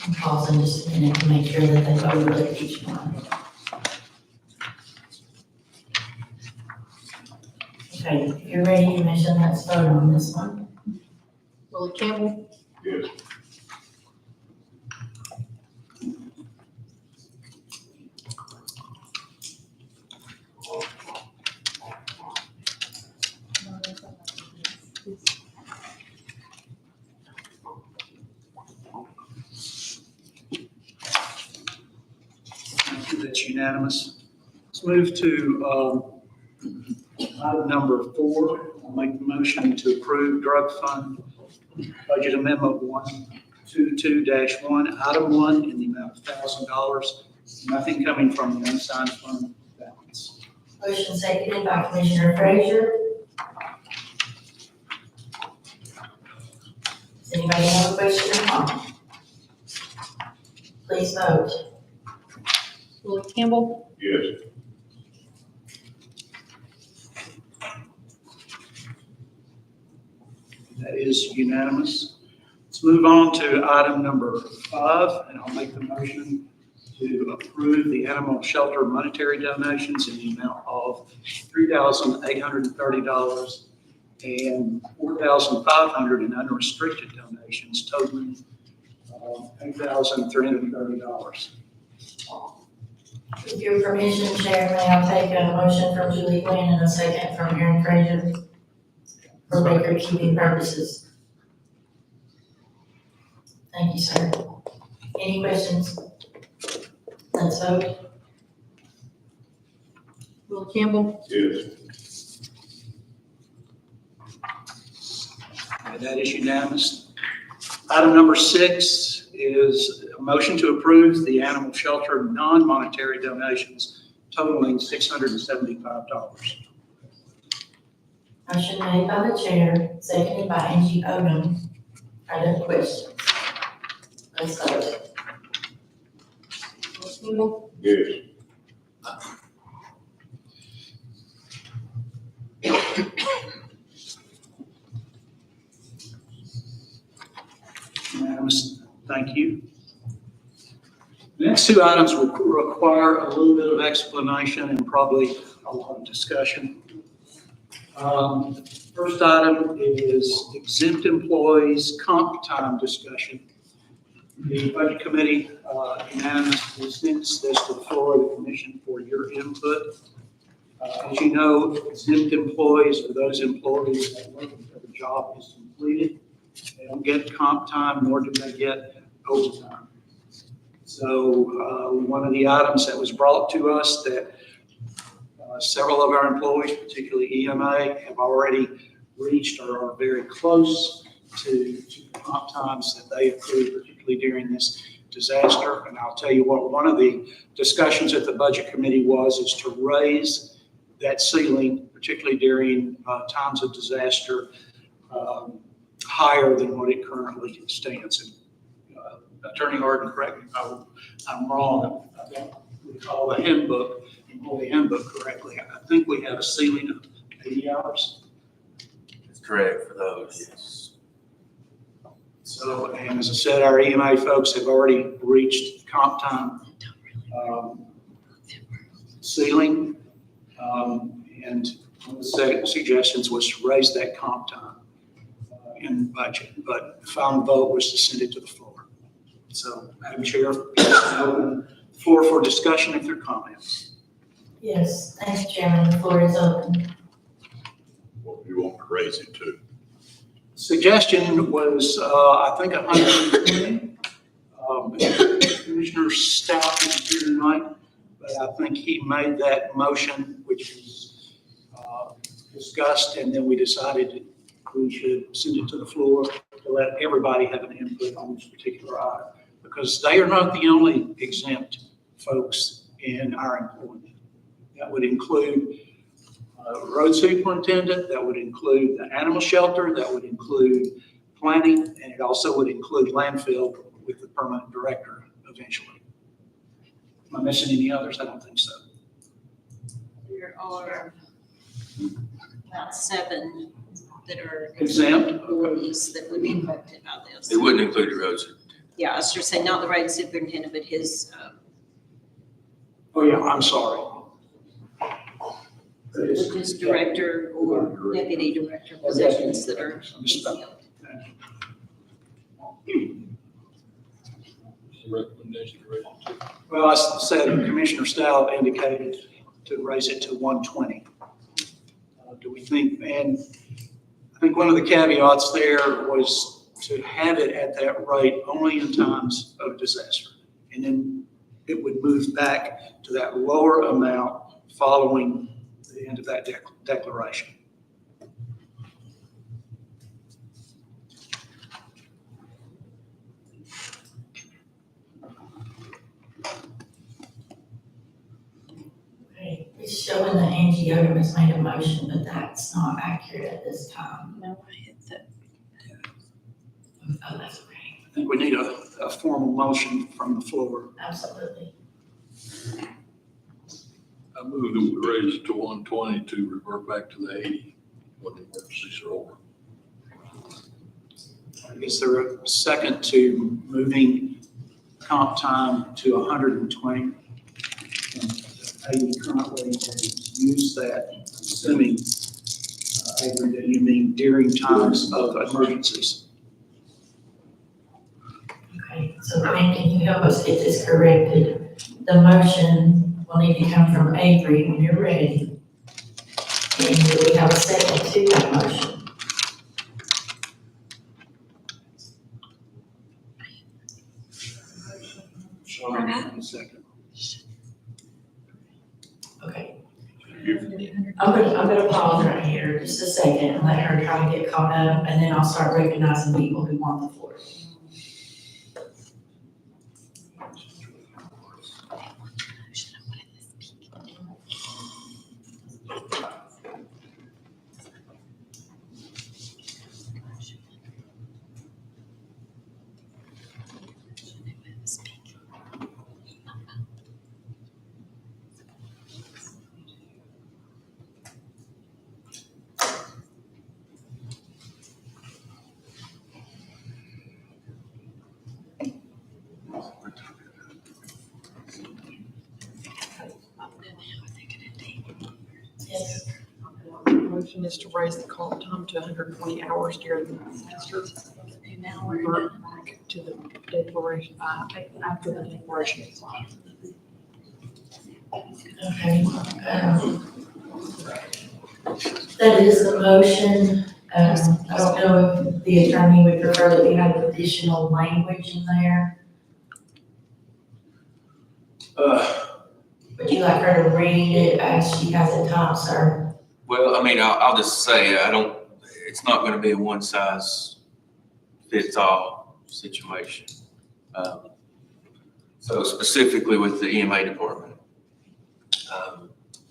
I'm pausing just a minute to make sure that they've overlooked each one. Okay, if you're ready, Commission, let's vote on this one. Will Campbell? Yes. Thank you, that's unanimous. Let's move to item number 4. I'll make the motion to approve drug fund budget amendment 122-1, item 1, in the amount of $1,000, nothing coming from the unassigned fund balance. Motion seconded by Commissioner Frazier. Does anybody have a question or comment? Please vote. Willie Campbell, Yes. That is unanimous. Let's move on to item number 5, and I'll make the motion to approve the animal shelter monetary donations in the amount of $3,830 and $4,500 in unrestricted donations totaling $8,330. With your permission, Chair, may I take a motion from Julie Quinn and a second from Aaron Frazier for record keeping purposes? Thank you, sir. Any questions? Let's vote. Willie Campbell, Yes. That is unanimous. Item number 6 is a motion to approve the animal shelter non-monetary donations totaling $675. Motion made by the chair, seconded by Angie Odom. Are there questions? Let's vote. Willie Campbell, Yes. Unanimous. Thank you. The next 2 items will require a little bit of explanation and probably a lot of discussion. First item is exempt employees comp time discussion. The budget committee unanimously sends this to the floor of the commission for your input. As you know, exempt employees are those employees that work until the job is completed. They don't get comp time, nor do they get overtime. So one of the items that was brought to us that several of our employees, particularly EMA, have already reached or are very close to the comp times that they accrued, particularly during this disaster. And I'll tell you what, one of the discussions at the budget committee is to raise that ceiling, particularly during times of disaster, higher than what it currently stands. And, Attorney Harden, correct me if I'm wrong. I don't recall the handbook, employee handbook correctly. I think we have a ceiling of 80 hours. That's correct for those, yes. So, and as I said, our EMA folks have already reached comp time ceiling. And one of the suggestions was to raise that comp time in the budget, but the final vote was to send it to the floor. So, Madam Chair, I open the floor for discussion if there are comments. Yes, thank you, Chairman. The floor is open. What do you want to raise it to? Suggestion was, I think, 120. Commissioner Stout is here tonight, but I think he made that motion, which was discussed, and then we decided we should send it to the floor to let everybody have an input on this particular item, because they are not the only exempt folks in our employment. That would include road superintendent, that would include the animal shelter, that would include planning, and it also would include landfill with the permanent director eventually. Am I missing any others? I don't think so. there are about 7 that are Exempt. employees that would be affected by this. It wouldn't include the roads. Yeah, I was just saying, not the road superintendent, but his, Oh, yeah, I'm sorry. his director or deputy director positions that are. Well, I said Commissioner Stout indicated to raise it to 120. Do we think, and I think one of the caveats there was to have it at that rate only in times of disaster. And then it would move back to that lower amount following the end of that declaration. Okay, It's showing that Angie Odom has made a motion, but that's not accurate at this time. No, I hit that. Oh, that's okay. I think we need a formal motion from the floor. Absolutely. I move that we raise it to 120 to revert back to the 80 when the emergencies are over. Is there a second to moving comp time to 120? 80 currently, and use that, assuming, Avery, that you mean during times of emergencies. Okay, so Wayne, can you help us get this corrected? The motion will need to come from Avery when you're ready. And do we have a second to that motion? Second. Okay. I'm gonna pause right here just a second and let her try to get caught up, and then I'll start recognizing people who want the floor. Yes. Motion is to raise the call time to 120 hours during the semester. And now we're back to the declaration, after the declaration is filed. Okay. That is the motion. I don't know if the attorney would prefer that we have additional language in there. Would you like her to read it as she has it typed, sir? Well, I mean, I'll just say, it's not gonna be a one size fits all situation. So specifically with the EMA department.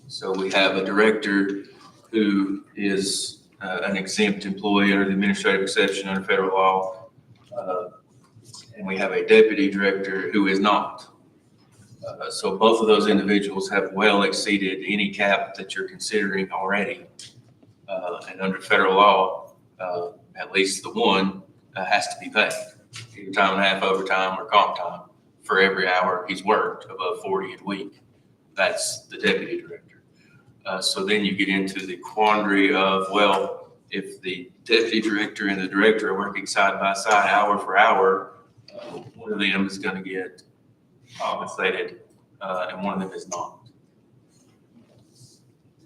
So we have a director who is an exempt employee under the administrative exception under federal law. And we have a deputy director who is not. So both of those individuals have well exceeded any cap that you're considering already. And under federal law, at least the one has to be paid, either time and a half overtime or comp time for every hour he's worked above 40 a week. That's the deputy director. So then you get into the quandary of, well, if the deputy director and the director are working side by side, hour for hour, one of them is going to get compensated, and one of them is not.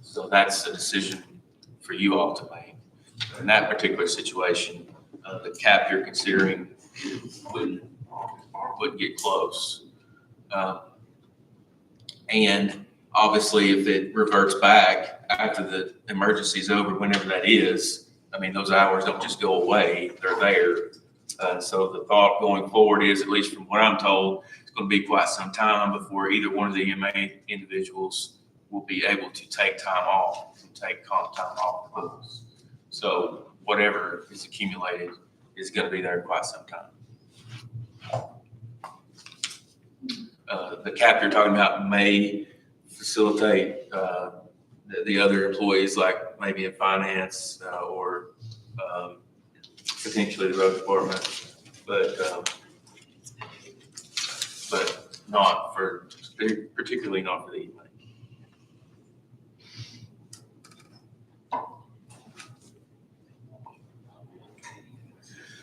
So that's a decision for you all to make. In that particular situation, the cap you're considering would get close. And obviously, if it reverts back after the emergency's over, whenever that is, I mean, those hours don't just go away, they're there. So the thought going forward is, at least from what I'm told, it's going to be quite some time before either one of the EMA individuals will be able to take time off, and take comp time off the books. So whatever is accumulated is going to be there quite some time. The cap you're talking about may facilitate the other employees, like maybe in finance or potentially the road department, but not for, particularly not for the EMA.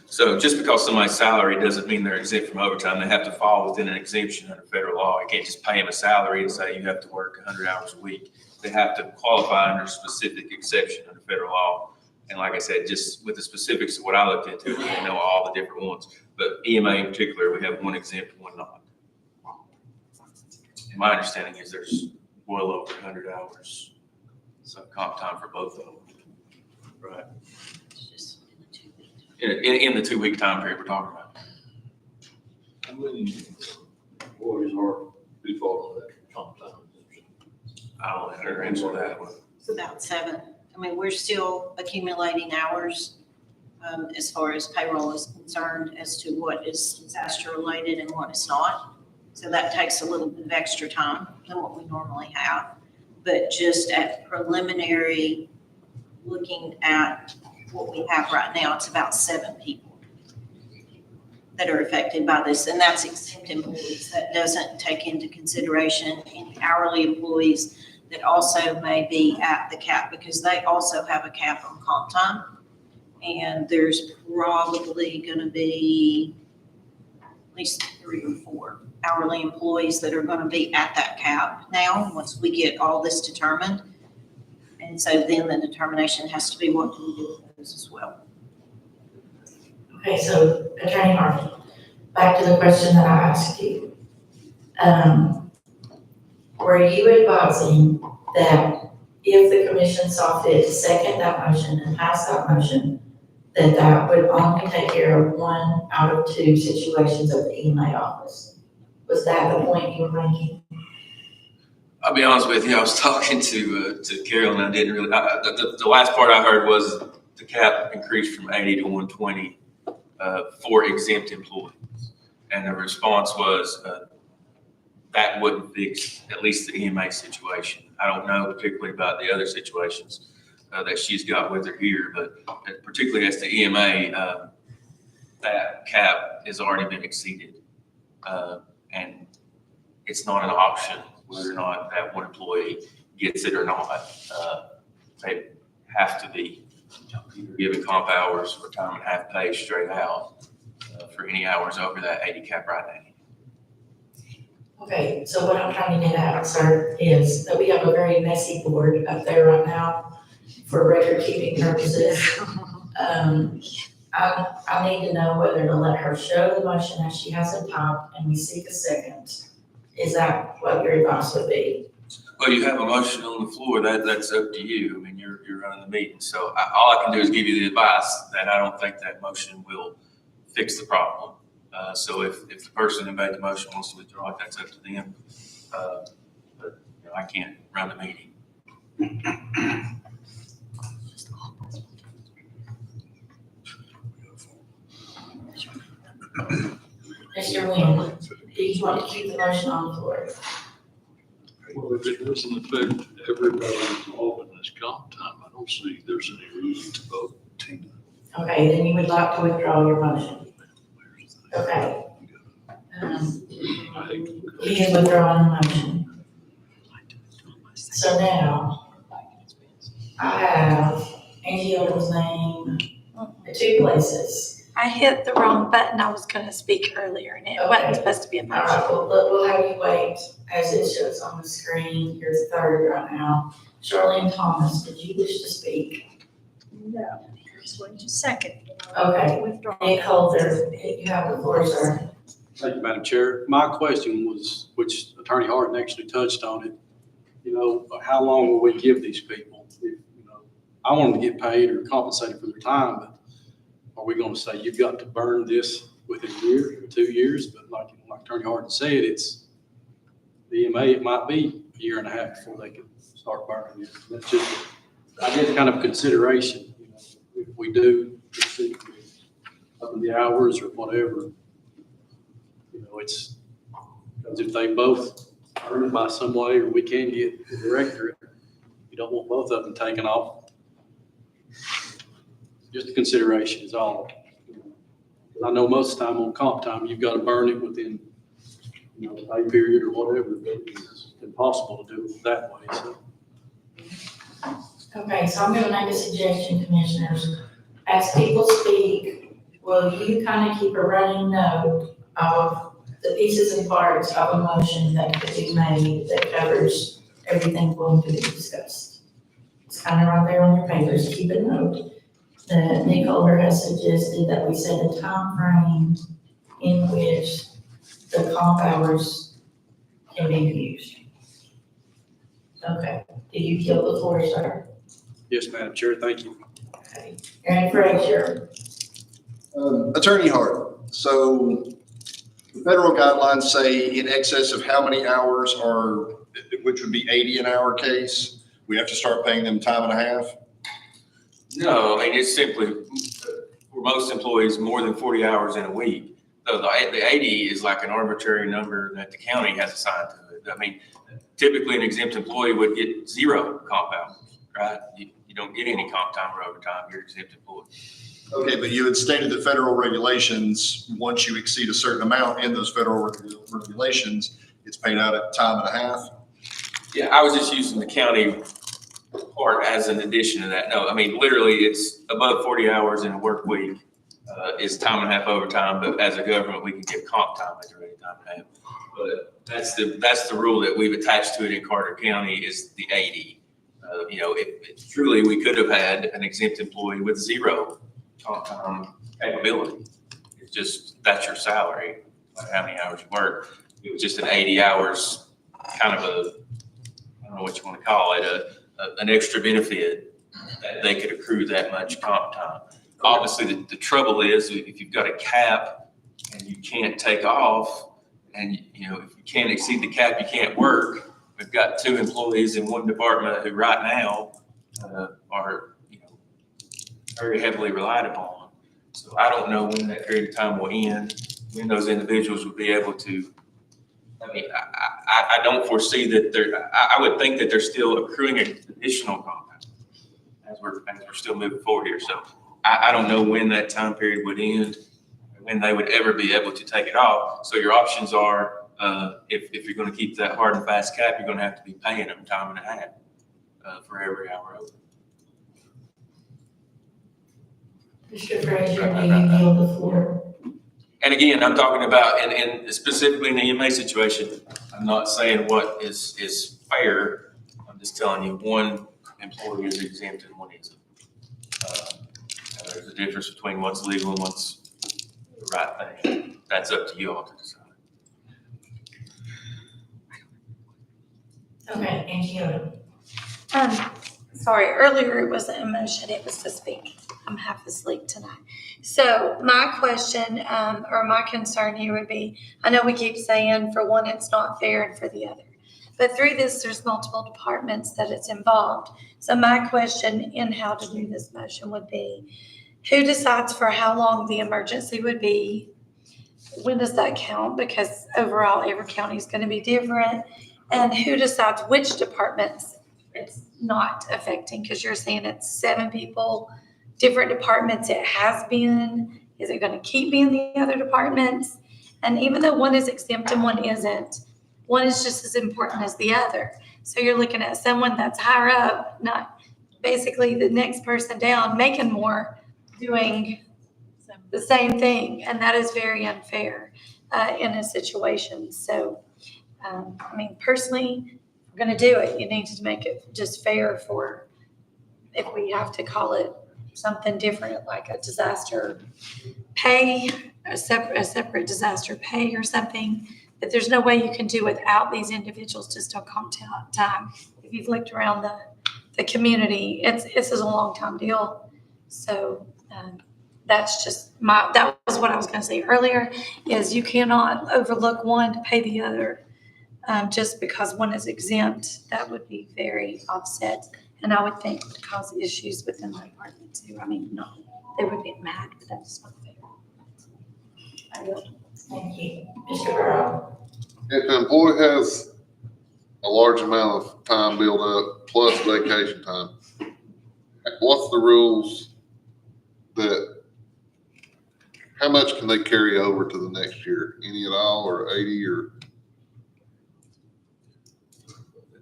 So just because somebody's salary doesn't mean they're exempt from overtime. They have to fall within an exemption under federal law. You can't just pay them a salary and say you have to work 100 hours a week. They have to qualify under a specific exception under federal law. And like I said, just with the specifics of what I looked into, I know all the different ones. But EMA in particular, we have one exempt and one not. And my understanding is there's well over 100 hours of comp time for both of them. Right. In the 2 week time period we're talking about. How many employees are default on that comp time? I'll let her answer that one. It's about 7. I mean, we're still accumulating hours as far as payroll is concerned as to what is disaster related and what is not. So that takes a little bit of extra time than what we normally have. But just at preliminary, looking at what we have right now, it's about 7 people that are affected by this, and that's exempt employees. That doesn't take into consideration any hourly employees that also may be at the cap, because they also have a cap on comp time. And there's probably gonna be at least 3 or 4 hourly employees that are gonna be at that cap now, once we get all this determined. And so then the determination has to be what do we do with those as well. Okay, so Attorney Harvey, back to the question that I asked you. Were you advising that if the commission saw fit to second that motion and pass that motion, that that would only take care of 1 out of 2 situations of the EMA office? Was that the point you were making? I'll be honest with you, I was talking to Carol and I didn't really, the last part I heard was the cap increased from 80 to 120 for exempt employees. And the response was that wouldn't fix at least the EMA situation. I don't know particularly about the other situations that she's got with her here, but particularly as the EMA, that cap has already been exceeded. And it's not an option whether or not that one employee gets it or not. They have to be either given comp hours or time and a half pay straight out for any hours over that 80 cap right now. Okay, so what I'm trying to get at, sir, is that we have a very messy board up there right now for record keeping purposes. I need to know whether to let her show the motion as she has it typed and we seek a second. Is that what your advice would be? Well, you have a motion on the floor, that's up to you. I mean, you're running the meeting. So all I can do is give you the advice that I don't think that motion will fix the problem. So if the person who made the motion wants to withdraw it, that's up to them. But you know, I can't run the meeting. Mr. Wynn, do you want to keep the motion on the floor? Well, if it doesn't affect everybody involved in this comp time, I don't see there's any reason to vote. Okay, then you would like to withdraw your motion. Okay. He is withdrawing the motion. So now, I have Angie Odom's name at 2 places. I hit the wrong button. I was going to speak earlier and it wasn't supposed to be a All motion. right, well, we'll have you wait as it shows on the screen. You're 3rd right now. Charlene Thomas, did you wish to speak? No, just wait a second. Okay. Withdraw. Nick Holder, you have the floor, sir. Thank you, Madam Chair. My question was, which Attorney Harden actually touched on it, you know, how long will we give these people? If, you know, I want them to get paid or compensated for their time, but are we going to say you've got to burn this within a year or 2 years? But like Attorney Harden said, it's the EMA, it might be a year and a half before they can start burning it. That's just, I guess, kind of consideration. You know, if we do proceed with up in the hours or whatever, you know, it's because if they both earn it by some way, or we can get the director, you don't want both of them taken off. Just a consideration is all. I know most of the time on comp time, you've got to burn it within, you know, pay period or whatever, but it's impossible to do it that way, so. Okay, so I'm going to make a suggestion, commissioners. As people speak, will you kind of keep a running note of the pieces and parts of a motion that could be made that covers everything going to be discussed? It's kind of right there on your papers. Keep a note. Nick Holder has suggested that we set a time frame in which the comp hours can be used. Okay, do you yield the floor, sir? Yes, Madam Chair, thank you. Okay, Aaron Frazier. Attorney Hart, so the federal guidelines say in excess of how many hours are which would be 80 an hour case, we have to start paying them time and a half? No, I mean, it's simply, for most employees, more than 40 hours in a week. So the 80 is like an arbitrary number that the county has assigned to it. I mean, typically an exempt employee would get 0 comp hours, right? You don't get any comp time or overtime, you're exempt employee. Okay, but you had stated that federal regulations, once you exceed a certain amount in those federal regulations, it's paid out at time and a half? Yeah, I was just using the county part as an addition to that. No, I mean, literally, it's above 40 hours in a work week is time and a half overtime, but as a government, we can get comp time at the rate of time and a half. But that's the rule that we've attached to it in Carter County is the 80. You know, if truly we could have had an exempt employee with 0 comp time capability. It's just, that's your salary, no matter how many hours you work. It was just an 80 hours, kind of a, I don't know what you want to call it, an extra benefit that they could accrue that much comp time. Obviously, the trouble is if you've got a cap and you can't take off, and you know, if you can't exceed the cap, you can't work. We've got 2 employees in one department who right now are, you know, very heavily relied upon. So I don't know when that period of time will end, when those individuals will be able to. I mean, I don't foresee that I would think that they're still accruing additional comp as we're still moving forward here. So I don't know when that time period would end, when they would ever be able to take it off. So your options are, if you're going to keep that hard and fast cap, you're going to have to be paying them time and a half for every hour over. Mr. Frazier, do you yield the floor? And again, I'm talking about, and specifically in the EMA situation, I'm not saying what is fair. I'm just telling you, one employee is exempt and one isn't. There's a difference between what's legal and what's the right thing. That's up to you all to decide. Okay, Angie. Sorry, earlier it wasn't a motion, it was to speak. I'm half asleep tonight. So my question, or my concern here would be, I know we keep saying for one, it's not fair and for the other. But through this, there's multiple departments that it's involved. So my question in how to do this motion would be, who decides for how long the emergency would be? When does that count? Because overall, every county is going to be different. And who decides which departments it's not affecting? Because you're saying it's 7 people, different departments it has been. Is it going to keep being the other departments? And even though one is exempt and one isn't, one is just as important as the other. So you're looking at someone that's higher up, not basically the next person down, making more, doing the same thing. And that is very unfair in a situation. So, I mean, personally, if we're going to do it, you need to make it just fair for, if we have to call it something different, like a disaster pay, a separate disaster pay or something, that there's no way you can do without these individuals just on comp time. If you've looked around the community, it's a long time deal. So that's just that was what I was going to say earlier, is you cannot overlook one to pay the other just because one is exempt. That would be very offset, and I would think would cause issues within the department too. I mean, no, they would get mad, but that's not fair. I will. Thank you. Mr. Burrow. If an employee has a large amount of time built up plus vacation time, what's the rules that, how much can they carry over to the next year? Any at all, or 80 or?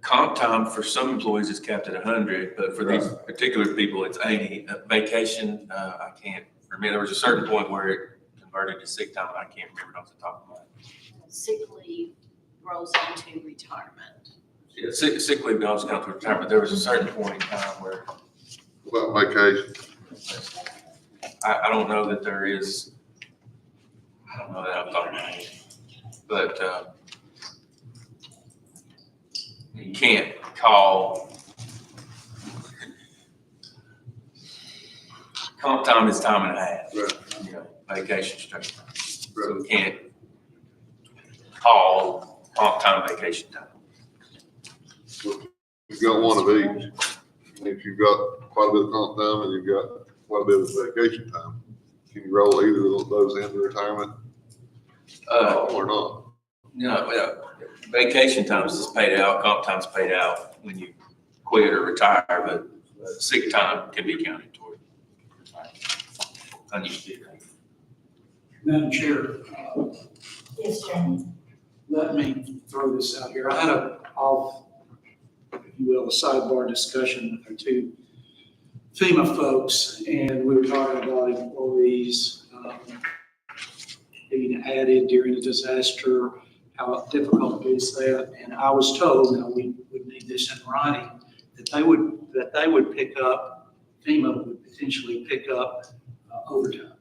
Comp time for some employees is capped at 100, but for these particular people, it's 80. Vacation, I can't remember. There was a certain point where it converted to sick time, and I can't remember it off the top of my head. Sick leave rolls into retirement. Yeah, sick leave does count to retirement. There was a certain point in time where. What about vacation? I don't know that there is. I don't know that off the top of my head, but you can't call. Comp time is time and a half. Right. You know, vacation straight time. Right. So we can't call comp time vacation time. you've got one of each. If you've got quite a bit of comp time and you've got quite a bit of vacation time, can you roll either of those into retirement? Or not? No, vacation time is paid out, comp time's paid out when you quit or retire, but sick time can be counted toward. Unused sick time. Madam Chair, Yes, Chairman. let me throw this out here. I had if you will, a sidebar discussion with our two FEMA folks, and we were talking about employees being added during a disaster, how difficult is that? And I was told, now we would need this in writing, that they would pick up, FEMA would potentially pick up overtime.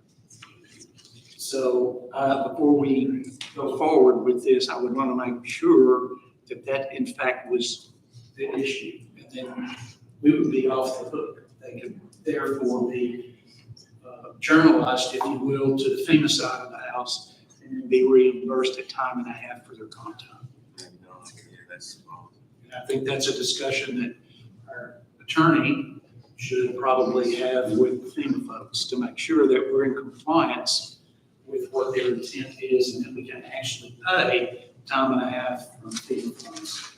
So before we go forward with this, I would want to make sure that that in fact was the issue. And then we would be off the hook. They could therefore be journalized, if you will, to the FEMA side of the house and then be reimbursed at time and a half for their comp time. And I think that's a discussion that our attorney should probably have with the FEMA folks to make sure that we're in compliance with what their intent is and that we can actually pay time and a half from FEMA funds.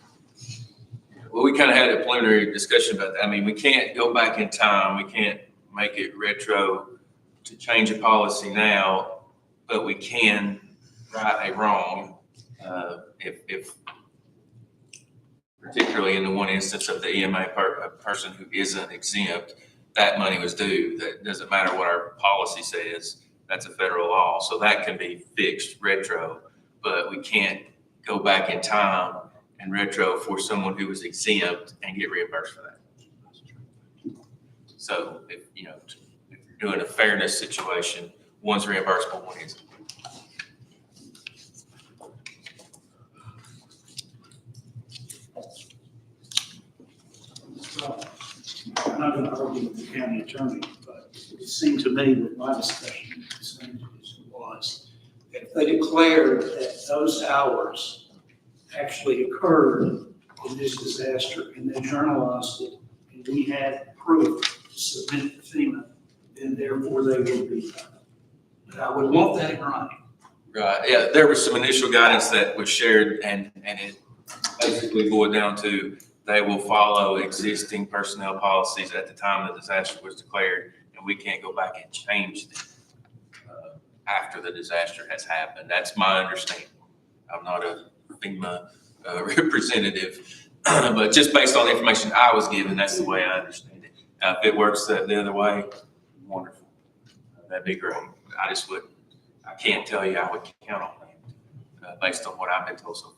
Well, we kind of had a preliminary discussion about that. I mean, we can't go back in time. We can't make it retro to change a policy now, but we can right a wrong. If particularly in the one instance of the EMA person who isn't exempt, that money was due. That doesn't matter what our policy says. That's a federal law. So that can be fixed retro, but we can't go back in time and retro for someone who was exempt and get reimbursed for that. So if you're doing a fairness situation, one's reimbursable, one isn't. I'm not going to argue with the county attorney, but it seemed to me with my discussion was that if they declared that those hours actually occurred in this disaster and they journalized it and we had proof to submit to FEMA, then therefore they would be done. But I would want that in writing. Right, yeah, there was some initial guidance that was shared and it basically boiled down to they will follow existing personnel policies at the time the disaster was declared, and we can't go back and change them after the disaster has happened. That's my understanding. I'm not a FEMA representative, but just based on the information I was given, that's the way I understand it. Now, if it works the other way, wonderful. That'd be great. I can't tell you I would count on that based on what I've been told so far.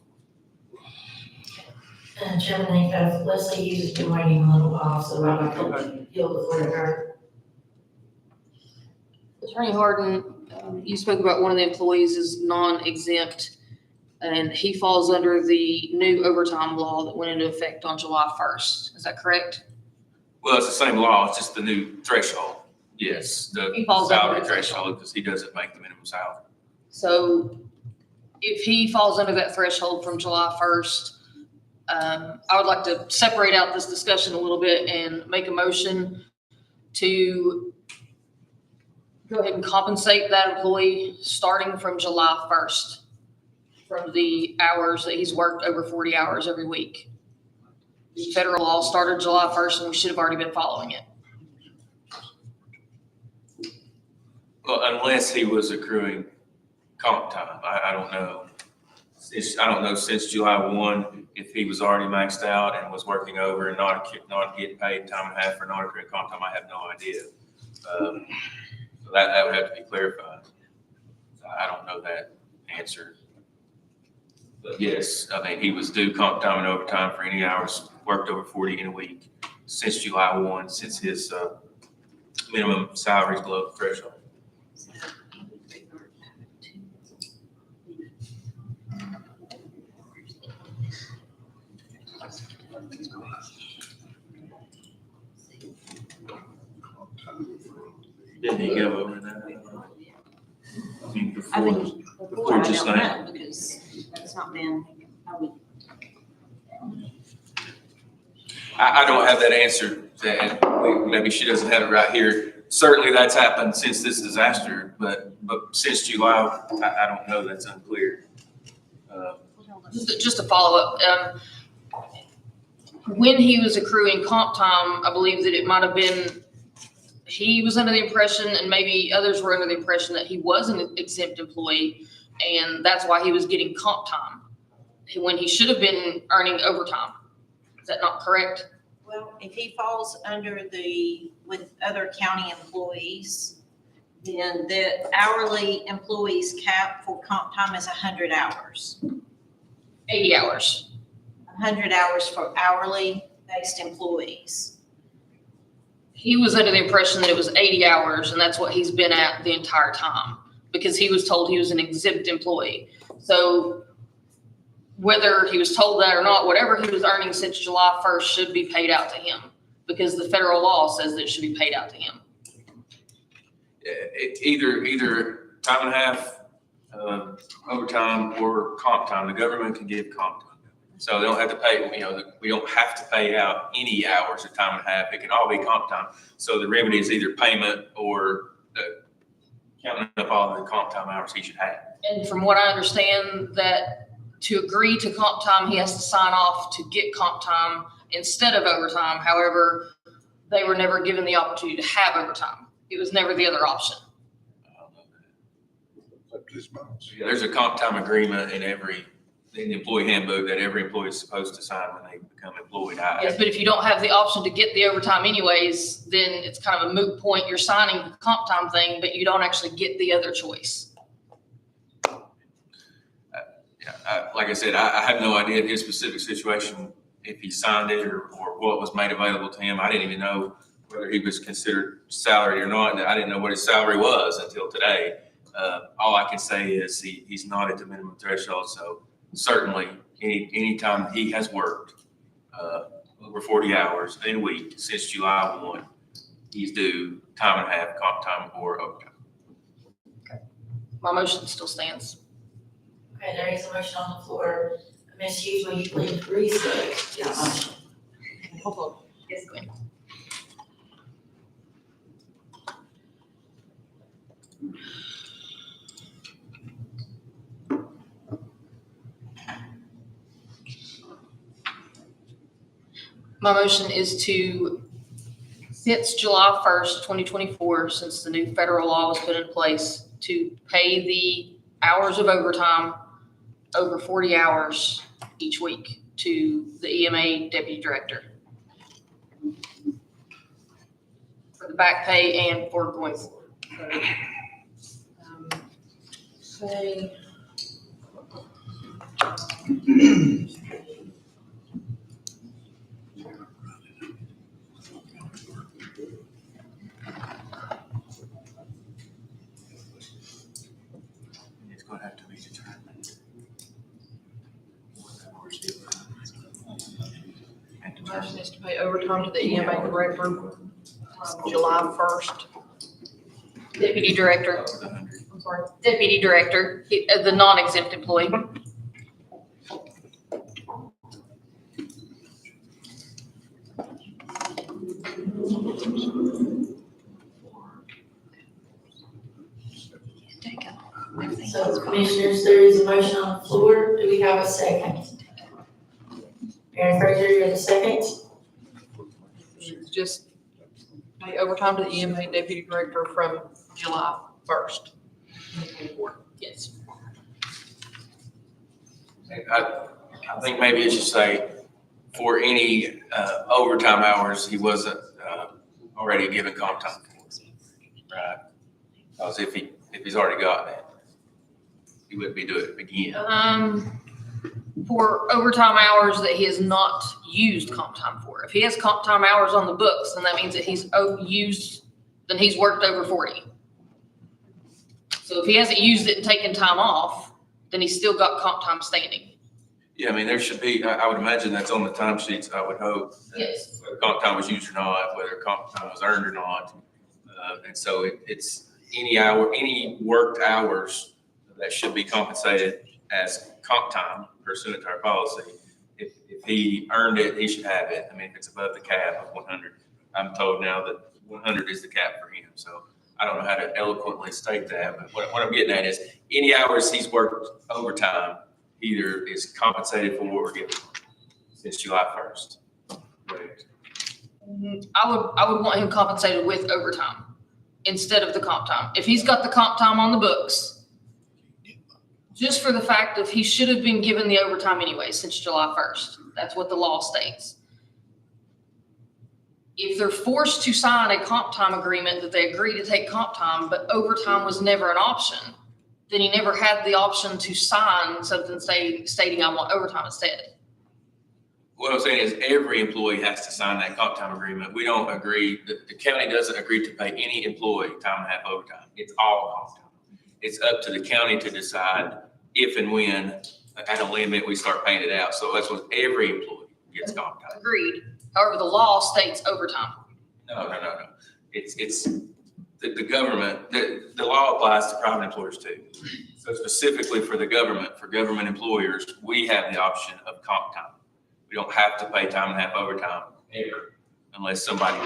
Chairman Akers, Leslie, you've been waiting a little while, so I'd like to yield the floor to her. Attorney Harden, you spoke about one of the employees is non-exempt, and he falls under the new overtime law that went into effect on July 1st. Is that correct? Well, it's the same law, it's just the new threshold. Yes, He the falls under salary that threshold, because he doesn't make the minimum salary. So if he falls under that threshold from July 1st, I would like to separate out this discussion a little bit and make a motion to go ahead and compensate that employee starting from July 1st from the hours that he's worked over 40 hours every week. The federal law started July 1st and we should have already been following it. Well, unless he was accruing comp time, I don't know. I don't know since July 1, if he was already maxed out and was working over and not getting paid time and a half for not accruing comp time. I have no idea. So that would have to be clarified. I don't know that answer. But yes, I mean, he was due comp time and overtime for any hours worked over 40 in a week since July 1, since his minimum salary is below the threshold. Didn't he go over that? I mean, before, I don't know, because it's not been, I don't have that answer, and maybe she doesn't have it right here. Certainly that's happened since this disaster, but since July, I don't know, that's unclear. Just a follow-up. When he was accruing comp time, I believe that it might have been, he was under the impression, and maybe others were under the impression, that he was an exempt employee, and that's why he was getting comp time, when he should have been earning overtime. Is that not correct? Well, if he falls under with other county employees, then the hourly employees cap for comp time is 100 hours. 80 hours. 100 hours for hourly based employees. He was under the impression that it was 80 hours, and that's what he's been at the entire time, because he was told he was an exempt employee. So whether he was told that or not, whatever he was earning since July 1st should be paid out to him, because the federal law says that it should be paid out to him. Either time and a half, overtime, or comp time. The government can give comp time. So they don't have to pay, we don't have to pay out any hours of time and a half. It can all be comp time. So the remedy is either payment or counting up all the comp time hours he should have. And from what I understand, that to agree to comp time, he has to sign off to get comp time instead of overtime. However, they were never given the opportunity to have overtime. It was never the other option. Yeah, there's a comp time agreement in the employee handbook that every employee is supposed to sign when they become employed. Yes, but if you don't have the option to get the overtime anyways, then it's kind of a moot point. You're signing the comp time thing, but you don't actually get the other choice. Like I said, I have no idea his specific situation, if he signed it or what was made available to him. I didn't even know whether he was considered salaried or not. I didn't know what his salary was until today. All I can say is he's not at the minimum threshold. So certainly any time he has worked over 40 hours in a week since July 1, he's due time and a half, comp time, or overtime. Okay. My motion still stands. Okay, there is a motion on the floor. Ms. Hughes, will you please restate your motion? Hold on. Yes, Gwen. My motion is to, since July 1st, 2024, since the new federal law was put in place, to pay the hours of overtime over 40 hours each week to the EMA deputy director for the back pay and for going forward. Say. It's going to have to be determined. The motion is to pay overtime to the EMA director from July 1st. Deputy director, I'm sorry, deputy director, the non-exempt employee. So commissioners, there is a motion on the floor. Do we have a second? Aaron Fraser, you're the second. Just pay overtime to the EMA deputy director from July 1st. Yes. I think maybe it should say for any overtime hours he wasn't already given comp time. Right. Because if he's already got that, he wouldn't be doing it again. For overtime hours that he has not used comp time for. If he has comp time hours on the books, then that means that he's then he's worked over 40. So if he hasn't used it and taken time off, then he's still got comp time standing. Yeah, I mean, there should be, I would imagine that's on the timesheets, I would hope. Yes. Whether comp time was used or not, whether comp time was earned or not. And so it's any worked hours that should be compensated as comp time pursuant to our policy. If he earned it, he should have it. I mean, if it's above the cap of 100, I'm told now that 100 is the cap for him. So I don't know how to eloquently state that, but what I'm getting at is any hours he's worked overtime either is compensated for or given since July 1st. Correct. I would want him compensated with overtime instead of the comp time. If he's got the comp time on the books, just for the fact of he should have been given the overtime anyway since July 1st. That's what the law states. If they're forced to sign a comp time agreement that they agree to take comp time, but overtime was never an option, then he never had the option to sign something stating I want overtime instead. What I'm saying is every employee has to sign that comp time agreement. We don't agree, the county doesn't agree to pay any employee time and a half overtime. It's all comp time. It's up to the county to decide if and when at a limit we start paying it out. So that's what every employee gets comp time. Agreed. However, the law states overtime. No. It's the government, the law applies to private employers too. So specifically for the government, for government employers, we have the option of comp time. We don't have to pay time and a half overtime ever, unless somebody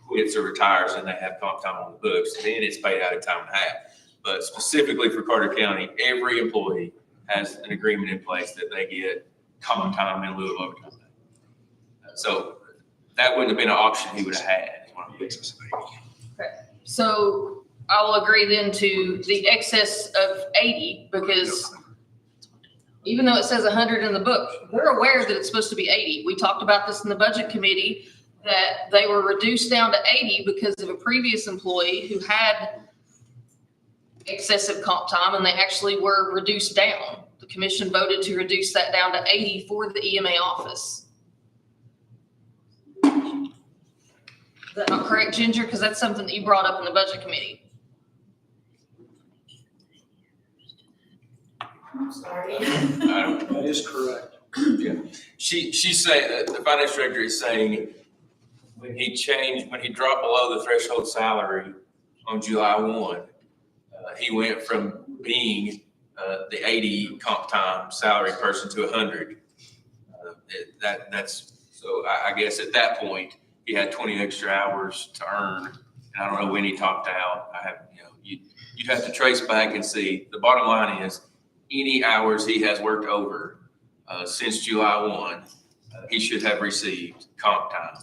quits or retires and they have comp time on the books, then it's paid out at time and a half. But specifically for Carter County, every employee has an agreement in place that they get comp time in lieu of overtime. So that wouldn't have been an option he would have had. Okay. So I will agree then to the excess of 80 because even though it says 100 in the book, they're aware that it's supposed to be 80. We talked about this in the budget committee that they were reduced down to 80 because of a previous employee who had excessive comp time and they actually were reduced down. The commission voted to reduce that down to 80 for the EMA office. Is that not correct, Ginger? Because that's something that you brought up in the budget committee. I'm sorry. That is correct. Yeah. She's saying that the finance director is saying when he dropped below the threshold salary on July 1, he went from being the 80 comp time salary person to 100. So I guess at that point, he had 20 extra hours to earn, and I don't know when he topped out. You'd have to trace back and see. The bottom line is any hours he has worked over since July 1, he should have received comp time.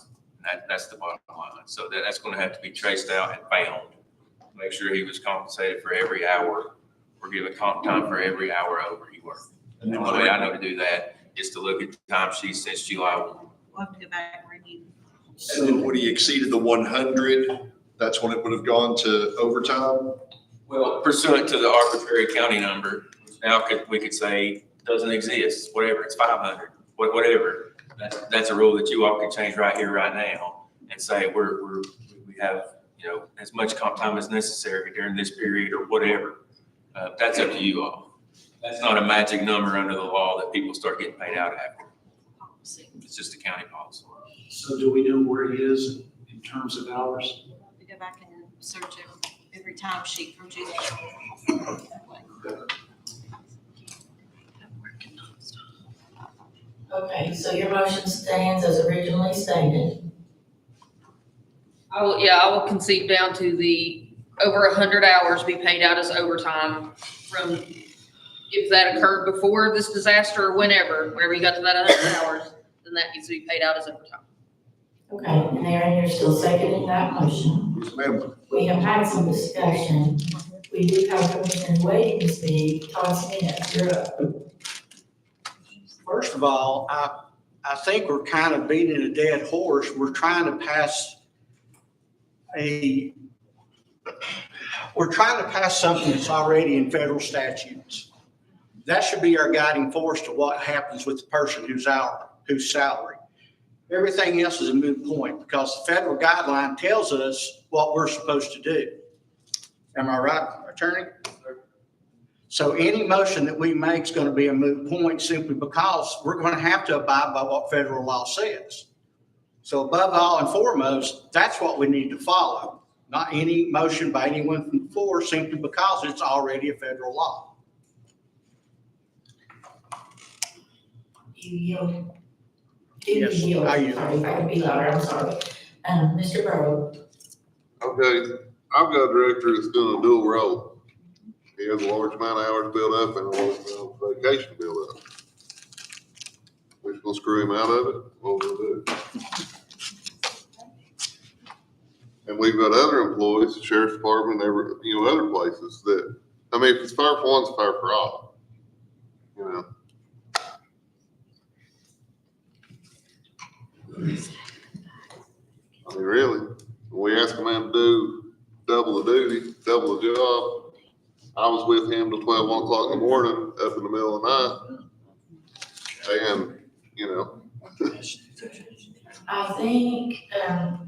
That's the bottom line. So that's going to have to be traced out and found. Make sure he was compensated for every hour or given comp time for every hour over he worked. And the only way I know to do that is to look at the time sheet since July 1. We'll have to go back and review. And then when he exceeded the 100, that's when it would have gone to overtime? Well, pursuant to the arbitrary county number, now we could say doesn't exist, whatever, it's 500, whatever. That's a rule that you all can change right here, right now, and say we have, as much comp time as necessary during this period or whatever. That's up to you all. That's not a magic number under the law that people start getting paid out after. It's just a county policy. So do we know where he is in terms of hours? We'll have to go back and search every time sheet from July. Okay, so your motion stands as originally stated. I will concede down to the over 100 hours be paid out as overtime from if that occurred before this disaster or whenever you got to that 100 hours, then that needs to be paid out as overtime. Okay, and Aaron, you're still seconding that motion. Yes, ma'am. We have had some discussion. We do have a commissioner waiting to speak. Todd Smith, you're up. First of all, I think we're kind of beating a dead horse. We're trying to pass something that's already in federal statutes. That should be our guiding force to what happens with the person whose salary. Everything else is a moot point because the federal guideline tells us what we're supposed to do. Am I right, Attorney? So any motion that we make is going to be a moot point simply because we're going to have to abide by what federal law says. So above all and foremost, that's what we need to follow, not any motion by anyone from the floor simply because it's already a federal law. You yield. Yes, I yield. sorry, if I could be louder, I'm sorry. Mr. Burrow. Okay, I've got a director that's doing a dual role. He has a large amount of hours built up and a large amount of vacation built up. We're just gonna screw him out of it, what we'll do. And we've got other employees, the sheriff's department, other places that, I mean, if it's fair for one, it's fair for all. You know, I mean, really, when we ask a man to do double the duty, double the job, I was with him till 1 o'clock in the morning, up in the middle of the night. And, I think,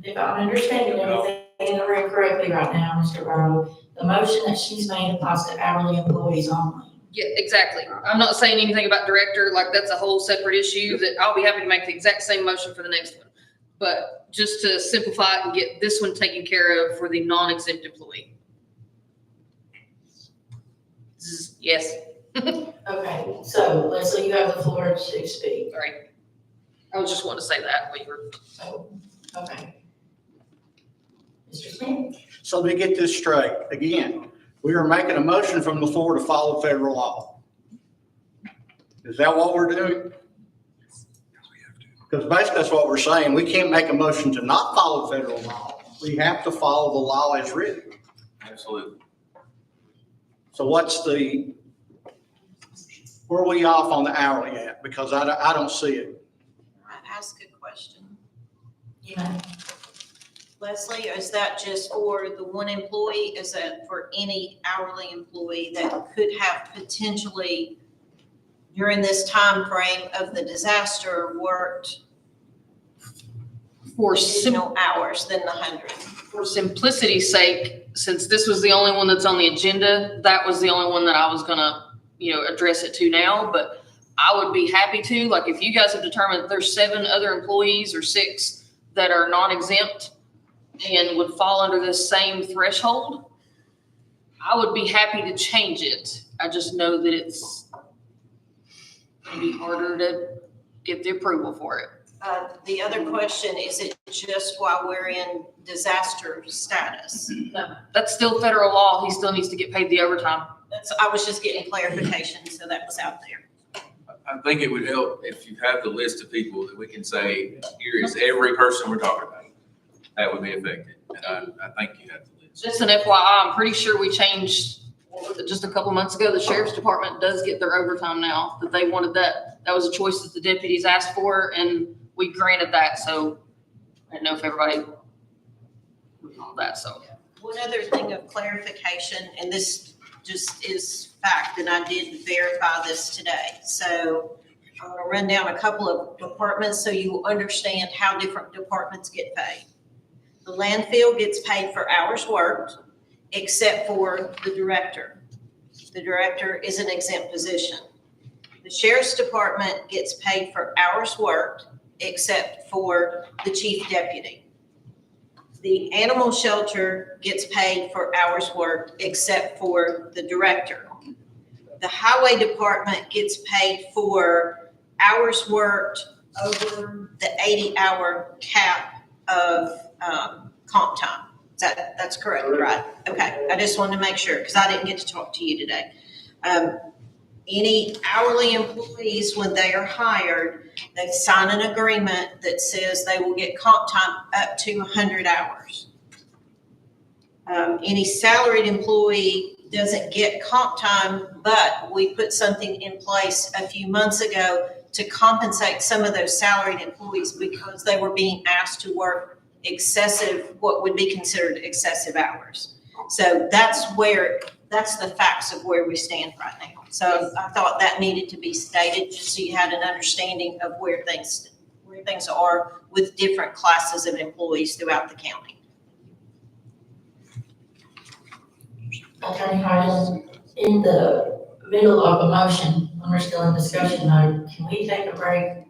if I'm understanding everything in the room correctly right now, Mr. Burrow, the motion that she's made applies to hourly employees only. Yeah, exactly. I'm not saying anything about director, like that's a whole separate issue that I'll be happy to make the exact same motion for the next one. But just to simplify it and get this one taken care of for the non-exempt employee. Yes. Okay, so Leslie, you have the floor to speak. All right. I was just wanting to say that we were. So, okay. Mr. Smith? So let me get this straight. Again, we are making a motion from the floor to follow federal law. Is that what we're doing? Because basically that's what we're saying. We can't make a motion to not follow federal law. We have to follow the law as written. Absolutely. So where are we off on the hourly at? Because I don't see it. I ask a question. Yeah. Leslie, is that just for the one employee? Is that for any hourly employee that could have potentially during this time frame of the disaster worked For additional hours than the 100? For simplicity's sake, since this was the only one that's on the agenda, that was the only one that I was gonna, address it to now, but I would be happy to, like, if you guys have determined that there's 7 other employees or 6 that are non-exempt and would fall under this same threshold, I would be happy to change it. I just know that it's gonna be harder to get the approval for it. The other question, is it just while we're in disaster status? No, that's still federal law. He still needs to get paid the overtime. I was just getting clarification, so that was out there. I think it would help if you have the list of people that we can say, here is every person we're talking about. That would be affected. And I think you have the list. Just an FYI, I'm pretty sure we changed, just a couple months ago, the sheriff's department does get their overtime now, that they wanted that. That was a choice that the deputies asked for, and we granted that, so I didn't know if everybody would know that, so. One other thing of clarification, and this just is fact, and I did verify this today. So I'm gonna run down a couple of departments so you will understand how different departments get paid. The landfill gets paid for hours worked, except for the director. The director is an exempt position. The sheriff's department gets paid for hours worked, except for the chief deputy. The animal shelter gets paid for hours worked, except for the director. The highway department gets paid for hours worked over the 80-hour cap of comp time. That's correct, right? Okay, I just wanted to make sure, because I didn't get to talk to you today. Any hourly employees, when they are hired, they sign an agreement that says they will get comp time up to 100 hours. Any salaried employee doesn't get comp time, but we put something in place a few months ago to compensate some of those salaried employees because they were being asked to work excessive, what would be considered excessive hours. So that's the facts of where we stand right now. So I thought that needed to be stated, just so you had an understanding of where things are with different classes of employees throughout the county. Attorney Harden, in the middle of a motion, when we're still in discussion mode, can we take a break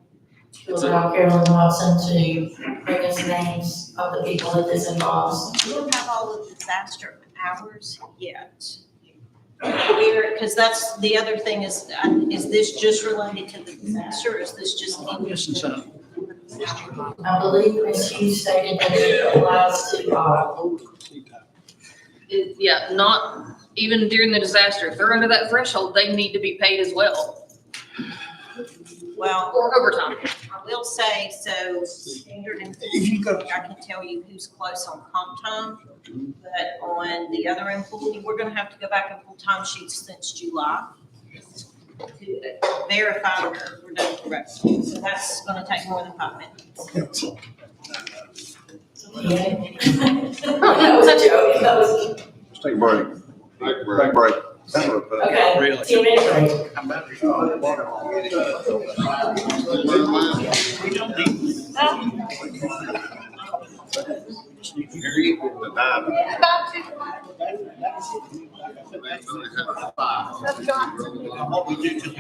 to allow Carolyn Watson to bring us names of the people that this involves? We don't have all the disaster hours yet. Because that's the other thing is this just related to the disaster, or is this just? Yes, and so. I believe Ms. Hughes stated that it applies to, Yeah, not even during the disaster. If they're under that threshold, they need to be paid as well, Well, or overtime. I will say, so standard and I can tell you who's close on comp time, but on the other employee, we're gonna have to go back and pull time sheets since July to verify that we're done correctly. So that's gonna take more than 5 minutes. that was a joke, that was, Let's take a break. Take a break. okay, 10-minute break. What we do to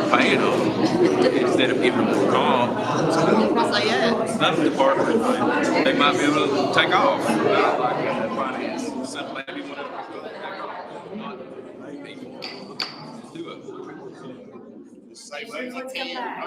start paying them instead of giving them a call. Another department, they might be able to take off. Finance, some maybe whatever. Do it. Let's come back.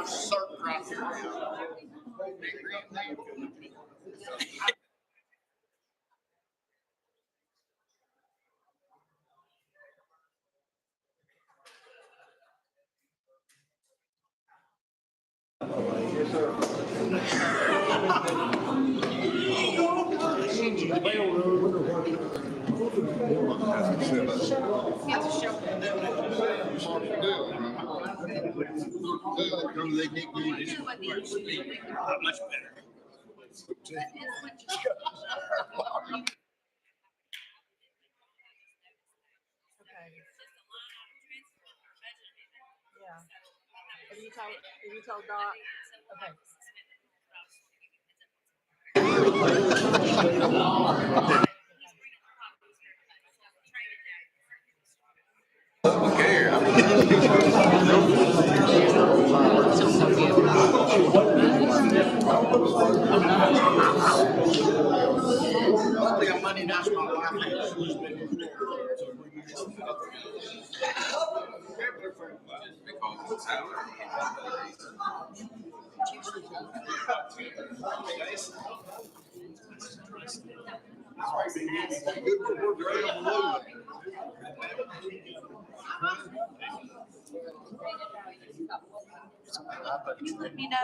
Much better. Have you told Doc? Okay. Let me know.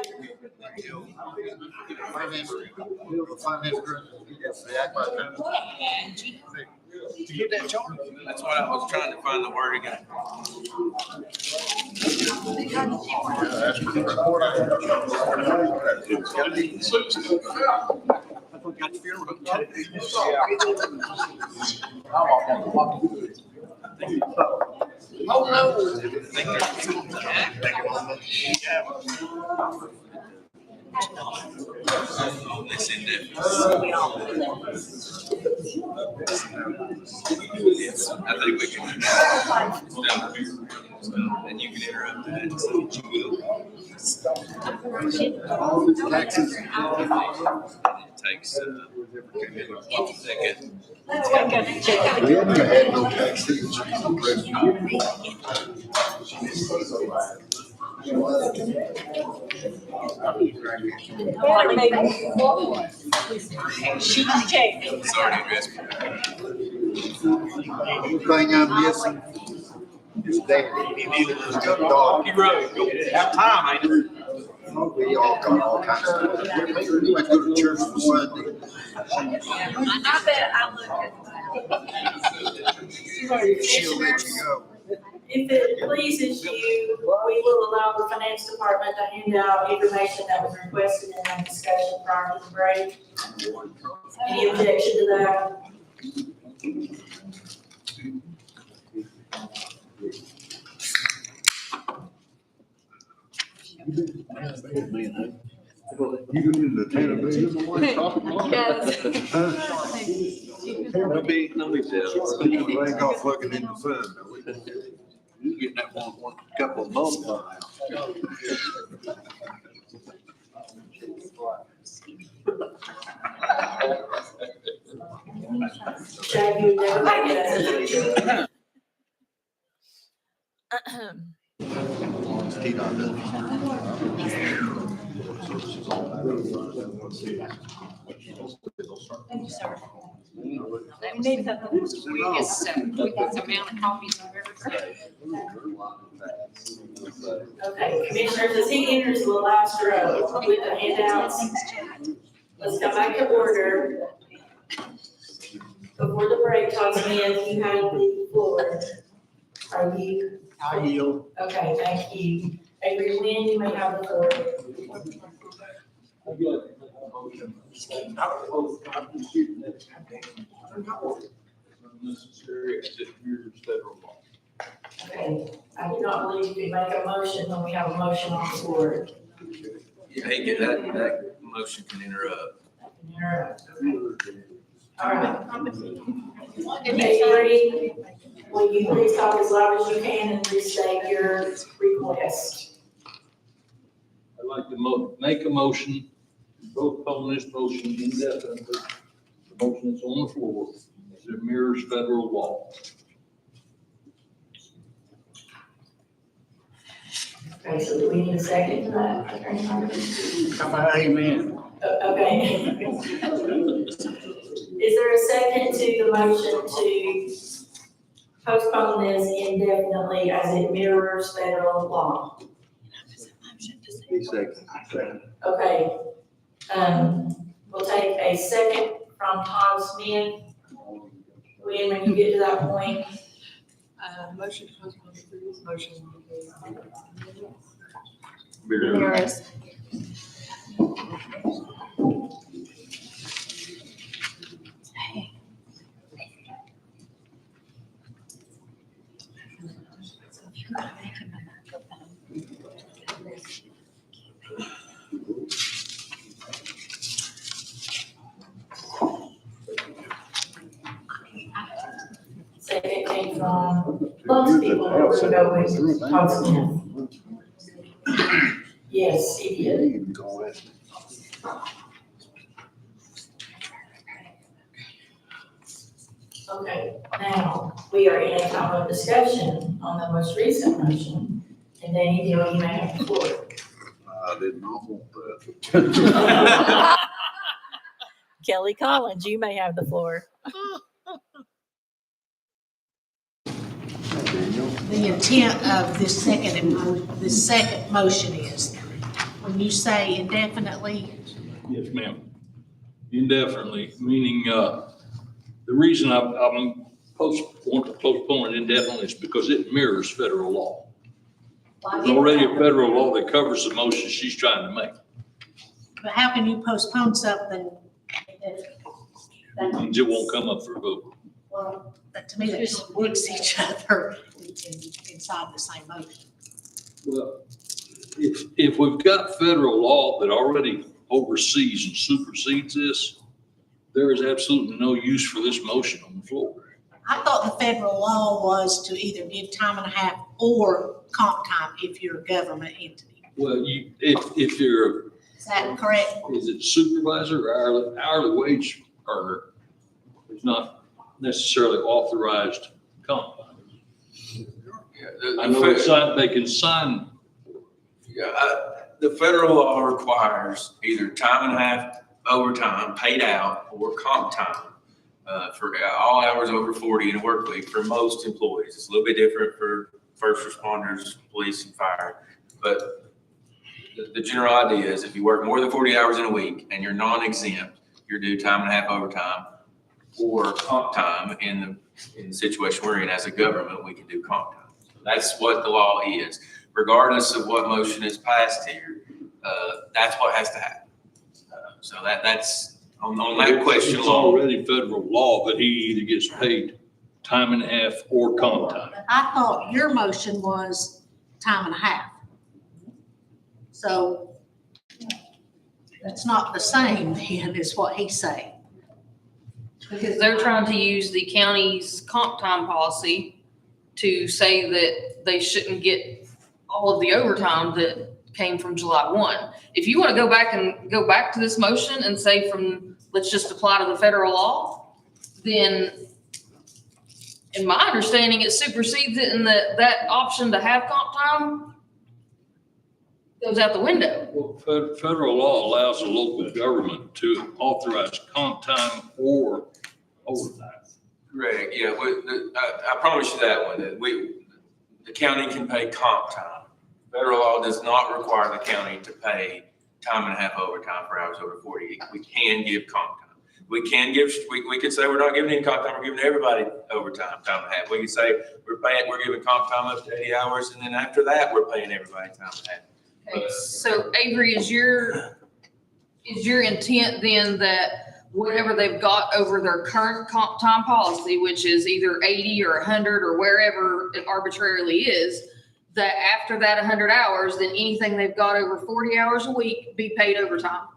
Did you get that chart? That's what I was trying to find the wording. Oh, no. This indefinite. Yes, I think we can. And you can interrupt that and say what you will. Taxes. It takes a second. We haven't had no taxes. Sorry to address me. Thing I'm missing is that dog. Have time, ain't it? We all got all kinds of stuff. I go to church on Sunday. I bet I look She'll let you go. If it pleases you, we will allow the finance department to hand out information that was requested in that discussion prior to the break. Any objection to that? You can use the 10 of me. No big deal. We ain't off looking in the sun. You get that one couple of months now. Chad, you never make it as a Thank you, sir. We need the quickest amount of copies I've ever seen. Okay, commissioners, as he enters the last row with the handouts, let's come back to order. Before the break, Smith, you had the floor. Are you? I yield. Okay, thank you. Avery Lynn, you may have the floor. Okay, I do not believe you can make a motion when we have a motion on the floor. Hey, that motion can interrupt. All right. Avery, will you please talk as loud as you can and restate your request? request. I'd like to make a motion, postpone this motion indefinitely. The motion is on the floor, as it mirrors federal law. Okay, so do we need a second to that, Attorney Harmon? Amen. Okay. Is there a second to the motion to postpone this indefinitely as it mirrors federal law? Second. Okay, we'll take a second from Tom Smith. When you get to that point, Motion to postpone the previous motion. Mirrors. second came from lots of people, we're gonna go with Tom Smith. Yes, he did. Okay, now, we are in a time of discussion on the most recent motion, and Danny Deal, you may have the floor. I did not want that. Kelly Collins, you may have the floor. The intent of this second motion is, when you say indefinitely, Yes, ma'am. Indefinitely, meaning, the reason I'm want to postpone it indefinitely is because it mirrors federal law. There's already a federal law that covers the motion she's trying to make. but how can you postpone something It means it won't come up for a vote. well, that to me, that contradicts each other inside the same motion. Well, if we've got federal law that already oversees and supersedes this, there is absolutely no use for this motion on the floor. I thought the federal law was to either give time and a half or comp time if you're a government entity. Well, if you're, Is that correct? is it supervisor or hourly wage earner, it's not necessarily authorized comp. I know they can sign. Yeah, the federal law requires either time and a half overtime paid out or comp time for all hours over 40 in a work week for most employees. It's a little bit different for first responders, police and fire. But the general idea is if you work more than 40 hours in a week and you're non-exempt, you're due time and a half overtime or comp time. In the situation we're in as a government, we can do comp time. That's what the law is. Regardless of what motion is passed here, that's what has to happen. So that's on that question. It's already federal law that he either gets paid time and a half or comp time. I thought your motion was time and a half. So that's not the same then, is what he's saying. Because they're trying to use the county's comp time policy to say that they shouldn't get all of the overtime that came from July 1. If you want to go back to this motion and say let's just apply to the federal law, then in my understanding, it supersedes it and that option to have comp time goes out the window. Well, federal law allows a local government to authorize comp time or overtime. Correct, yeah, I promise you that one, that the county can pay comp time. Federal law does not require the county to pay time and a half overtime for hours over 40. We can give comp time. We could say we're not giving any comp time, we're giving everybody overtime, time and a half. We can say we're giving comp time up to 80 hours, and then after that, we're paying everybody time and a half. Okay, so Avery, is your intent then that whatever they've got over their current comp time policy, which is either 80 or 100 or wherever it arbitrarily is, that after that 100 hours, then anything they've got over 40 hours a week be paid overtime?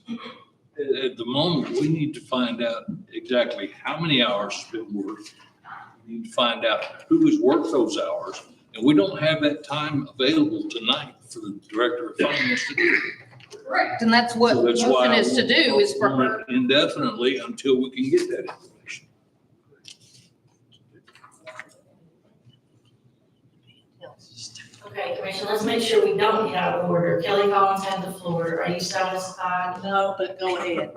At the moment, we need to find out exactly how many hours has been worked. We need to find out who has worked those hours, And we don't have that time available tonight for the director of finance to do. Correct, and that's what So the that's why motion I is to do, is for want her. it indefinitely until we can get that information. Okay, Commissioner, let's make sure we don't get out of order. Kelly Collins had the floor. Are you satisfied? No, but go ahead.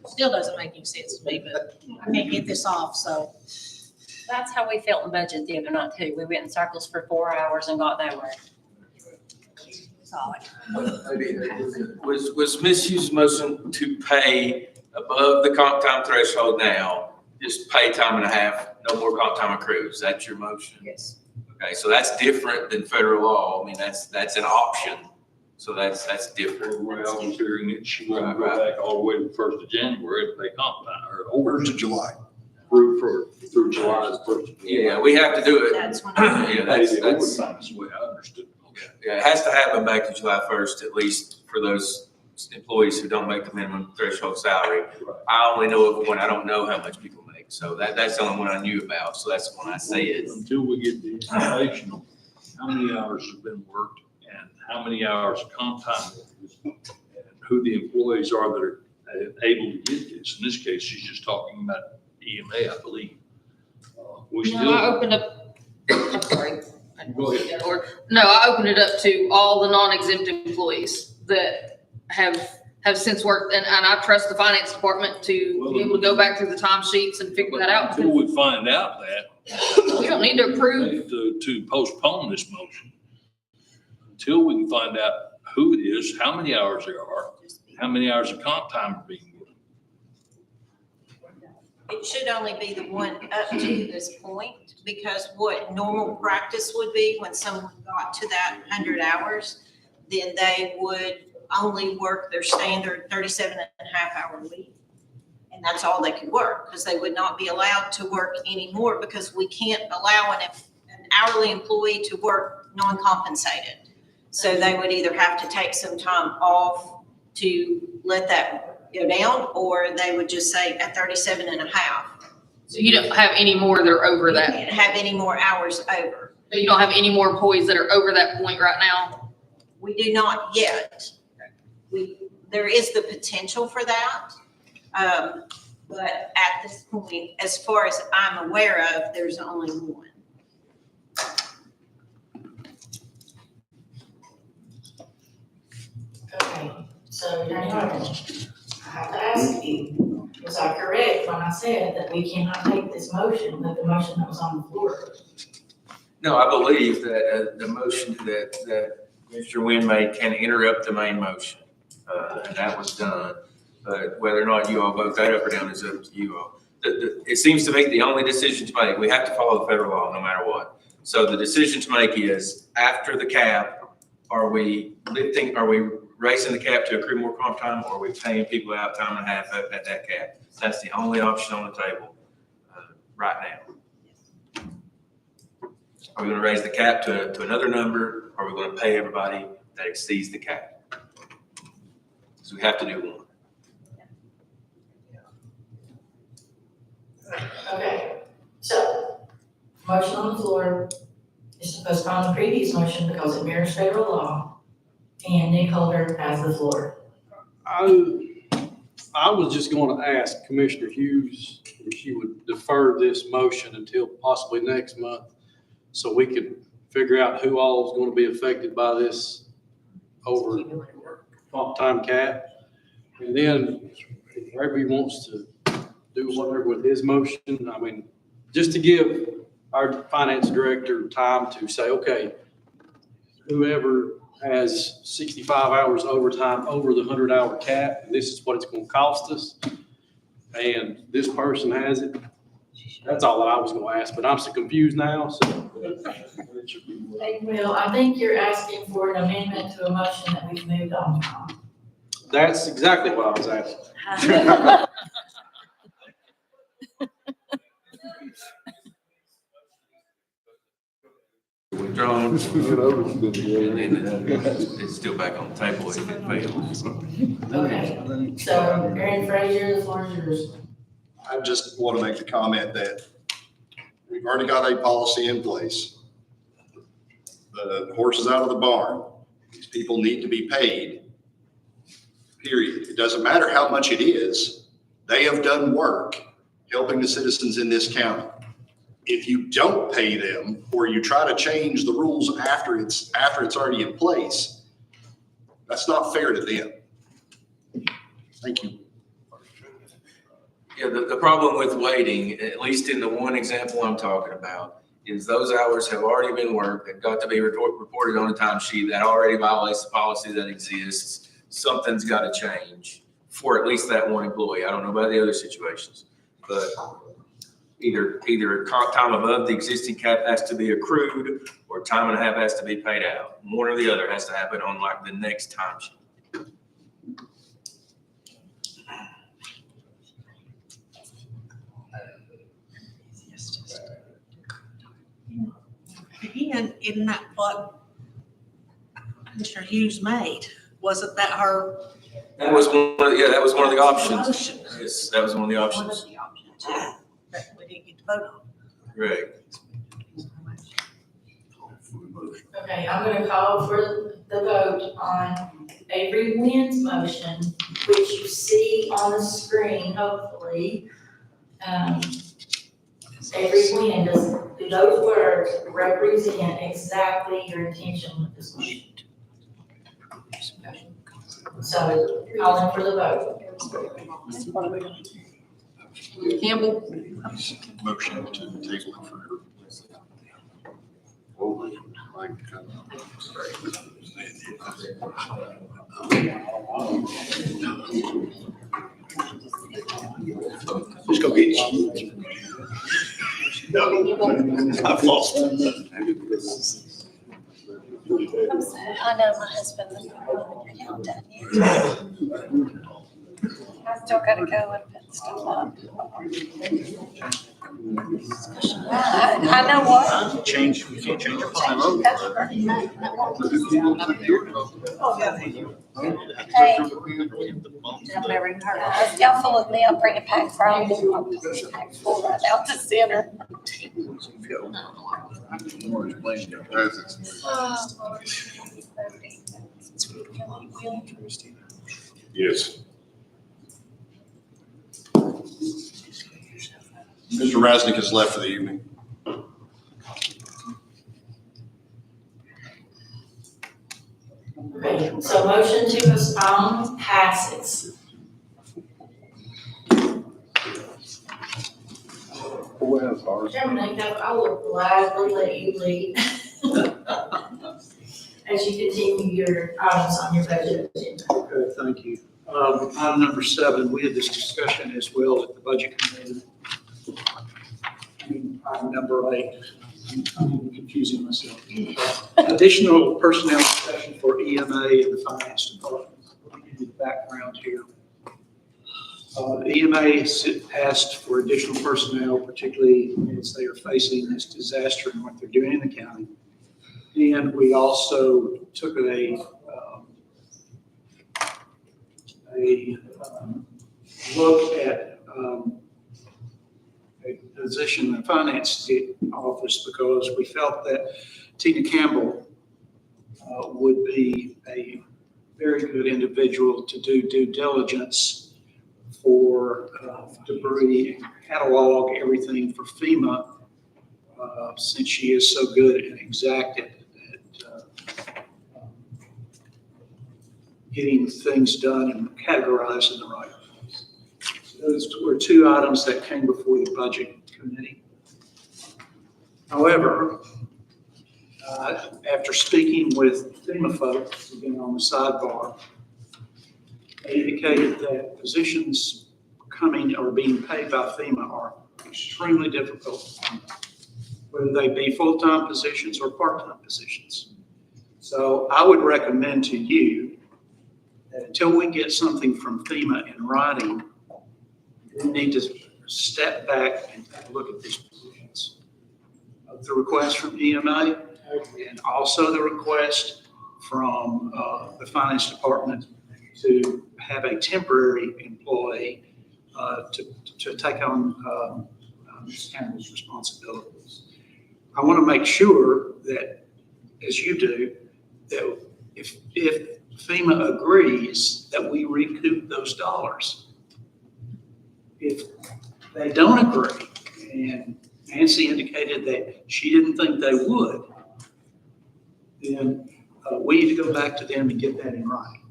Still doesn't make any sense to me, but I can't get this off, so. That's how we felt in budget the other night too. We went in circles for 4 hours and got nowhere. Solid. Was misused motion to pay above the comp time threshold now, just pay time and a half, no more comp time accrues? That's your motion? Yes. Okay, so that's different than federal law. I mean, that's an option. So that's different. The way I was hearing it, she wouldn't go back all the way to the 1st of January to pay comp time, or over 1st of July. through July's 1st of July. Yeah, we have to do it. That's when. Yeah, That's that's, the overtime, is the way I understood it. yeah, it has to happen back to July 1st, at least for those employees who don't make the minimum threshold salary. I only know of one. I don't know how much people make. So that's the only one I knew about. So that's the one I said. Until we get the information of how many hours have been worked and how many hours of comp time is, and who the employees are that are able to get this. In this case, she's just talking about EMA, I believe. We No, still. I opened up, I'm sorry. Go ahead. Or, no, I opened it up to all the non-exempt employees that have since worked, and I trust the finance department to be able to go back through the time sheets and figure that out. Until we find out that. We don't need to approve. To postpone this motion. Until we can find out who it is, how many hours there are, how many hours of comp time are being given. It should only be the one up to this point, because what normal practice would be when someone got to that 100 hours, then they would only work their standard 37 and a half hour week. And that's all they could work, because they would not be allowed to work anymore, because we can't allow an hourly employee to work non-compensated. So they would either have to take some time off to let that go down, or they would just say at 37 and a half. So you don't have any more that are over You that. can't have any more hours over. So you don't have any more employees that are over that point right now? We do not yet. There is the potential for that. But at this point, as far as I'm aware of, there's only one. Okay, so Attorney Harden, I have to ask you, was I correct when I said that we cannot take this motion, that the motion that was on the floor? No, I believe that the motion that Mr. Wynn made can interrupt the main motion. And that was done. But whether or not you all vote that up or down is up to you all. It seems to make the only decision to make. We have to follow the federal law no matter what. So the decision to make is after the cap, are we raising the cap to accrue more comp time, or are we paying people out time and a half at that cap? That's the only option on the table right now. Are we going to raise the cap to another number? Or are we going to pay everybody that exceeds the cap? So we have to do one. Okay, so, motion on the floor is to postpone the previous motion because it mirrors federal law, and Nick Holder has the floor. I was just going to ask Commissioner Hughes if she would defer this motion until possibly next month, so we could figure out who all is going to be affected by this over comp time cap. And then if Herbie wants to do whatever with his motion, I mean, just to give our finance director time to say, okay, whoever has 65 hours overtime over the 100-hour cap, this is what it's going to cost us, and this person has it. That's all that I was going to ask, but I'm so confused now, so. Well, I think you're asking for an amendment to a motion that we've moved on from. That's exactly what I was asking. Withdrawn. And then it's still back on the table if it fails. Okay, so Aaron Frazier, the floor is yours. I just want to make the comment that we've already got a policy in place. The horse is out of the barn. These people need to be paid, period. It doesn't matter how much it is. They have done work helping the citizens in this county. If you don't pay them or you try to change the rules after it's already in place, that's not fair to them. Thank you. Yeah, the problem with waiting, at least in the one example I'm talking about, is those hours have already been worked, they've got to be reported on a timesheet, that already violates the policy that exists. Something's got to change for at least that one employee. I don't know about the other situations, but either time above the existing cap has to be accrued or time and a half has to be paid out. One or the other has to happen on like the next timesheet. Again, isn't that what Commissioner Hughes made? Wasn't that her? That was that was one of the options. Motion. Yes, that was one of the One options. of the options, yeah, that we didn't get to vote on. Right. Okay, I'm gonna call for the vote on Avery Wynn's motion, which you see on the screen, hopefully. Avery Wynn, do those words represent exactly your intention with this motion? So, calling for the vote. Campbell? Motion to table it for. Just go get you. I've lost. I know my husband was going to count that yet. I still gotta go and put stuff up. I know what. You can't change your mind. Hey. Y'all full of me, I'll bring it back for all. Pack full right out to center. Yes. Mr. Rasnick has left for the evening. Okay, so motion to postpone passes. Chairman, I will gladly let you lead as you continue your items on your budget agenda. Okay, thank you. Item number 7, we had this discussion as well at the budget committee. Item number 8, I'm confusing myself. Additional personnel discussion for EMA and the finance department. Let me give you the background here. EMA asked for additional personnel, particularly as they are facing this disaster and what they're doing in the county. And we also took a look at a position in the finance office because we felt that Tina Campbell would be a very good individual to do due diligence for debris and catalog everything for FEMA, since she is so good and exact at getting things done and categorized in the right place. So those were 2 items that came before the budget committee. However, after speaking with FEMA folks, who've been on the sidebar, they indicated that positions coming or being paid by FEMA are extremely difficult, whether they be full-time positions or part-time positions. So I would recommend to you that until we get something from FEMA in writing, we need to step back and take a look at these positions. The request from EMA and also the request from the finance department to have a temporary employee to take on Ms. Campbell's responsibilities. I want to make sure that, as you do, that if FEMA agrees that we recoup those dollars. If they don't agree, and Nancy indicated that she didn't think they would, then we need to go back to them and get that in writing.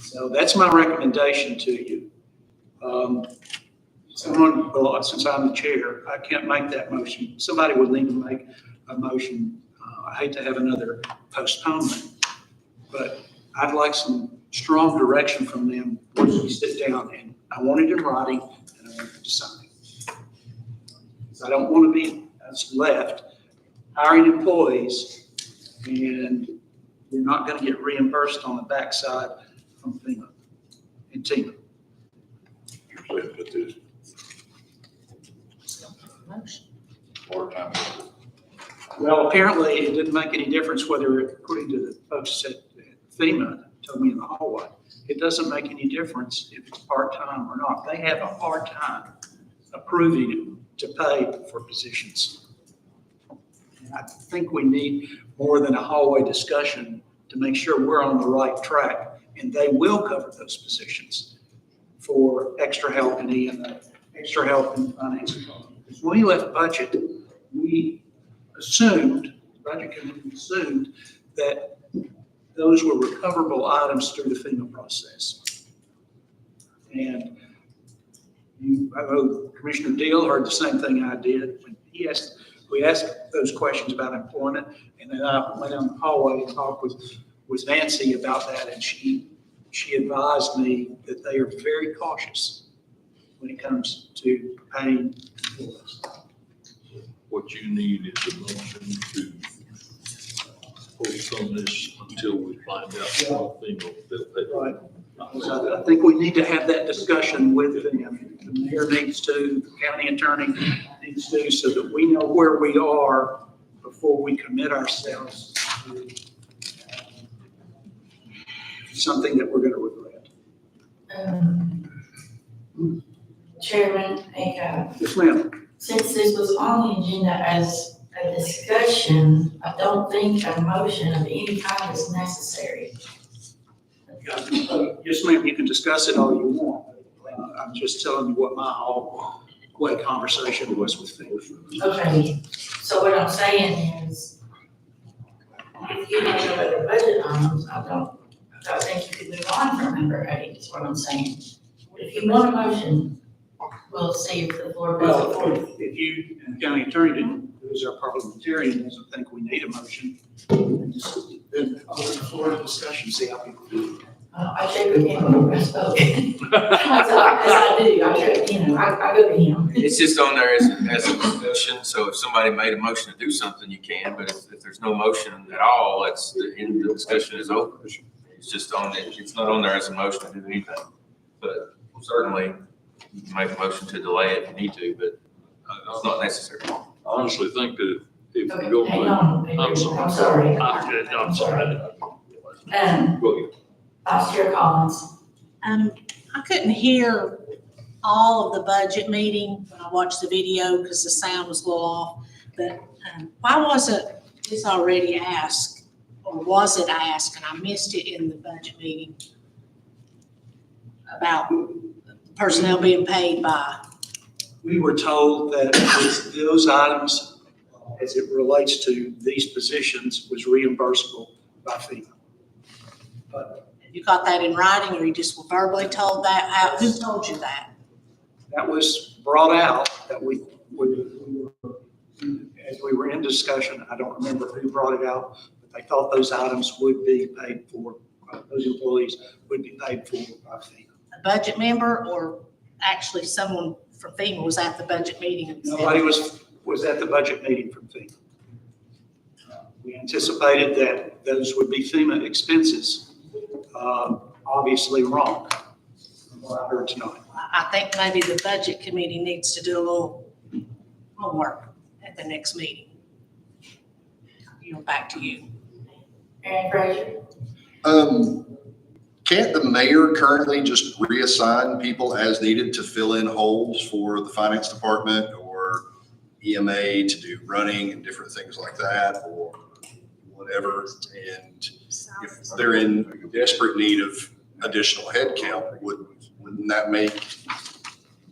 So that's my recommendation to you. Someone, well, since I'm the chair, I can't make that motion. Somebody would need to make a motion. I hate to have another postponement, but I'd like some strong direction from them once we sit down, and I want it in writing and I want it to sign. I don't want to be left hiring employees and we're not going to get reimbursed on the backside from FEMA and TEMA. You're saying that this part-time. Well, apparently it didn't make any difference whether, according to the folks at FEMA, told me in the hallway, it doesn't make any difference if it's part-time or not. They have a hard time approving to pay for positions. And I think we need more than a hallway discussion to make sure we're on the right track, and they will cover those positions for extra help in EMA, extra help in financing. Because when we left budget, we assumed, the budget committee assumed that those were recoverable items through the FEMA process. And I know Commissioner Deal heard the same thing I did. When we asked those questions about employment, and then I went down the hallway and talked with Nancy about that, and she advised me that they are very cautious when it comes to paying employees. What you need is a motion to postpone this until we find out what FEMA will pay. Right. So I think we need to have that discussion with them. The mayor needs to, the county attorney needs to, so that we know where we are before we commit ourselves to something that we're going to regret. Chairman, Yes, ma'am. since this was on the agenda as a discussion, I don't think a motion of any kind is necessary. Yes, ma'am, you can discuss it all you want. I'm just telling you what my hallway conversation was with them. Okay, so what I'm saying is, if you have no other budget items, I don't think you could move on from number 8, is what I'm saying. If you want a motion, we'll see if the floor goes Well, forward. if you and the county attorney didn't, who's our parliamentarian, doesn't think we need a motion, then I'll look for a discussion, see how people do. I check with him before I spoke. As I do, I check, I go to him. It's just on there as a discussion, so if somebody made a motion to do something, you can, but if there's no motion at all, it's, the end of the discussion is over. It's just on it, it's not on there as a motion to do anything. But certainly, you can make a motion to delay it if you need to, but it's not necessary. I honestly think that if Okay, you go, hang on. I'm sorry. I'm sorry. I'm sorry. Go ahead. Vice Chair Collins. I couldn't hear all of the budget meeting when I watched the video because the sound was a little off. But why wasn't this already asked, or was it asked, and I missed it in the budget meeting about personnel being paid by? We were told that those items, as it relates to these positions, was reimbursable by FEMA. But You got that in writing, or you just were verbally told that? Who told you that? that was brought out that we as we were in discussion, I don't remember who brought it out, but they thought those items would be paid for, those employees would be paid for by FEMA. A budget member, or actually someone from FEMA was at the budget meeting? And said- Nobody was at the budget meeting from FEMA. We anticipated that those would be FEMA expenses. Obviously wrong, from what I heard tonight. I think maybe the budget committee needs to do a little homework at the next meeting. Back to you. Aaron Fraser. Can't the mayor currently just reassign people as needed to fill in holes for the finance department or EMA to do running and different things like that, or whatever? And if they're in desperate need of additional headcount, wouldn't that make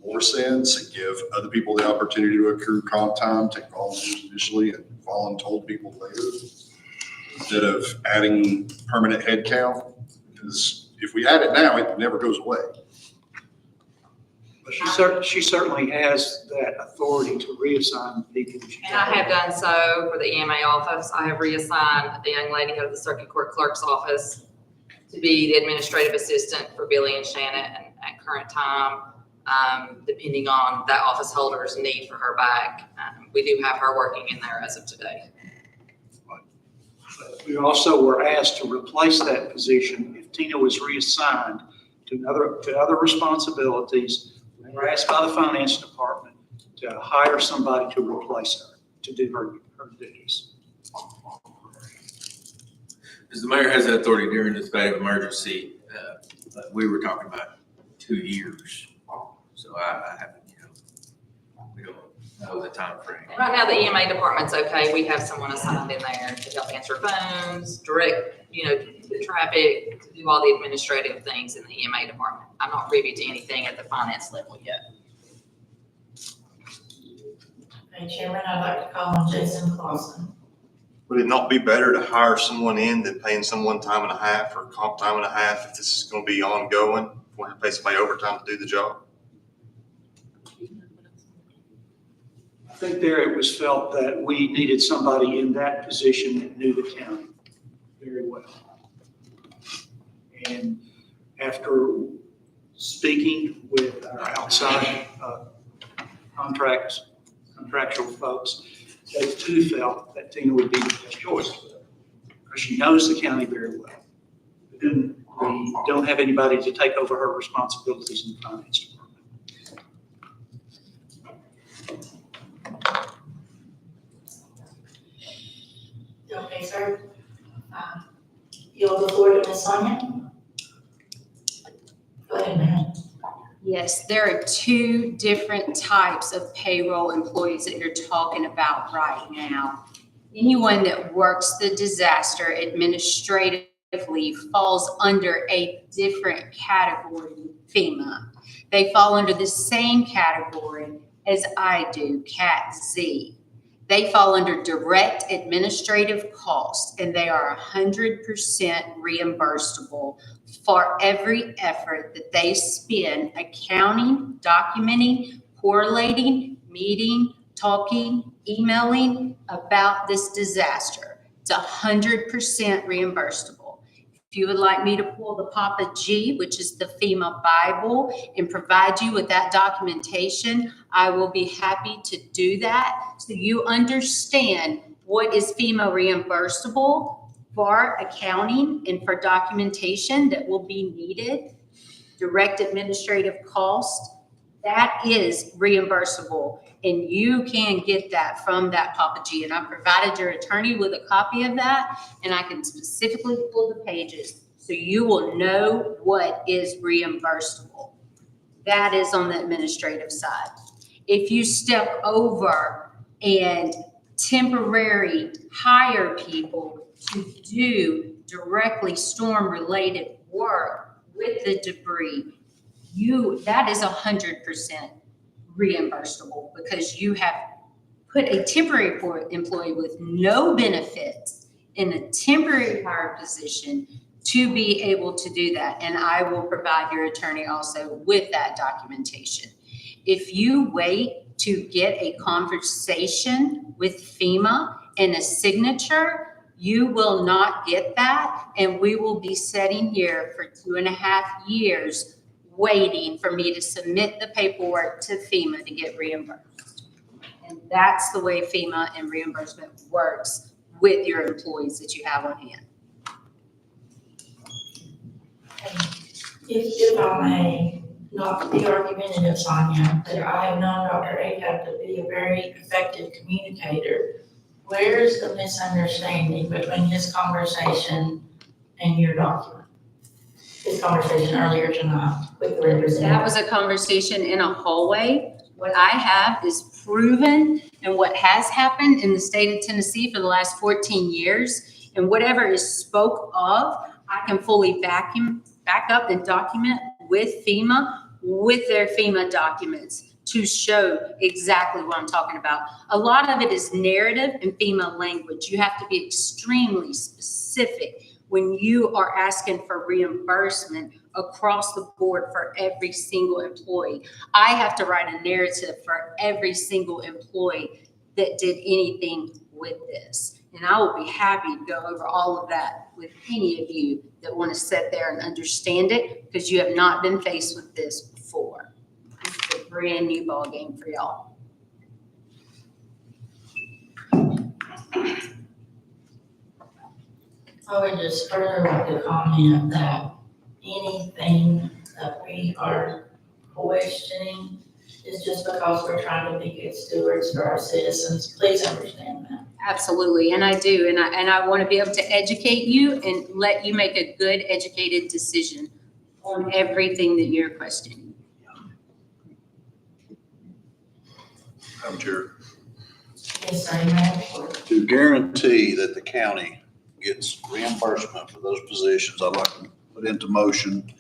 more sense and give other people the opportunity to accrue comp time, take volunteers initially and voluntold people later, instead of adding permanent headcount? Because if we add it now, it never goes away. But she certainly has that authority to reassign people. And I have done so for the EMA office. I have reassigned the young lady out of the circuit court clerk's office to be the administrative assistant for Billy and Shannon at current time, depending on that office holder's need for her back. We do have her working in there as of today. We also were asked to replace that position if Tina was reassigned to other responsibilities. We were asked by the finance department to hire somebody to replace her, to do her duties. As the mayor has the authority during the state of emergency, we were talking about 2 years. So I haven't, we don't know the timeframe. Right now, the EMA department's okay. We have someone assigned in there to help answer phones, direct, the traffic, to do all the administrative things in the EMA department. I'm not privy to anything at the finance level yet. Hey, Chairman, I'd like to call on Jason Clausen. Would it not be better to hire someone in than paying someone time and a half or comp time and a half if this is going to be ongoing? If we're going to pay somebody overtime to do the job? I think there it was felt that we needed somebody in that position that knew the county very well. And after speaking with our outside contractual folks, they too felt that Tina would be the best choice because she knows the county very well. But then we don't have anybody to take over her responsibilities in the finance department. Okay, sir. Yield the floor to Ms. Sonia. Go ahead, ma'am. Yes, there are 2 different types of payroll employees that you're talking about right now. Anyone that works the disaster administratively falls under a different category, FEMA. They fall under the same category as I do, Cat Z. They fall under direct administrative costs, and they are 100% reimbursable for every effort that they spend accounting, documenting, correlating, meeting, talking, emailing about this disaster. It's 100% reimbursable. If you would like me to pull the Papa G, which is the FEMA Bible, and provide you with that documentation, I will be happy to do that so you understand what is FEMA reimbursable for accounting and for documentation that will be needed. Direct administrative cost, that is reimbursable, and you can get that from that Papa G. And I provided your attorney with a copy of that, and I can specifically pull the pages so you will know what is reimbursable. That is on the administrative side. If you step over and temporary hire people to do directly storm-related work with the debris, that is 100% reimbursable because you have put a temporary employee with no benefits in a temporary hire position to be able to do that. And I will provide your attorney also with that documentation. If you wait to get a conversation with FEMA and a signature, you will not get that. And we will be sitting here for 2.5 years waiting for me to submit the paperwork to FEMA to get reimbursed. And that's the way FEMA and reimbursement works with your employees that you have on hand. If I may, not to be argumentative, Sonia, but I have known Dr. Ahab to be a very effective communicator. Where's the misunderstanding between his conversation and your document? this conversation earlier tonight with the representative. That was a conversation in a hallway. What I have is proven and what has happened in the state of Tennessee for the last 14 years. And whatever is spoke of, I can fully back up and document with FEMA, with their FEMA documents to show exactly what I'm talking about. A lot of it is narrative and FEMA language. You have to be extremely specific when you are asking for reimbursement across the board for every single employee. I have to write a narrative for every single employee that did anything with this. And I will be happy to go over all of that with any of you that want to sit there and understand it, because you have not been faced with this before. This is a brand new ballgame for y'all. I would just further like to comment that anything that we are questioning is just because we're trying to be good stewards for our citizens. Please understand that. Absolutely, and I do, and I want to be able to educate you and let you make a good, educated decision on everything that you're questioning. Madam Chair, Yes, sir, you may have the floor. to guarantee that the county gets reimbursement for those positions, I'd like to put into motion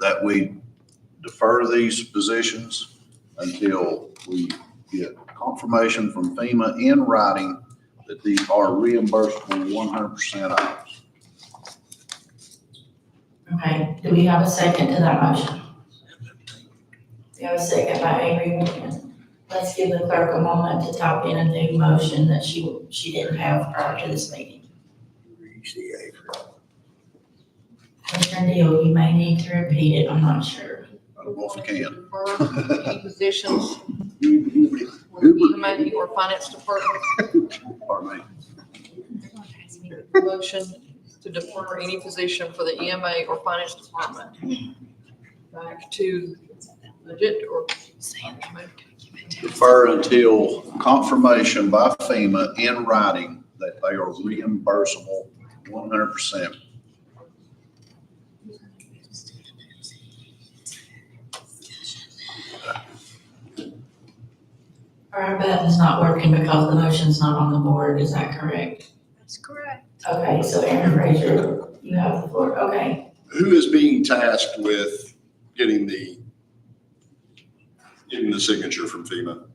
that we defer these positions until we get confirmation from FEMA in writing that these are reimbursable 100% hours. Okay, do we have a second to that motion? We have a second by Avery Williams. Let's give the clerk a moment to type in a new motion that she didn't have prior to this meeting. Commissioner Deal, you may need to repeat it, I'm not sure. I don't know if you can. For any positions with the EMA or finance department, Pardon me. motion to defer any position for the EMA or finance department back to budget or. Defer until confirmation by FEMA in writing that they are reimbursable 100%. Our button's not working because the motion's not on the board, is that correct? That's correct. Okay, so Aaron Fraser, you have the floor, okay. Who is being tasked with getting the signature from FEMA?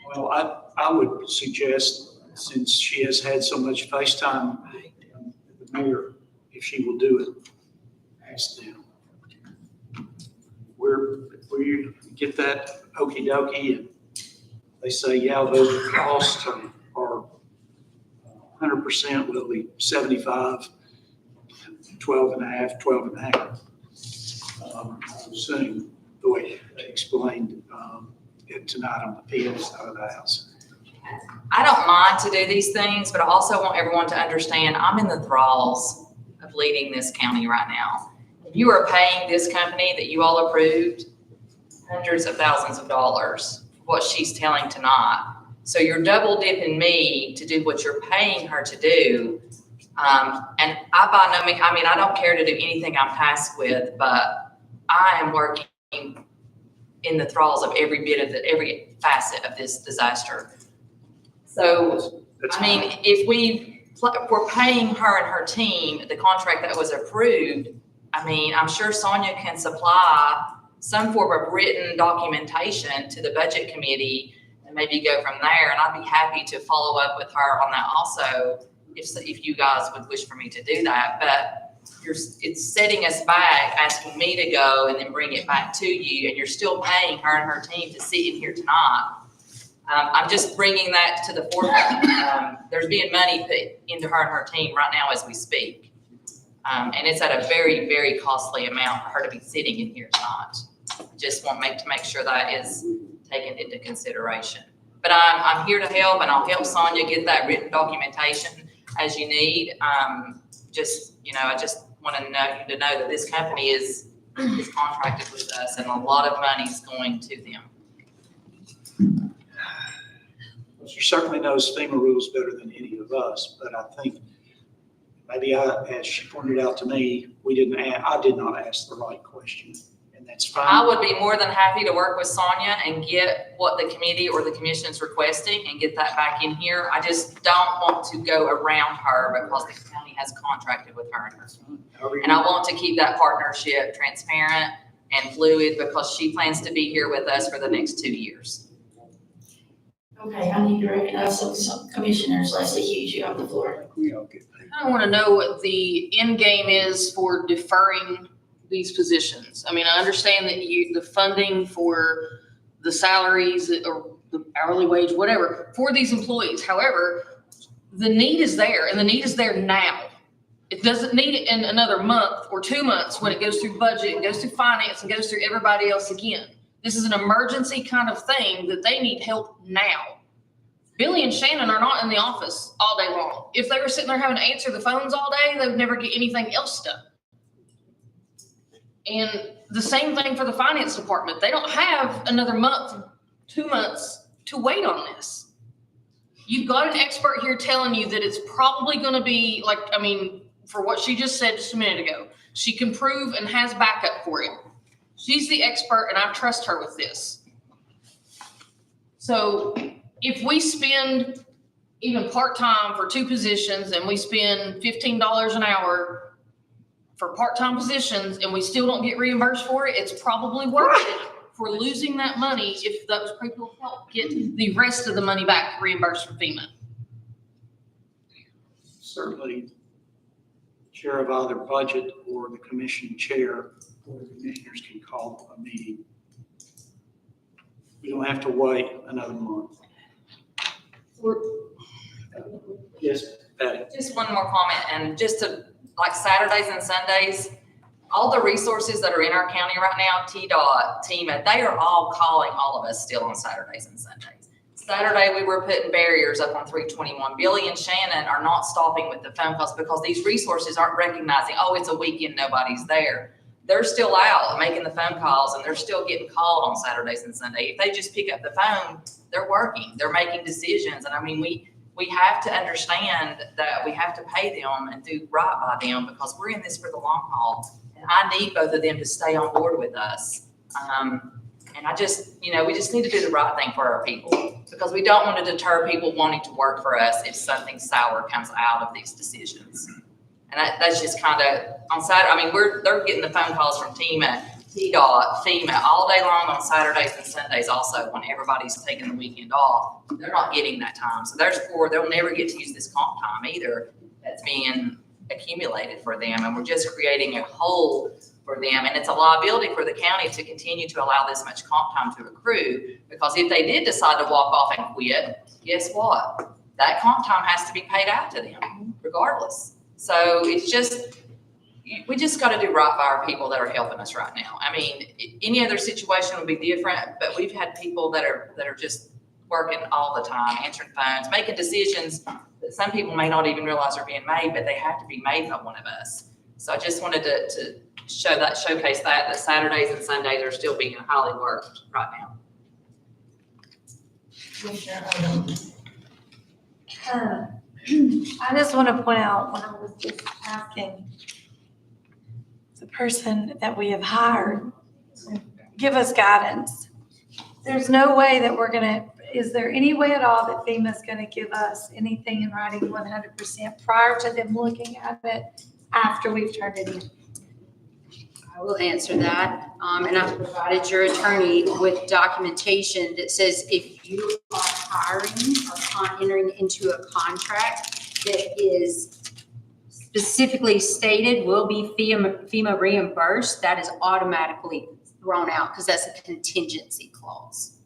Well, I would suggest, since she has had so much FaceTime with the mayor, if she will do it, ask them. If we get that okey dokey and they say, yeah, those costs are 100%, will be 75, 12 and a half, 12 and a half. I'm assuming the way they explained it tonight on the PM side of the house. I don't mind to do these things, but I also want everyone to understand I'm in the thralls of leading this county right now. You are paying this company that you all approved hundreds of thousands of dollars for what she's telling tonight. So you're double dipping me to do what you're paying her to do. And I by no means, I mean, I don't care to do anything I'm tasked with, but I am working in the thralls of every facet of this disaster. So, I mean, if we're paying her and her team the contract that was approved, I mean, I'm sure Sonia can supply some form of written documentation to the budget committee and maybe go from there. And I'd be happy to follow up with her on that also, if you guys would wish for me to do that. But it's setting us back, asking me to go and then bring it back to you, and you're still paying her and her team to sit in here tonight. I'm just bringing that to the forefront. There's being money put into her and her team right now as we speak. And it's at a very, very costly amount for her to be sitting in here tonight. Just want to make sure that is taken into consideration. But I'm here to help, and I'll help Sonia get that written documentation as you need. I just want to know that this company is contracted with us, and a lot of money is going to them. certainly knows FEMA rules better than any of us, but I think maybe as she pointed out to me, I did not ask the right question, and that's fine. I would be more than happy to work with Sonia and get what the committee or the commission is requesting and get that back in here. I just don't want to go around her because the county has contracted with her. And I want to keep that partnership transparent and fluid because she plans to be here with us for the next 2 years. Okay, I need to recognize some commissioners. Leslie Hughes, you have the floor. I want to know what the end game is for deferring these positions. I mean, I understand that the funding for the salaries or the hourly wage, whatever, for these employees. However, the need is there and the need is there now. It doesn't need it in another month or 2 months when it goes through budget and goes through finance and goes through everybody else again. This is an emergency kind of thing that they need help now. Billy and Shannon are not in the office all day long. If they were sitting there having to answer the phones all day, they would never get anything else done. And the same thing for the finance department. They don't have another month, 2 months to wait on this. You've got an expert here telling you that it's probably going to be like, I mean, for what she just said just a minute ago, she can prove and has backup for it. She's the expert and I trust her with this. So if we spend even part-time for 2 positions and we spend $15 an hour for part-time positions and we still don't get reimbursed for it, it's probably worth it for losing that money if those people help get the rest of the money back reimbursed from FEMA. Certainly, chair of either budget or the commission chair or the commissioners can call a meeting. We don't have to wait another month. Yes, Patty. Just one more comment, and just to, like Saturdays and Sundays, all the resources that are in our county right now, TDOT, TEMA, they are all calling all of us still on Saturdays and Sundays. Saturday, we were putting barriers up on 321. Billy and Shannon are not stopping with the phone calls because these resources aren't recognizing, oh, it's a weekend, nobody's there. They're still out making the phone calls and they're still getting called on Saturdays and Sundays. If they just pick up the phone, they're working, they're making decisions. And I mean, we have to understand that we have to pay them and do right by them because we're in this for the long haul. And I need both of them to stay on board with us. And I just, we just need to do the right thing for our people because we don't want to deter people wanting to work for us if something sour comes out of these decisions. And that's just kind of on Saturday. I mean, they're getting the phone calls from TEMA, TDOT, FEMA all day long on Saturdays and Sundays also when everybody's taking the weekend off. They're not getting that time. So therefore, they'll never get to use this comp time either that's being accumulated for them. And we're just creating a hole for them. And it's a liability for the county to continue to allow this much comp time to accrue because if they did decide to walk off and quit, guess what? That comp time has to be paid out to them regardless. So it's just, we just got to do right by our people that are helping us right now. I mean, any other situation would be different, but we've had people that are just working all the time, answering phones, making decisions that some people may not even realize are being made, but they have to be made by one of us. So I just wanted to showcase that Saturdays and Sundays are still being highly worked right now. I just want to point out when I was just asking the person that we have hired to give us guidance. There's no way that is there any way at all that FEMA's going to give us anything in writing 100% prior to them looking at it after we've turned it in? I will answer that. And I've provided your attorney with documentation that says if you are hiring or entering into a contract that is specifically stated will be FEMA reimbursed, that is automatically thrown out because that's a contingency clause.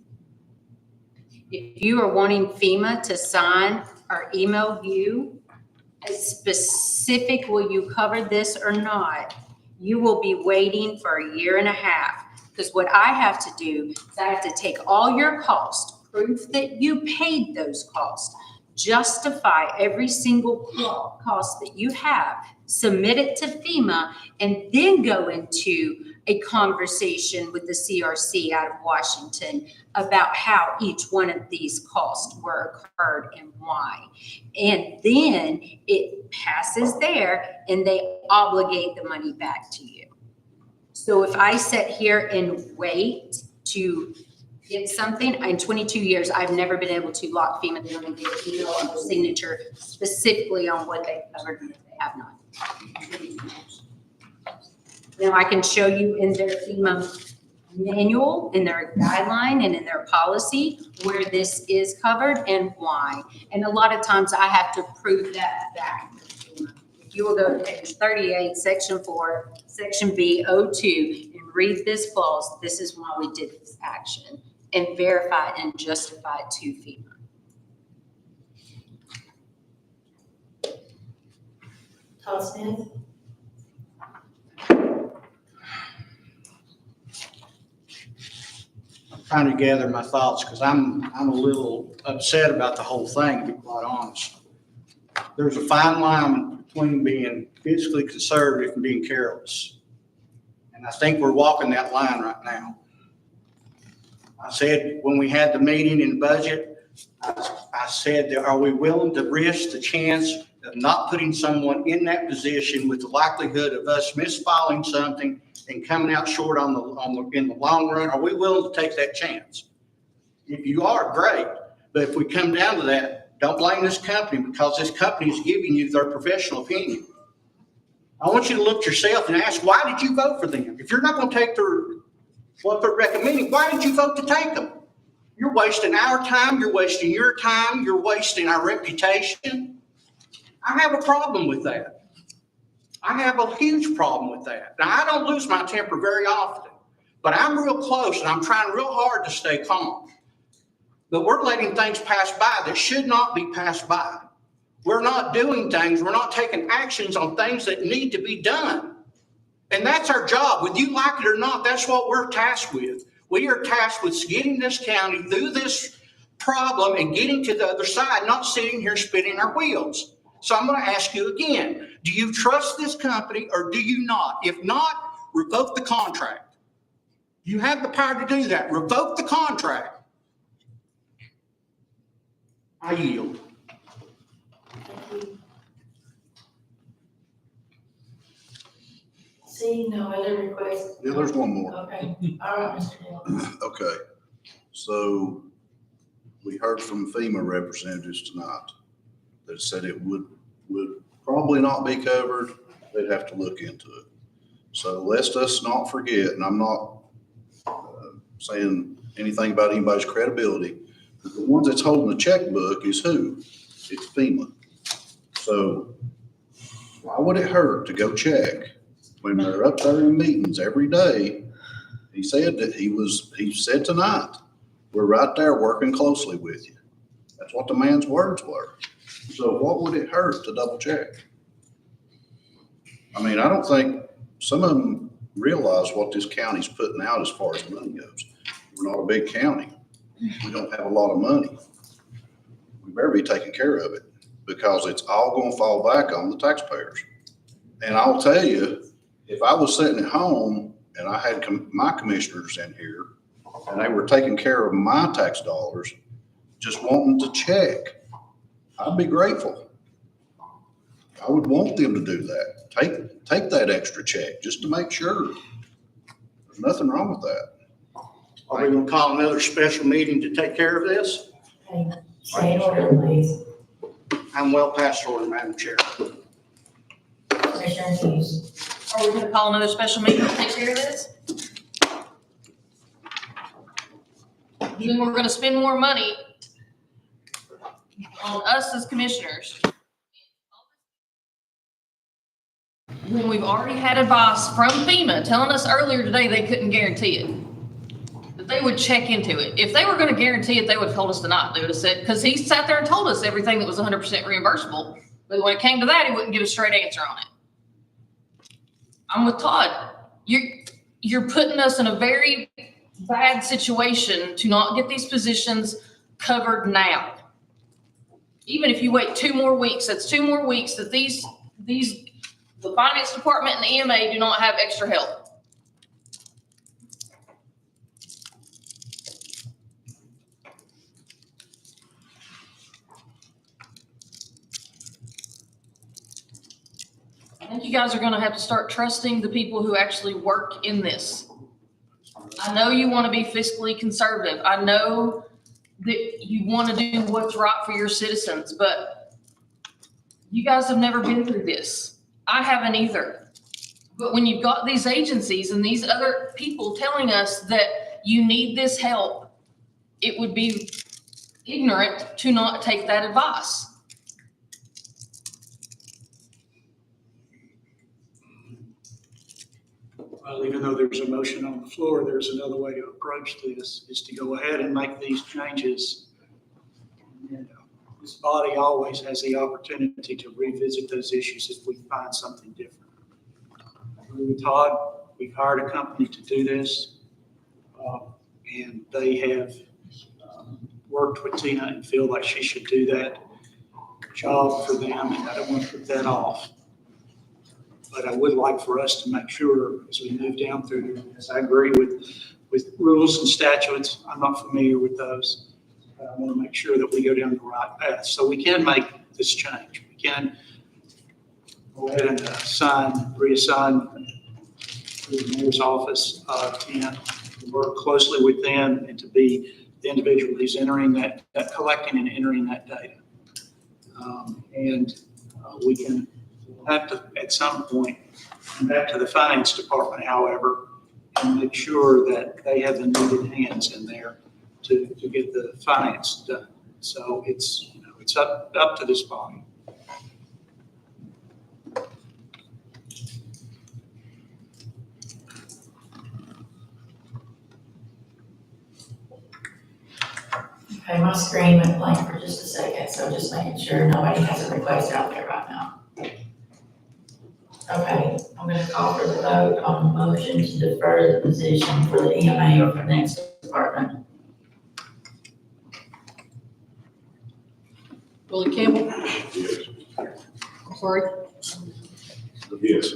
If you are wanting FEMA to sign or email you a specific, will you cover this or not, you will be waiting for 1.5 years. Because what I have to do is I have to take all your costs, proof that you paid those costs, justify every single cost that you have, submit it to FEMA, and then go into a conversation with the CRC out of Washington about how each one of these costs were incurred and why. And then it passes there and they obligate the money back to you. So if I sit here and wait to get something, in 22 years, I've never been able to lock FEMA down and get an email or a signature specifically on what they covered and what they have not. Now, I can show you in their FEMA manual, in their guideline, and in their policy where this is covered and why. And a lot of times I have to prove that back. If you will go to page 38, section 4, section B02, and read this clause, this is why we did this action, and verify and justify it to FEMA. Todd Smith? Trying to gather my thoughts because I'm a little upset about the whole thing, to be quite honest. There's a fine line between being fiscally conservative and being careless. And I think we're walking that line right now. I said when we had the meeting in budget, I said, are we willing to risk the chance of not putting someone in that position with the likelihood of us misfiling something and coming out short in the long run? Are we willing to take that chance? If you are, great. But if we come down to that, don't blame this company because this company is giving you their professional opinion. I want you to look at yourself and ask, why did you vote for them? If you're not going to take what they're recommending, why did you vote to take them? You're wasting our time. You're wasting your time. You're wasting our reputation. I have a problem with that. I have a huge problem with that. Now, I don't lose my temper very often, but I'm real close and I'm trying real hard to stay calm. But we're letting things pass by that should not be passed by. We're not doing things. We're not taking actions on things that need to be done. And that's our job. Whether you like it or not, that's what we're tasked with. We are tasked with getting this county through this problem and getting to the other side, not sitting here spinning our wheels. So I'm going to ask you again, do you trust this company or do you not? If not, revoke the contract. You have the power to do that. Revoke the contract. I yield. Thank you. See, no other requests? Yeah, there's one more. Okay, all right, Mr. Dale. Okay, so we heard from FEMA representatives tonight that said it would probably not be covered. They'd have to look into it. So lest us not forget, and I'm not saying anything about anybody's credibility, but the ones that's holding the checkbook is who? It's FEMA. So why would it hurt to go check when they're up there in meetings every day? He said that he said tonight, we're right there working closely with you. That's what the man's words were. So what would it hurt to double check? I mean, I don't think some of them realize what this county's putting out as far as money goes. We're not a big county. We don't have a lot of money. We better be taking care of it because it's all going to fall back on the taxpayers. And I'll tell you, if I was sitting at home and I had my commissioners in here and they were taking care of my tax dollars, just wanting to check, I'd be grateful. I would want them to do that. Take that extra check just to make sure. There's nothing wrong with that. Are we going to call another special meeting to take care of this? Okay, stay in order, please. I'm well past order, Madam Chair. Commissioner Hughes. Are we gonna call another special meeting to take care of this? Then we're gonna spend more money on us as commissioners. When we've already had advice from FEMA telling us earlier today they couldn't guarantee it. That they would check into it. If they were gonna guarantee it, they would have told us to not. They would have said, because he sat there and told us everything that was 100% reimbursable. But when it came to that, he wouldn't give a straight answer on it. I'm with Todd. You're putting us in a very bad situation to not get these positions covered now. Even if you wait 2 more weeks, that's 2 more weeks that these The finance department and the EMA do not have extra help. I think you guys are gonna have to start trusting the people who actually work in this. I know you wanna be fiscally conservative. I know that you wanna do what's right for your citizens, but you guys have never been through this. I haven't either. But when you've got these agencies and these other people telling us that you need this help, it would be ignorant to not take that advice. Well, even though there's a motion on the floor, there's another way to approach this, is to go ahead and make these changes. And this body always has the opportunity to revisit those issues if we find something different. With Todd, we've hired a company to do this, and they have worked with Tina and feel like she should do that job for them, and I don't want to put that off. But I would like for us to make sure as we move down through this, I agree with rules and statutes. I'm not familiar with those. But I want to make sure that we go down the right path. So we can make this change. We can go ahead and reassign to the mayor's office, Tina, to work closely with them and to be the individual who's entering that collecting and entering that data. We can have to, at some point, come back to the finance department, however, and make sure that they have the needed hands in there to get the finance done. So it's, it's up to this body. Okay, my screen went blank for just a second, so just making sure nobody has a request out there right now. Okay, I'm gonna call for the vote on the motion to defer the position for the EMA or for the next department. Willie Campbell? Yes. I'm sorry. Yes.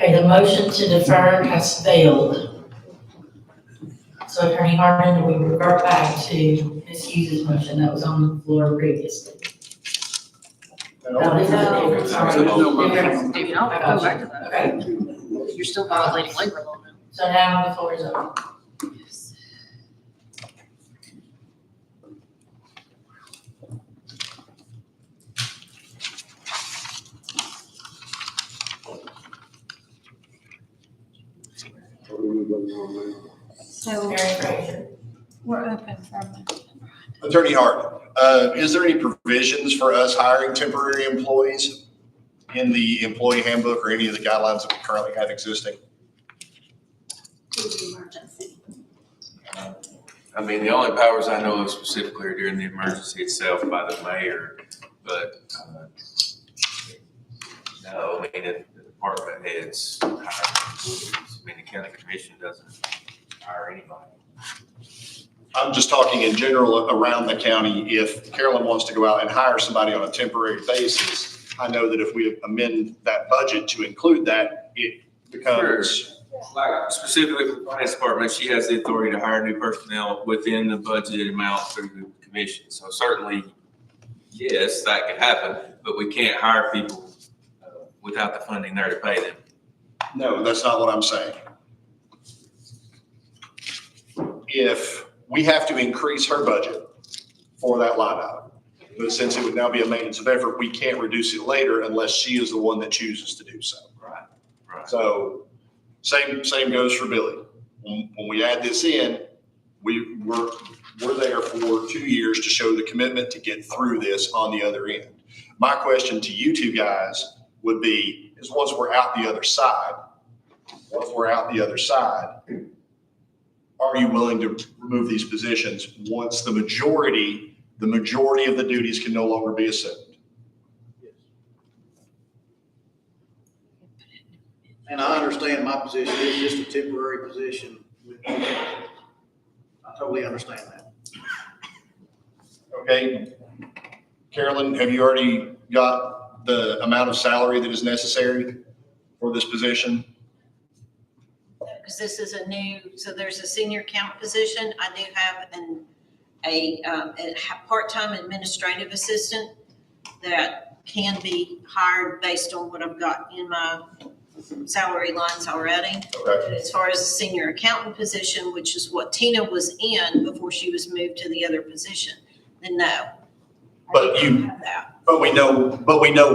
Okay, the motion to defer has failed. So Attorney Harden, we revert back to Ms. Hughes' motion that was on the floor previously. No, this is a different, sorry. Different. David, I'll go back to that. Okay, You're still violating labor law now. so now the floor is open. So Mary Fraser. we're open for a motion. Attorney Hart, is there any provisions for us hiring temporary employees in the employee handbook or any of the guidelines that we currently have existing? Emergency. I mean, the only powers I know of specifically are during the emergency itself by the mayor, but, no, I mean, if the department heads hire employees, I mean, the county commission doesn't hire anybody. I'm just talking in general around the county. If Carolyn wants to go out and hire somebody on a temporary basis, I know that if we amend that budget to include that, it becomes. Like specifically for the finance department, she has the authority to hire new personnel within the budgeted amount through the commission. So certainly, yes, that could happen, but we can't hire people without the funding there to pay them. No, that's not what I'm saying. If we have to increase her budget for that line item. But since it would now be a maintenance of effort, we can't reduce it later unless she is the one that chooses to do so. Right. Right. So same goes for Billy. When we add this in, we're there for 2 years to show the commitment to get through this on the other end. My question to you two guys would be, is once we're out the other side, are you willing to remove these positions once the majority of the duties can no longer be assumed? And I understand my position is just a temporary position. I totally understand that. Okay. Carolyn, have you already got the amount of salary that is necessary for this position? Because this is a new, so there's a senior accountant position. I do have a part-time administrative assistant that can be hired based on what I've got in my salary lines already. Okay. But as far as the senior accountant position, which is what Tina was in before she was moved to the other position, then no. But we know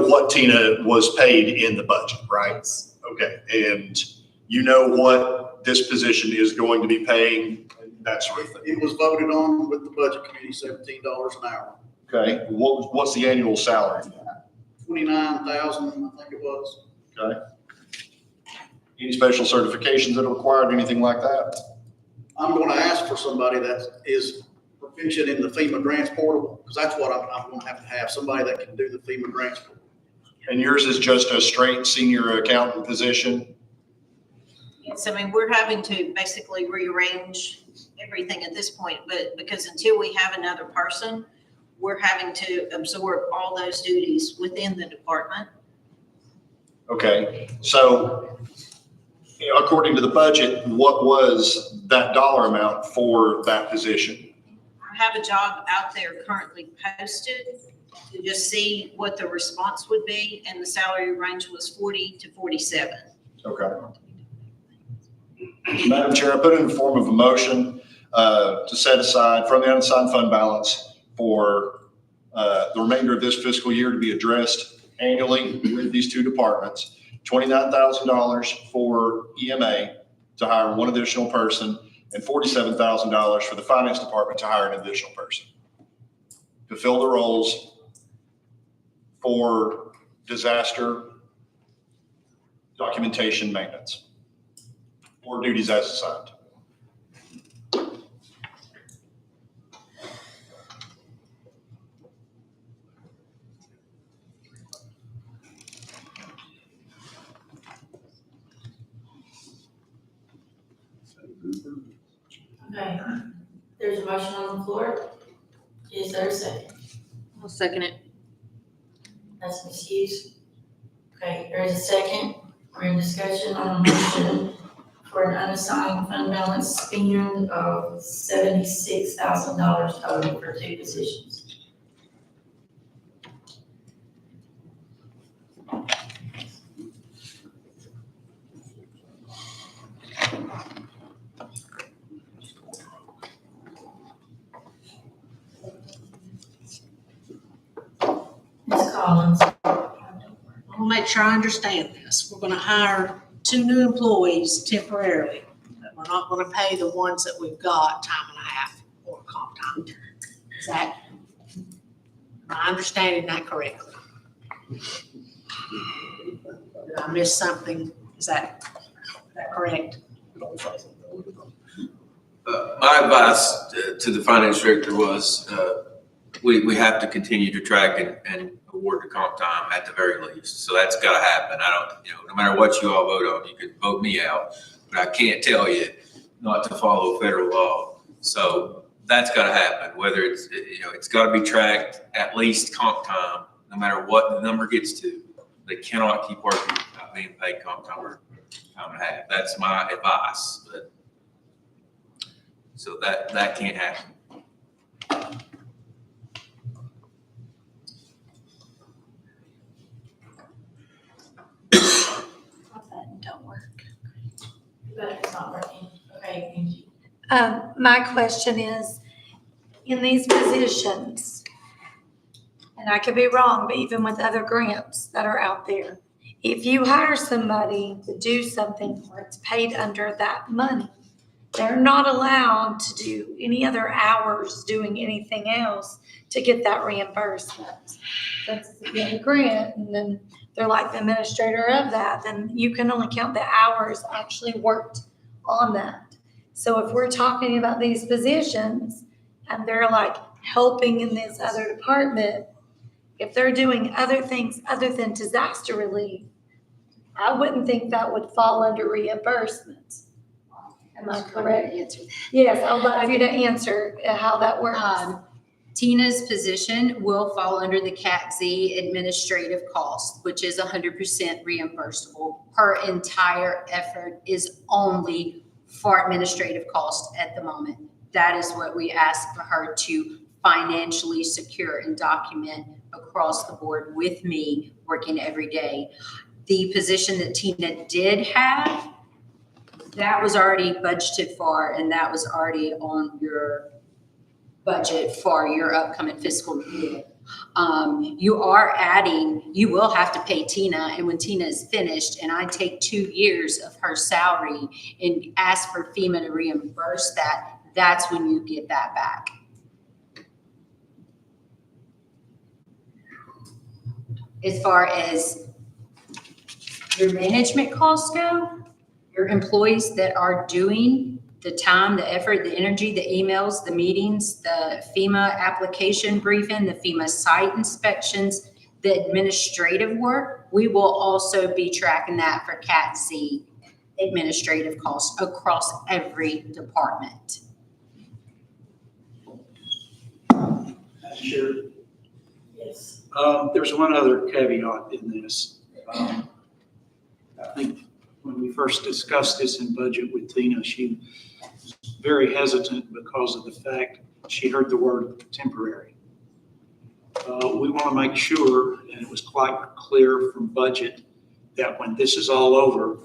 what Tina was paid in the budget, right? Okay, and you know what this position is going to be paying, that sort of thing. It was voted on with the budget committee, $17 an hour. Okay, what's the annual salary? 29,000, I think it was. Okay. Any special certifications that are required, anything like that? I'm going to ask for somebody that is proficient in the FEMA grants portal, because that's what I'm going to have somebody that can do the FEMA grants portal. And yours is just a straight senior accountant position? Yes, I mean, we're having to basically rearrange everything at this point, but because until we have another person, we're having to absorb all those duties within the department. Okay, so according to the budget, what was that dollar amount for that position? I have a job out there currently posted to just see what the response would be, and the salary range was 40 to 47. Okay. Madam Chair, I put in the form of a motion to set aside from the unassigned fund balance for the remainder of this fiscal year to be addressed annually with these two departments, $29,000 for EMA to hire one additional person, and $47,000 for the finance department to hire an additional person to fill the roles for disaster documentation maintenance or duties as assigned. Okay, there's a motion on the floor. Is there a second? I'll second it. That's Ms. Hughes. Okay, there is a second. We're in discussion on a motion for an unassigned fund balance spend of $76,000 total for two positions. Ms. Collins. I want to make sure I understand this. We're going to hire 2 new employees temporarily. But we're not going to pay the ones that we've got time and a half or comp time. Is that, am I understanding that correctly? Did I miss something? Is that correct? My advice to the finance director was, we have to continue to track and award the comp time at the very least. So that's gotta happen. I don't, no matter what you all vote on, you could vote me out, but I can't tell you not to follow federal law. So that's gotta happen, whether it's, it's gotta be tracked, at least comp time, no matter what the number gets to. They cannot keep working without being paid comp time or time and a half. That's my advice, but so that can't happen. Don't work. But it's not working. Okay, thank you. My question is, in these positions, and I could be wrong, but even with other grants that are out there, if you hire somebody to do something or it's paid under that money, they're not allowed to do any other hours doing anything else to get that reimbursement. That's if you get a grant and then they're like the administrator of that, then you can only count the hours actually worked on that. So if we're talking about these positions and they're like helping in this other department, if they're doing other things other than disaster relief, I wouldn't think that would fall under reimbursement. Am I correct? Yes, I would like you to answer how that works. Tina's position will fall under the Cat Z administrative cost, which is 100% reimbursable. Her entire effort is only for administrative cost at the moment. That is what we ask for her to financially secure and document across the board with me working every day. The position that Tina did have, that was already budgeted for, and that was already on your budget for your upcoming fiscal year. You will have to pay Tina, and when Tina is finished, and I take 2 years of her salary and ask for FEMA to reimburse that, that's when you get that back. As far as your management costs go, your employees that are doing the time, the effort, the energy, the emails, the meetings, the FEMA application briefing, the FEMA site inspections, the administrative work, we will also be tracking that for Cat Z administrative costs across every department. Sure. Yes. There's one other caveat in this. I think when we first discussed this in budget with Tina, she was very hesitant because of the fact she heard the word temporary. We want to make sure, and it was quite clear from budget, that when this is all over,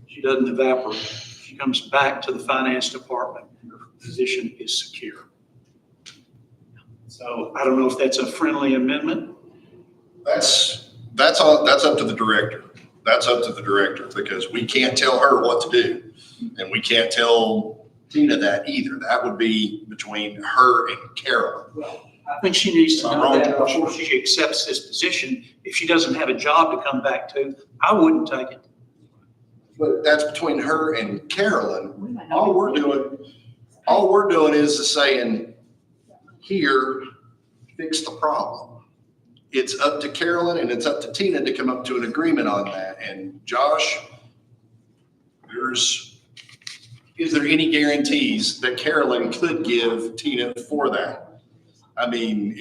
she doesn't evaporate. She comes back to the finance department and her position is secure. So I don't know if that's a friendly amendment. That's up to the director. That's up to the director, because we can't tell her what to do. And we can't tell Tina that either. That would be between her and Carolyn. I think she needs to know that before she accepts this position. If she doesn't have a job to come back to, I wouldn't take it. But that's between her and Carolyn. All we're doing is saying, here, fix the problem. It's up to Carolyn and it's up to Tina to come up to an agreement on that. And Josh, is there any guarantees that Carolyn could give Tina for that? I mean,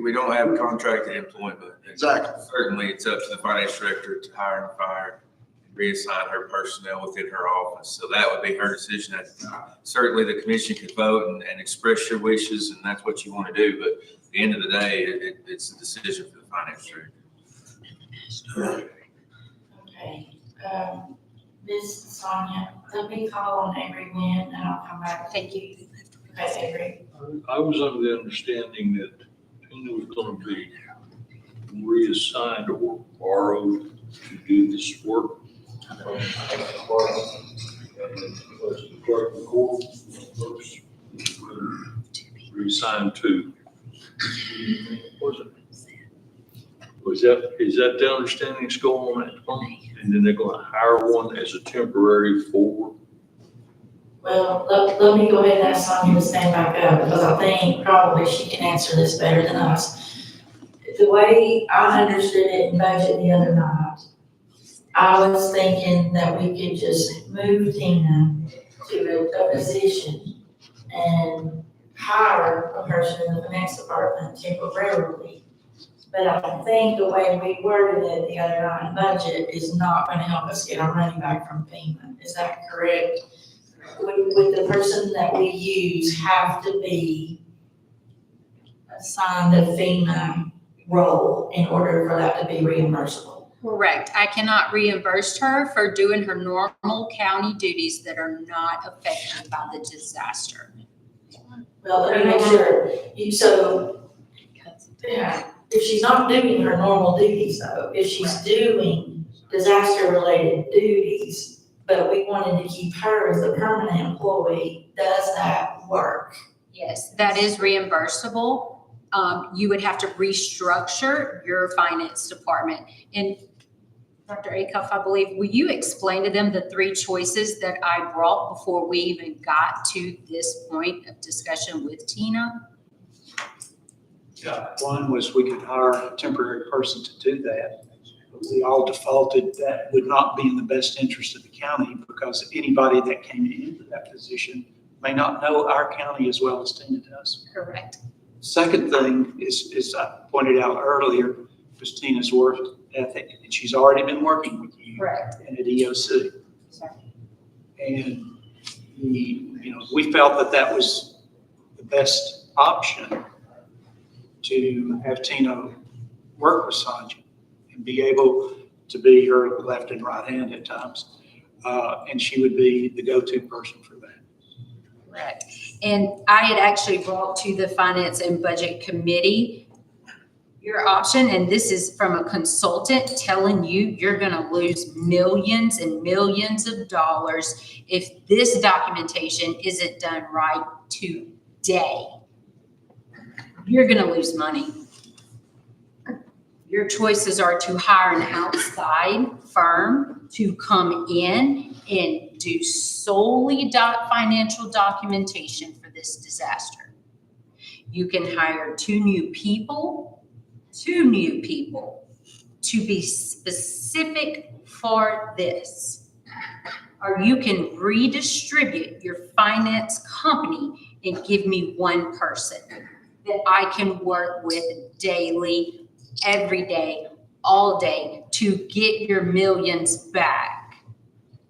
We don't have contracted employment. Exactly. Certainly, it's up to the finance director to hire and fire, reassign her personnel within her office. So that would be her decision at the time. Certainly, the commission could vote and express your wishes, and that's what you want to do. But at the end of the day, it's a decision for the finance director. Okay, Ms. Sonia, let me call on Avery Lynn and I'll come back. Thank you. Okay, Avery. I was under the understanding that Tina was gonna be reassigned or borrowed to do this work. Clerk of court folks reassigned to. Is that the understanding that's going on at the moment? And then they're gonna hire one as a temporary for? Well, let me go ahead and ask Sonia to stand back up, because I think probably she can answer this better than us. The way I understood it in budget the other night, I was thinking that we could just move Tina to a position and hire a person in the finance department temporarily. But I think the way we worded it the other night in budget is not gonna help us get our money back from FEMA. Is that correct? Would the person that we use have to be assigned a FEMA role in order for that to be reimbursable? Correct. I cannot reimburse her for doing her normal county duties that are not affected by the disaster. Well, let me make sure, yeah, if she's not doing her normal duties though, if she's doing disaster-related duties, but we wanted to keep her as a permanent employee, does that work? Yes, that is reimbursable. You would have to restructure your finance department. And Dr. Acuff, I believe, will you explain to them the three choices that I brought before we even got to this point of discussion with Tina? Yeah, one was we could hire a temporary person to do that. But we all defaulted that would not be in the best interest of the county because anybody that came into that position may not know our county as well as Tina does. Correct. Second thing is I pointed out earlier, was Tina's work ethic, and she's already been working with you. Correct. And at EOC. Sorry. And we felt that was the best option to have Tina work with Sandra and be able to be her left and right hand at times. And she would be the go-to person for that. Correct. And I had actually brought to the Finance and Budget Committee your option, and this is from a consultant telling you you're gonna lose millions and millions of dollars if this documentation isn't done right today. You're gonna lose money. Your choices are to hire an outside firm to come in and do solely financial documentation for this disaster. You can hire two new people to be specific for this. Or you can redistribute your finance company and give me one person that I can work with daily, every day, all day to get your millions back.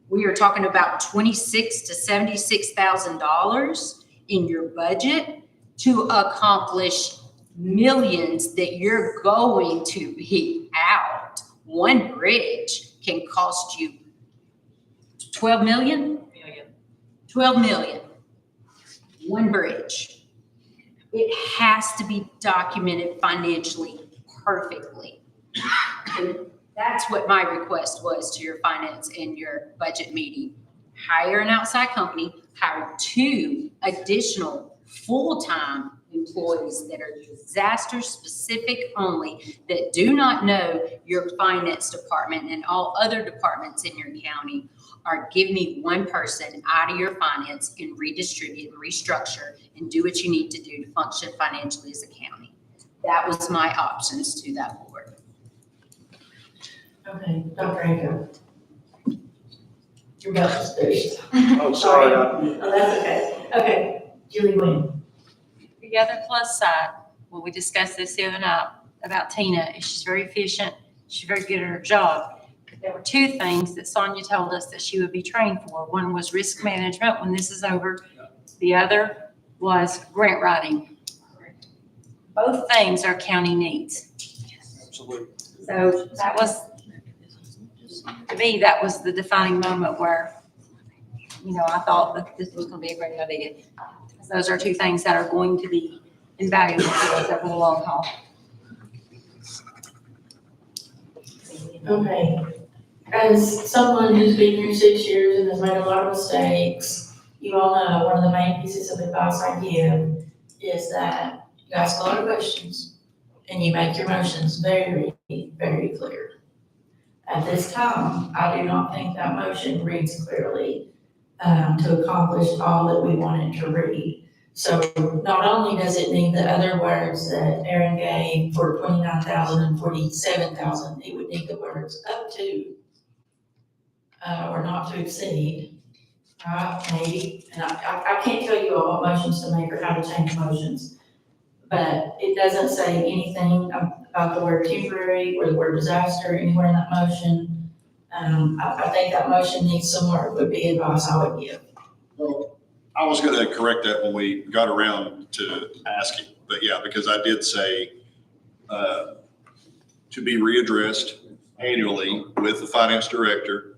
We are talking about $26,000 to $76,000 in your budget to accomplish millions that you're going to be out. One bridge can cost you 12 million? 12 million. One bridge. It has to be documented financially perfectly. And that's what my request was to your finance and your budget meeting. Hire an outside company, hire two additional full-time employees that are disaster specific only, that do not know your finance department and all other departments in your county, or give me one person out of your finance and redistribute and restructure and do what you need to do to function financially as a county. That was my options to that board. Okay, Dr. Anko. Your belt is pushed. Oh, sorry. Oh, that's okay. Okay, Julie Wynn. The other plus side, when we discussed this the other night about Tina, is she's very efficient, she's very good at her job. There were two things that Sonia told us that she would be trained for. One was risk management when this is over. The other was grant writing. Both things our county needs. Absolutely. So that was, to me, that was the defining moment where, I thought that this was going to be a great idea. Those are two things that are going to be invaluable to us over the long haul. Okay, as someone who's been here 6 years and has made a lot of mistakes, you all know one of the main pieces of advice I give is that you ask a lot of questions and you make your motions very, very clear. At this time, I do not think that motion reads clearly to accomplish all that we wanted to read. So not only does it need the other words that Aaron gave for 29,000 and 47,000, it would need the words up to, or not to exceed, right, maybe. And I can't tell you all what motions to make or how to change motions, but it doesn't say anything about the word temporary or the word disaster anywhere in that motion. I think that motion needs some work, would be advice I would give. Well, I was going to correct that when we got around to asking, but yeah, because I did say to be readdressed annually with the finance director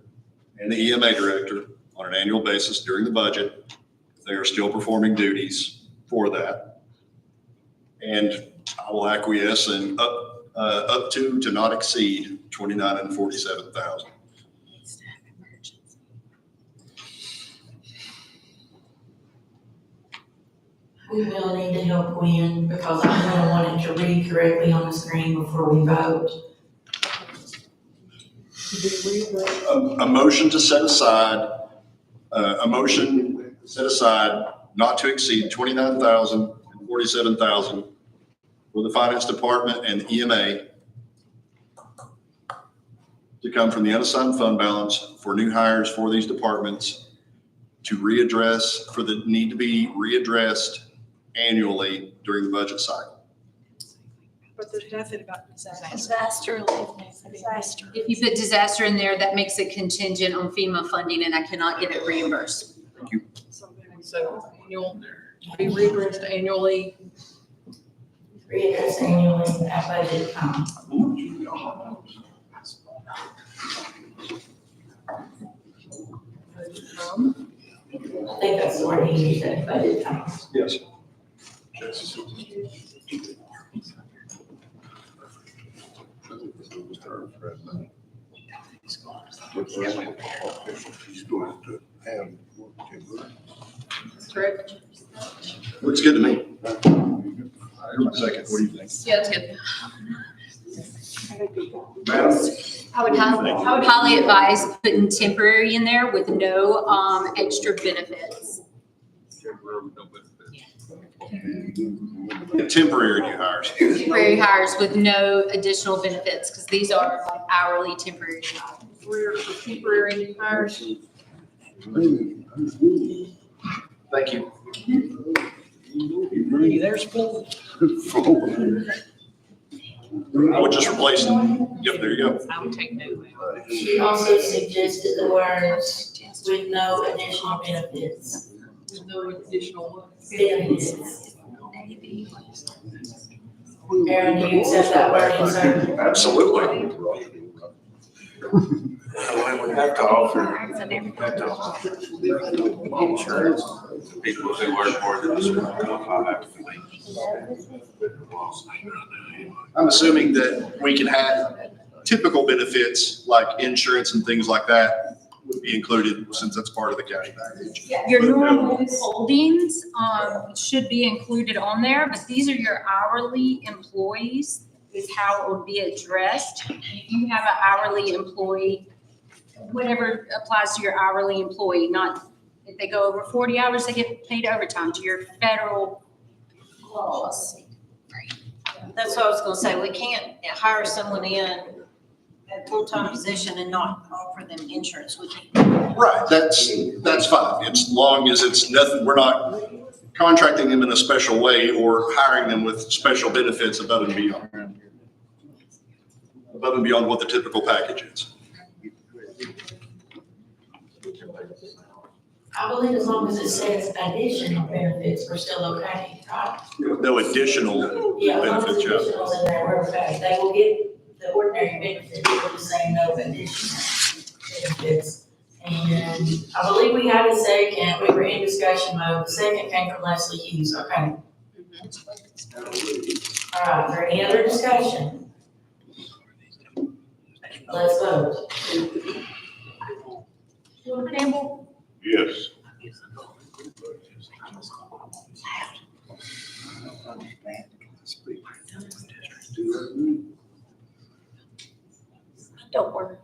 and the EMA director on an annual basis during the budget. If they are still performing duties for that. And I will acquiesce in up to not exceed 29 and 47,000. We will need to help Gwen because I'm gonna want it to read correctly on the screen before we vote. A motion to set aside, not to exceed 29,000 and 47,000 for the finance department and EMA to come from the unassigned fund balance for new hires for these departments to readdress, for the need to be readdressed annually during the budget cycle. But there's nothing about disaster relief. Disaster. If you put disaster in there, that makes it contingent on FEMA funding and I cannot get it reimbursed. So annual, be reimbursed annually. Readdress annually at budget time. I think that's the word he used at budget time. Yes. Correct. Looks good to me. Here's my second. What do you think? Yeah, that's good. I would highly advise putting temporary in there with no, extra benefits. Temporary new hires. Temporary hires with no additional benefits, because these are like hourly temporary. For temporary new hires. Thank you. There's four. I would just replace them. Yep, there you go. I would take no. She also suggested the words with no additional benefits. No additional. Benefits. Aaron, do you accept that wording, sir? Absolutely. We have to offer insurance to people who work more than this. I'm assuming that we can have typical benefits like insurance and things like that would be included since that's part of the county package. Your normal holdings, should be included on there, but these are your hourly employees is how it would be addressed. If you have an hourly employee, whatever applies to your hourly employee, not if they go over 40 hours, they get paid overtime to your federal laws. That's what I was gonna say, we can't hire someone in a full-time position and not offer them insurance, we can't. Right, that's fine. As long as it's nothing, we're not contracting them in a special way or hiring them with special benefits above and beyond. Above and beyond what the typical package is. I believe as long as it says additional benefits, we're still okay, right? No additional Yeah, as long as benefits, yeah. additional's in there, we're okay. They will get the ordinary benefits, we're just saying no additional benefits. And I believe we had a second, we were in discussion mode, the second came from Leslie Hughes, okay. All right, is there any other discussion? Let's vote. Campbell? Yes. Don't work.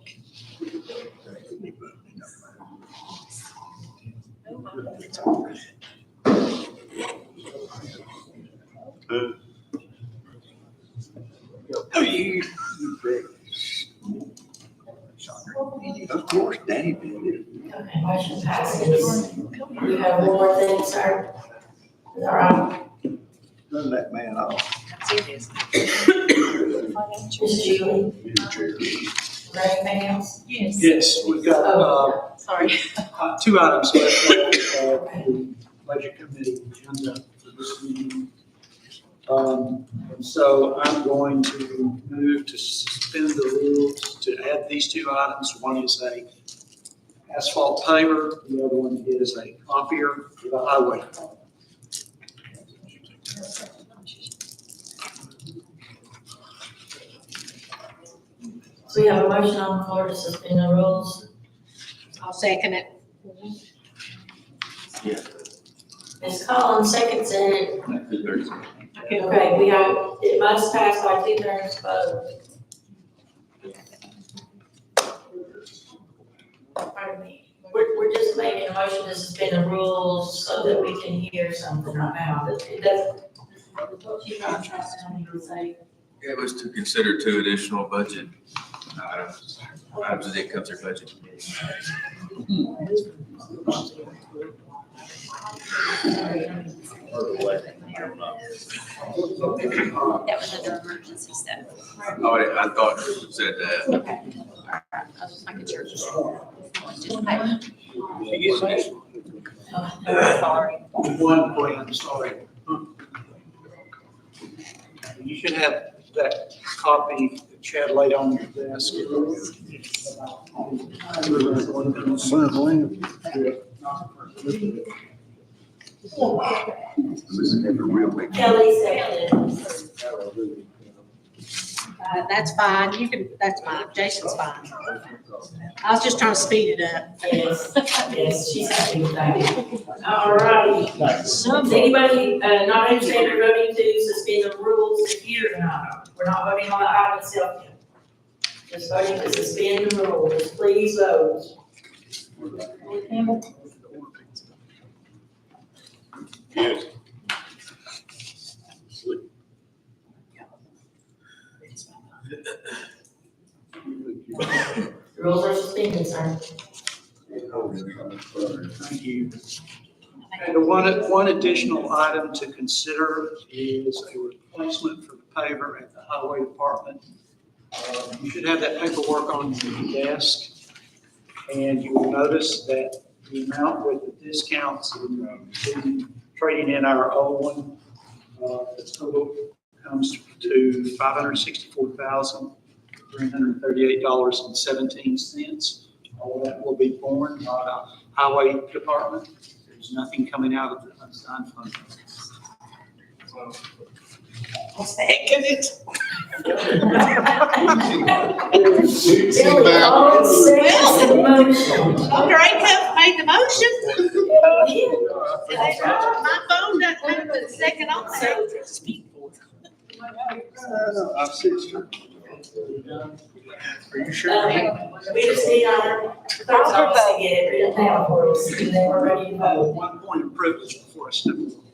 Of course, Danny did. Okay, motion passes. You have one more thing, sir? Is that right? Run that man off. Ms. Julie? Is there anything else? Yes, we've got, Sorry. two items left on the budget committee agenda for this meeting. And so I'm going to move to suspend the rules to add these two items. One is a asphalt paver, the other one is a copier for the highway department. So we have a motion on the floor to suspend the rules. I'll second it. Ms. Collins seconds it. Okay, we have, it must pass by 2/3 vote. Pardon me. We're just making a motion to suspend the rules so that we can hear something right now. It doesn't. It was to consider two additional budget items as it comes through budget. That was under emergency stuff. Oh, I thought it said that. Okay. All right. I was just making sure. Sorry. One point, I'm sorry. You should have that copy that Chad laid on your desk. Kelly seconded. That's fine, you can, that's fine, Jason's fine. I was just trying to speed it up. Yes, yes, she's happy with that. All righty. Does anybody, not understand you're voting to suspend the rules here or not? We're not voting on the item itself yet. Just voting to suspend the rules. Please vote. Yes. Rules are suspended, sir. Thank you. And one additional item to consider is a replacement for the paver at the highway department. You should have that paperwork on your desk, and you will notice that the amount with the discounts and trading in our old one, the total comes to $564,338.17. All that will be borne by the highway department. There's nothing coming out of the unassigned fund. I'll second it. Kelly, all seconds the motion. Dr. Acuff made the motion. My phone doesn't move to the second on there. I see, sir. Are you sure? We just need our clerk's office to get it written down for us, and then we're ready to vote. One point of privilege before I step forward.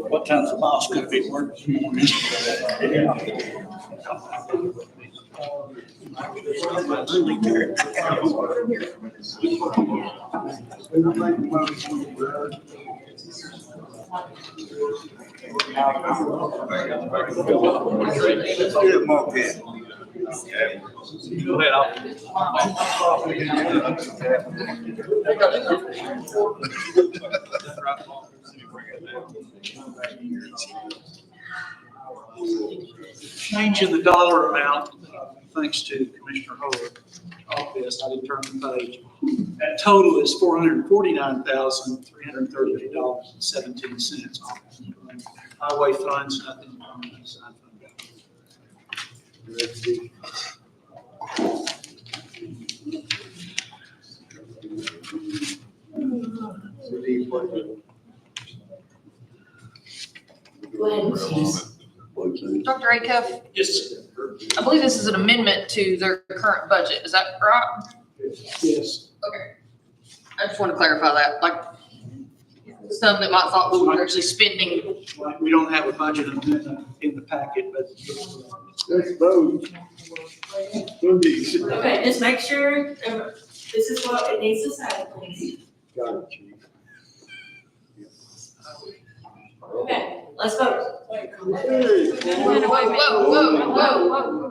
What time's the boss gonna be working this Go ahead, Change in the dollar amount, thanks to Commissioner Howard, office, I didn't turn the page. That total is $449,338.17. Highway funds, nothing from the unassigned fund Go ahead, please. Dr. Acuff, Yes. I believe this is an amendment to their current budget. Is that right? Yes. Okay. I just want to clarify that, like, some that might thought we were actually spending. We don't have a budget amendment in the packet, but. Let's vote. Okay, just make sure, this is what it needs to say, please. Got it, Chief. Okay, Let's vote. Whoa, whoa, whoa.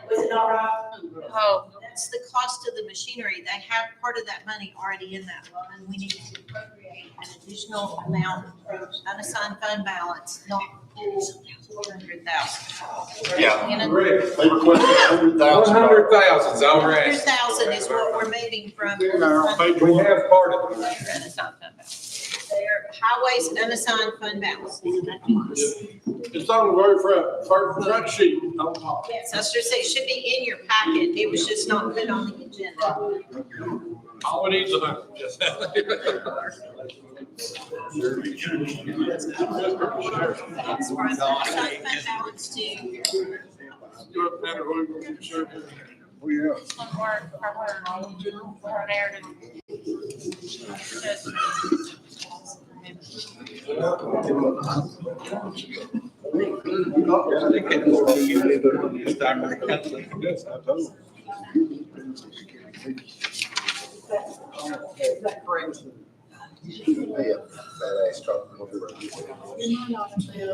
Was it not right? Oh, That's the cost of the machinery. They have part of that money already in that line. We need to appropriate an additional amount from unassigned fund balance, not pull 400,000. Yeah. And They requested $100,000. 100,000's all right. 100,000 is what we're moving from. We have part of it. unassigned fund balance. Their highways and unassigned fund balance. It's on the very front sheet. Yes, I was just saying, it should be in your packet. It was just not put on the agenda. All it needs is a. That's from unassigned fund balance to Our narrative.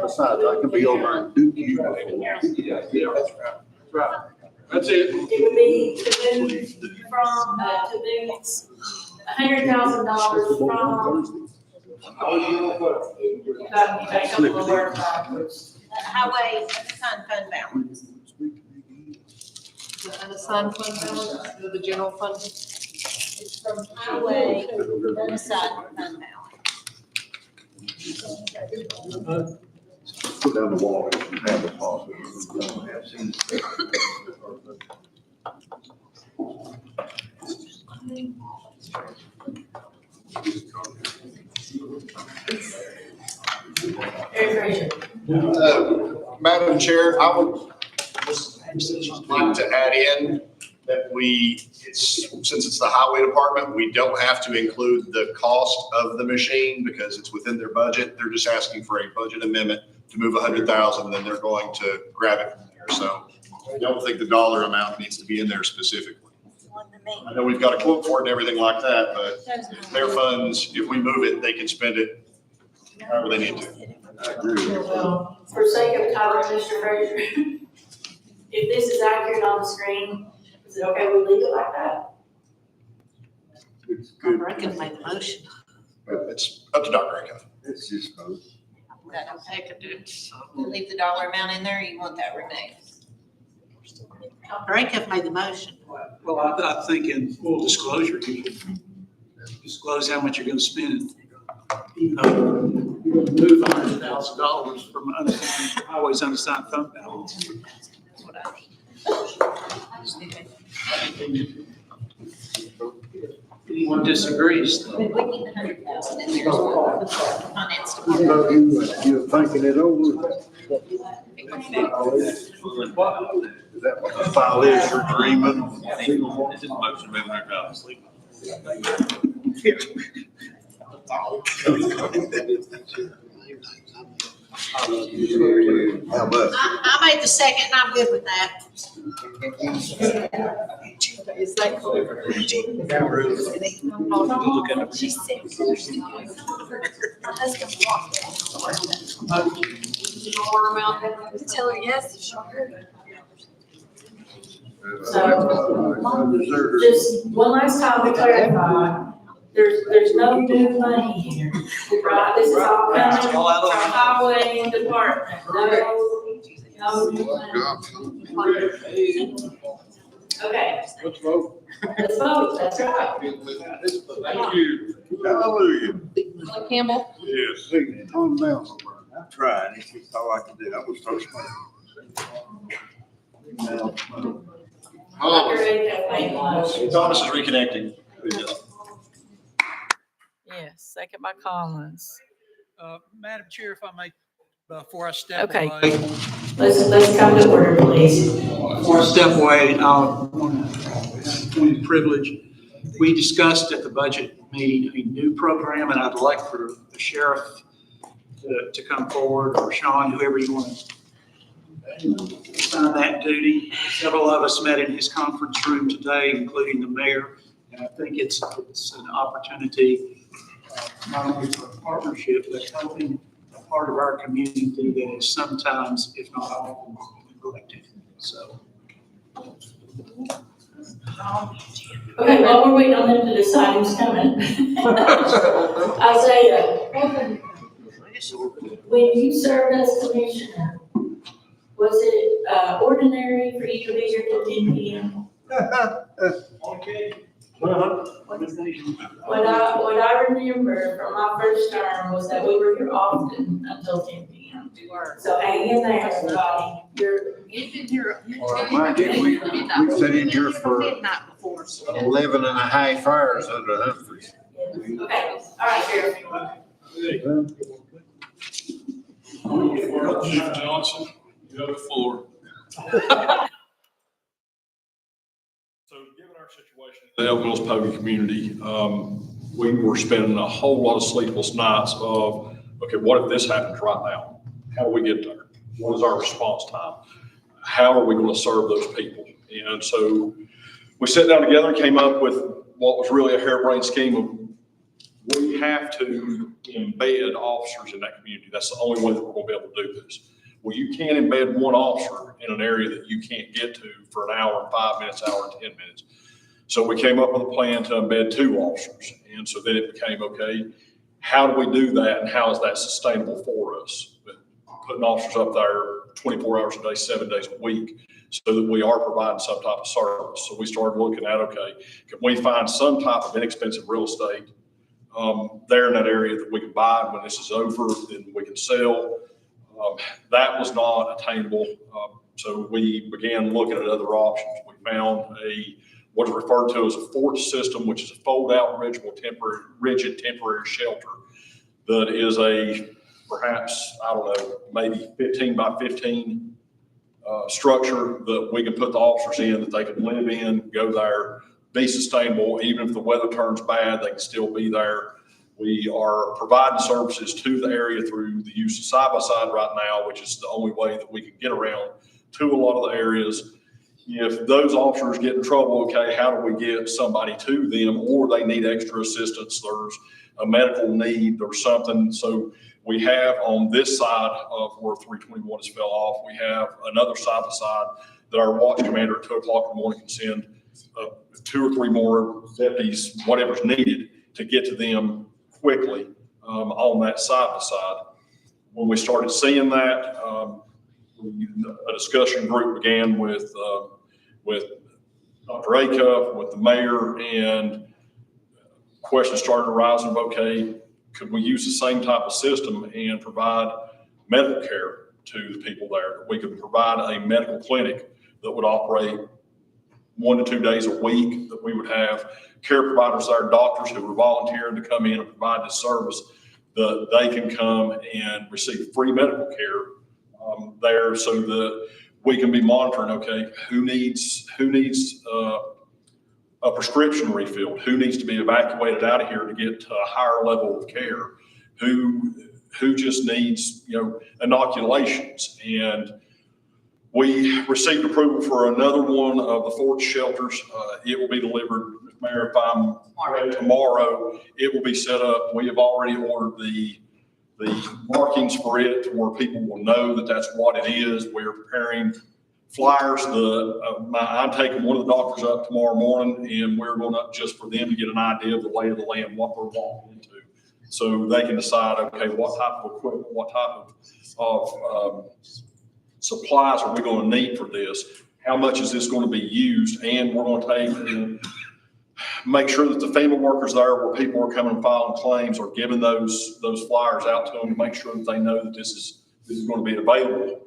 Besides, I can be over and do you. Right. That's it. It would be to move from, to move $100,000 from. Back up a little word backwards. highway unassigned fund balance. The unassigned fund balance, or the general fund? It's from highway unassigned fund balance. Put down the wall and have it possible. Madam Chair, I would just like to add in that since it's the highway department, we don't have to include the cost of the machine because it's within their budget. They're just asking for a budget amendment to move 100,000 and then they're going to grab it from there. So I don't think the dollar amount needs to be in there specifically. I know we've got a quote for it and everything like that, but their funds, if we move it, they can spend it however they need to. Well, for sake of time, Mr. Frazier, if this is accurate on the screen, is it okay we leave it like that? Rankin made the motion. It's up to Dr. Rankin. It's just both. That okay, could do. Leave the dollar amount in there, you want that removed? Rankin made the motion. Well, I think in full disclosure, you can disclose how much you're gonna spend. Even though you're gonna move $100,000 from unassigned, highways unassigned fund balance. Anyone disagrees? We keep the 100,000 in there. Finance department. You're thinking it over. Is that what the file is you're dreaming? This is a motion to move $100,000. How much? I made the second and I'm good with that. Is that clear? She said, my husband walked in. Tell her yes if she'll hear. So, just one last time to clarify, there's no new money here, right? This is all coming from highway department, no new money. Okay, Let's vote. let's vote, that's right. Thank you. Hallelujah. Campbell? Yes. Hey, calm down. I'm trying. It's just all I can do. I was first. Dr. Ray, made the motion. Thomas is reconnecting. Yes, second by Collins. Madam Chair, if I may, before I step Okay. away. Let's come to order, please. Before I step away, I want to point of privilege. We discussed at the budget meeting a new program, and I'd like for the sheriff to come forward, or Sean, whoever you want to sign that duty. Several of us met in his conference room today, including the mayor, and I think it's an opportunity not only for a partnership, but helping part of our community that is sometimes, if not often, neglected, so. Okay, while we're waiting on them to decide who's coming. Isaiah, when you served as commissioner, was it ordinary for you to be here till 10 p.m.? What I remember from my first term was that we were here often until 10 p.m. So hang in there, everybody. You've been here. Mind you, we sat in here for Midnight before. 11 and a half hours under Humphreys. Okay, all right, Sheriff. Chief Johnson, you have the floor. So given our situation in the Elk Mills Pogie community, we were spending a whole lot of sleepless nights of, okay, what if this happens right now? How do we get there? What is our response time? How are we going to serve those people? And so we sat down together and came up with what was really a harebrained scheme of we have to embed officers in that community. That's the only way that we're going to be able to do this. Well, you can't embed one officer in an area that you can't get to for an hour and 5 minutes, hour and 10 minutes. So we came up with a plan to embed 2 officers. And so then it became, okay, how do we do that and how is that sustainable for us? But putting officers up there 24 hours a day, 7 days a week, so that we are providing some type of service. So we started looking at, okay, can we find some type of inexpensive real estate there in that area that we can buy when this is over, then we can sell. That was not attainable. So we began looking at other options. We found what is referred to as a fort system, which is a fold-out rigid temporary shelter that is a perhaps, I don't know, maybe 15 by 15 structure that we can put the officers in, that they can live in, go there, be sustainable. Even if the weather turns bad, they can still be there. We are providing services to the area through the use of side-by-side right now, which is the only way that we can get around to a lot of the areas. If those officers get in trouble, okay, how do we get somebody to them, or they need extra assistance, there's a medical need or something. So we have on this side of where 321 has fell off, we have another side-by-side that our watch commander at 2 o'clock in the morning can send 2 or 3 more deputies, whatever's needed, to get to them quickly on that side-by-side. When we started seeing that, a discussion group began with Dr. Acuff, with the mayor, and questions started arising of, okay, could we use the same type of system and provide medical care to the people there? We could provide a medical clinic that would operate 1 to 2 days a week, that we would have care providers there, doctors who were volunteering to come in and provide this service, that they can come and receive free medical care there, so that we can be monitoring, okay, who needs a prescription refilled, who needs to be evacuated out of here to get to a higher level of care, who just needs, inoculations. And we received approval for another one of the fort shelters. It will be delivered, Mayor, if I'm correct, tomorrow. It will be set up. We have already ordered the markings for it, to where people will know that that's what it is. We're preparing flyers. I'm taking one of the doctors up tomorrow morning, and we're going up just for them to get an idea of the lay of the land, what we're walking into, so they can decide, okay, what type of equipment, what type of supplies are we going to need for this? How much is this going to be used? And we're going to take and make sure that the FEMA workers there, where people are coming and filing claims, are giving those flyers out to them to make sure that they know that this is going to be available.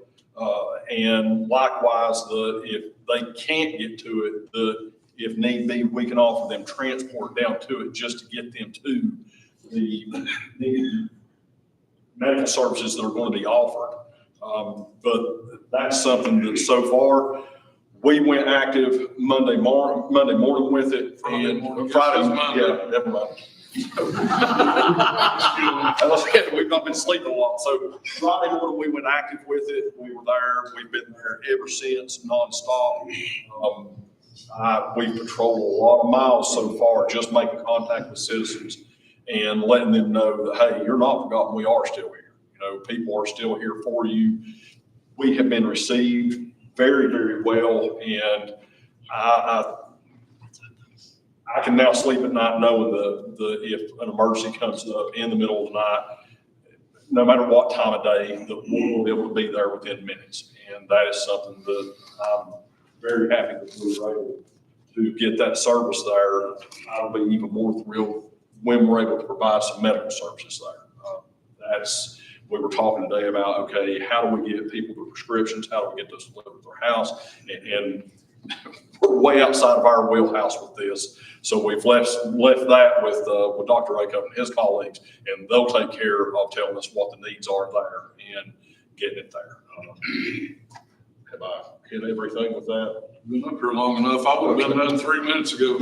And likewise, if they can't get to it, if need be, we can offer them transport down to it just to get them to the medical services that are going to be offered. But that's something that so far, we went active Monday morning with it, and Friday, yeah, never mind. As I said, we've not been sleeping a lot. So Friday morning, we went active with it. We were there. We've been there ever since, nonstop. We've patrolled a lot of miles so far, just making contact with citizens and letting them know that, hey, you're not forgotten. We are still here. people are still here for you. We have been received very, very well, and I can now sleep at night knowing if an emergency comes up in the middle of the night, no matter what time of day, that we'll be able to be there within minutes. And that is something that I'm very happy that we were able to get that service there. I'll be even more thrilled when we're able to provide some medical services there. We were talking today about, okay, how do we get people the prescriptions? How do we get those delivered to their house? And we're way outside of our wheelhouse with this. So we've left that with Dr. Rakoff and his colleagues, and they'll take care of telling us what the needs are there and getting it there. Have I hit everything with that? Been up here long enough. I would have been done 3 minutes ago.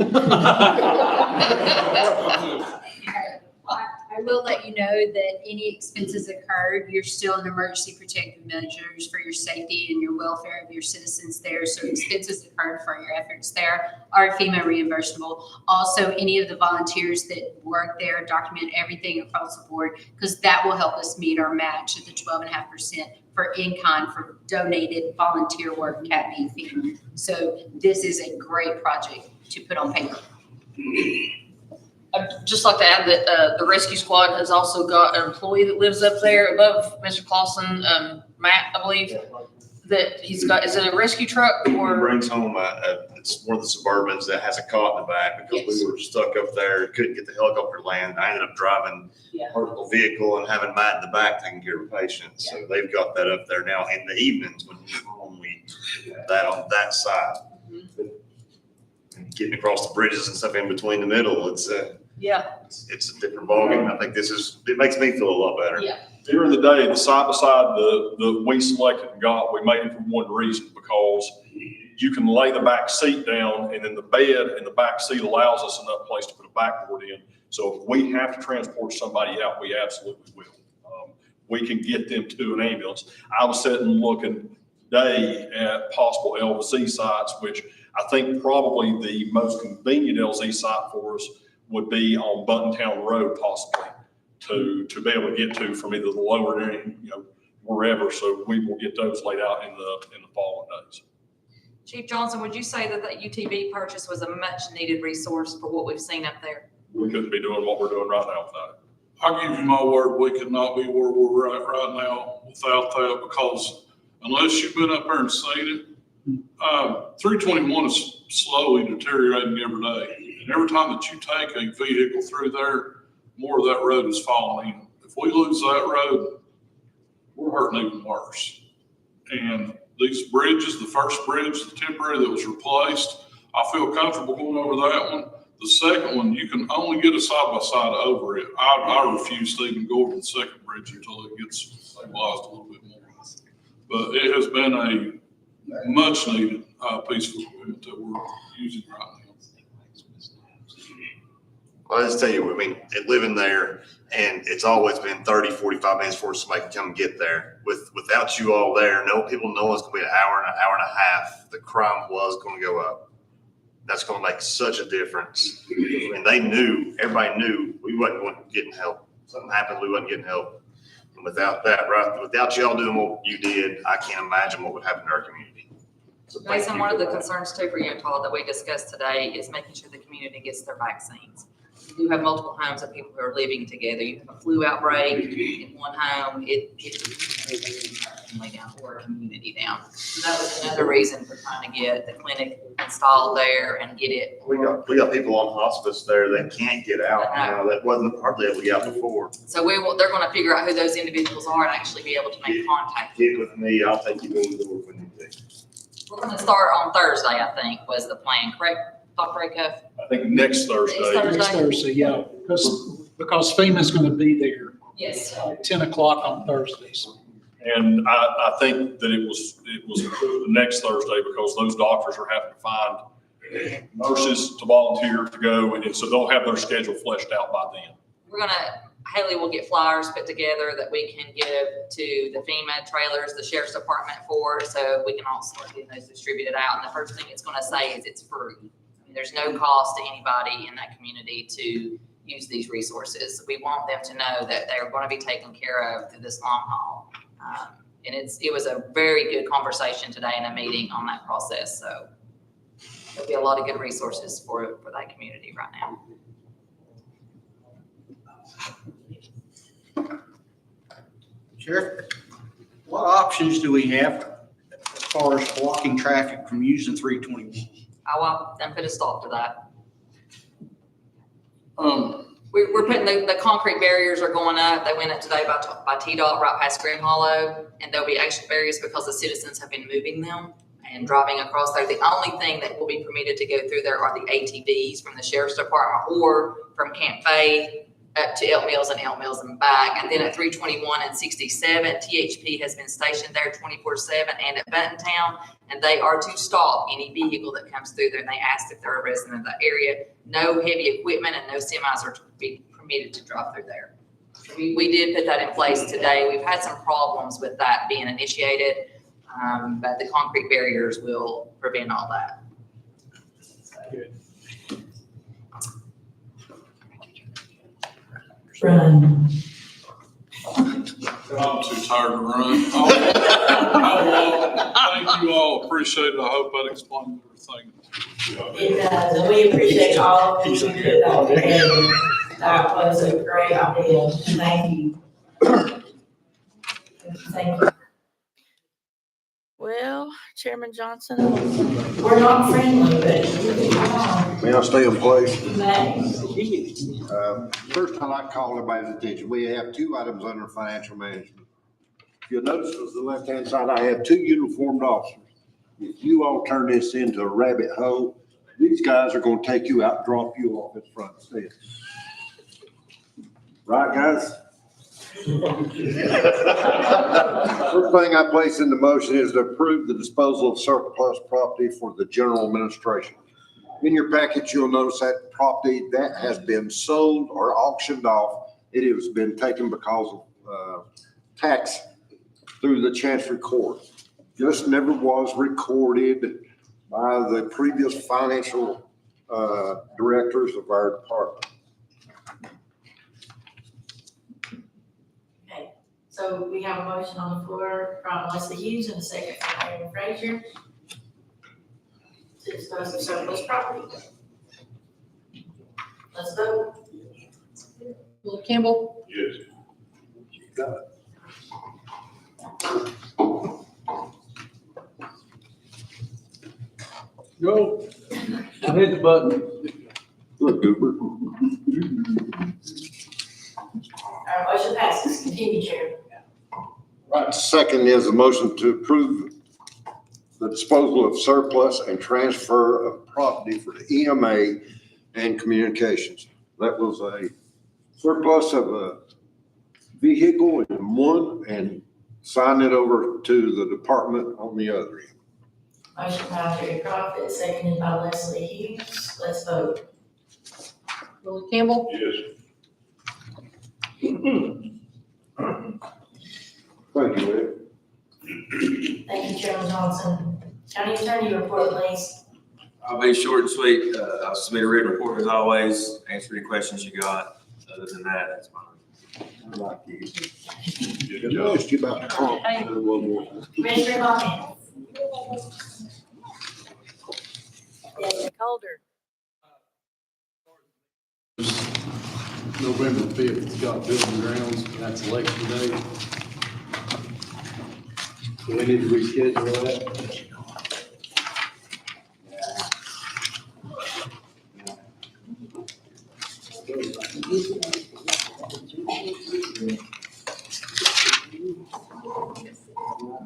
I will let you know that any expenses incurred, you're still in emergency protective measures for your safety and your welfare of your citizens there. So expenses incurred for your efforts there are FEMA reimbursable. Also, any of the volunteers that work there, document everything across the board, because that will help us meet our match at the 12.5% for in-kind for donated volunteer work at FEMA. So this is a great project to put on paper. I'd just like to add that the rescue squad has also got an employee that lives up there above Mr. Clausen, Matt, I believe, that he's got, is it a rescue truck He or? brings home it's one of the Suburbans that has a cot in the back because we were stuck up there, couldn't get the helicopter land. I ended up driving a personal vehicle and having Matt in the back taking care of patients. So they've got that up there now in the evenings when we're home, we have that on that side. Getting across the bridges and stuff in between the middle, it's a different ballgame. I think it makes me feel a lot better. Yeah. During the day, the side by side that we selected and got, we made it for one reason, because you can lay the back seat down, and then the bed in the back seat allows us enough place to put a backboard in. So if we have to transport somebody out, we absolutely will. We can get them to an ambulance. I was sitting looking today at possible LZ sites, which I think probably the most convenient LZ site for us would be on Buttontown Road, possibly, to be able to get to from either the lower end, wherever. So we will get those laid out in the following days. Chief Johnson, would you say that UTV purchase was a much needed resource for what we've seen up there? We couldn't be doing what we're doing right now without it. I'll give you my word, we could not be where we're at right now without that, because unless you've been up there and seen it, 321 is slowly deteriorating every day. And every time that you take a vehicle through there, more of that road is falling in. If we lose that road, we're hurting even worse. And these bridges, the first bridge, the temporary that was replaced, I feel comfortable going over that one. The second one, you can only get a side-by-side over it. I refuse to even go over the second bridge until it gets stabilized a little bit more. But it has been a much-needed piece of equipment that we're using right now. Well, I just tell you, I mean, living there, and it's always been 30, 45 minutes for somebody to come get there. Without you all there, people know it's going to be an hour and a half. The crime was going to go up. That's going to make such a difference. And everybody knew we wasn't getting help. Something happened, we wasn't getting help. And without that, without y'all doing what you did, I can't imagine what would happen in our community. So Jason, one of the concerns too for Utah that we discussed today is making sure the community gets their vaccines. You do have multiple homes of people who are living together. You have a flu outbreak in one home, it lay down or a community down. So that was another reason for trying to get the clinic installed there and get it. We got people on hospice there that can't get out now. That wasn't hardly able to get out before. So they're going to figure out who those individuals are and actually be able to make contact. Get with me, I'll take you to the door when you need. We're going to start on Thursday, I think, was the plan, correct, Dr. Rakoff? I think next Thursday. Next Thursday, yeah, because FEMA's going to be there. Yes. At 10 o'clock on Thursdays. And I think that it was the next Thursday because those doctors are having to find nurses to volunteer to go, and so they'll have their schedule fleshed out by then. Haley will get flyers put together that we can give to the FEMA trailers, the sheriff's department so we can all start getting those distributed out. And the first thing it's going to say is it's free. I mean, there's no cost to anybody in that community to use these resources. We want them to know that they're going to be taken care of through this long haul. And it was a very good conversation today in a meeting on that process. So there'll be a lot of good resources for that community right now. Sheriff, what options do we have as far as blocking traffic from using 321? I want them to put a stop to that. We're putting the concrete barriers are going up. They went up today by T-Dot right past Green Hollow, and there'll be extra barriers because the citizens have been moving them and driving across there. The only thing that will be permitted to go through there are the ATVs from the sheriff's department or from Camp Faith up to Elk Mills and back. And then at 321 and 67, THP has been stationed there 24/7 and at Buttontown, and they are to stop any vehicle that comes through there. And they asked if they're a resident of the area. No heavy equipment and no semis are to be permitted to drive through there. We did put that in place today. We've had some problems with that being initiated, but the concrete barriers will prevent all that. Run. I'm too tired to run. Thank you all, appreciate it. I hope that explained everything. It does, and we appreciate all of you who did that together. That was a great idea. Thank you. Thank you. Well, Chairman Johnson. We're not friendly, but you can come on. May I stay in place? You may. First, I'd like to call everybody's attention. We have two items under financial management. If you'll notice on the left-hand side, I have two uniformed officers. If you all turn this into a rabbit hole, these guys are gonna take you out and drop you off at the front steps. Right, guys? First thing I place in the motion is to approve the disposal of surplus property for the general administration. In your package, you'll notice that property that has been sold or auctioned off. It has been taken because of tax through the Chancery Court. Just never was recorded by the previous financial directors of our department. Okay, so we have a motion on the floor from Leslie Hughes and a second from Aaron Frazier to dispose of surplus property. Let's vote. Will Campbell? Yes. Got it. Go. I hit the button. Look, Goober. Our motion passes. Continue, Chair. Right, second is a motion to approve the disposal of surplus and transfer of property for the EMA and communications. That was a surplus of a vehicle in one and sign it over to the department on the other end. Motion by Terry Profit, seconded by Leslie Hughes. Let's vote. Will Campbell? Yes. Thank you, Ed. Thank you, Chairman Johnson. County Attorney report, please. I'll be short and sweet. I'll submit a written report as always, answer any questions you got. Other than that, that's fine. I like you. I asked you about the comp. One more. Commissioner comments? Yes, Calder. November 5th, it's got building grounds, and that's election day. So we need to reschedule that.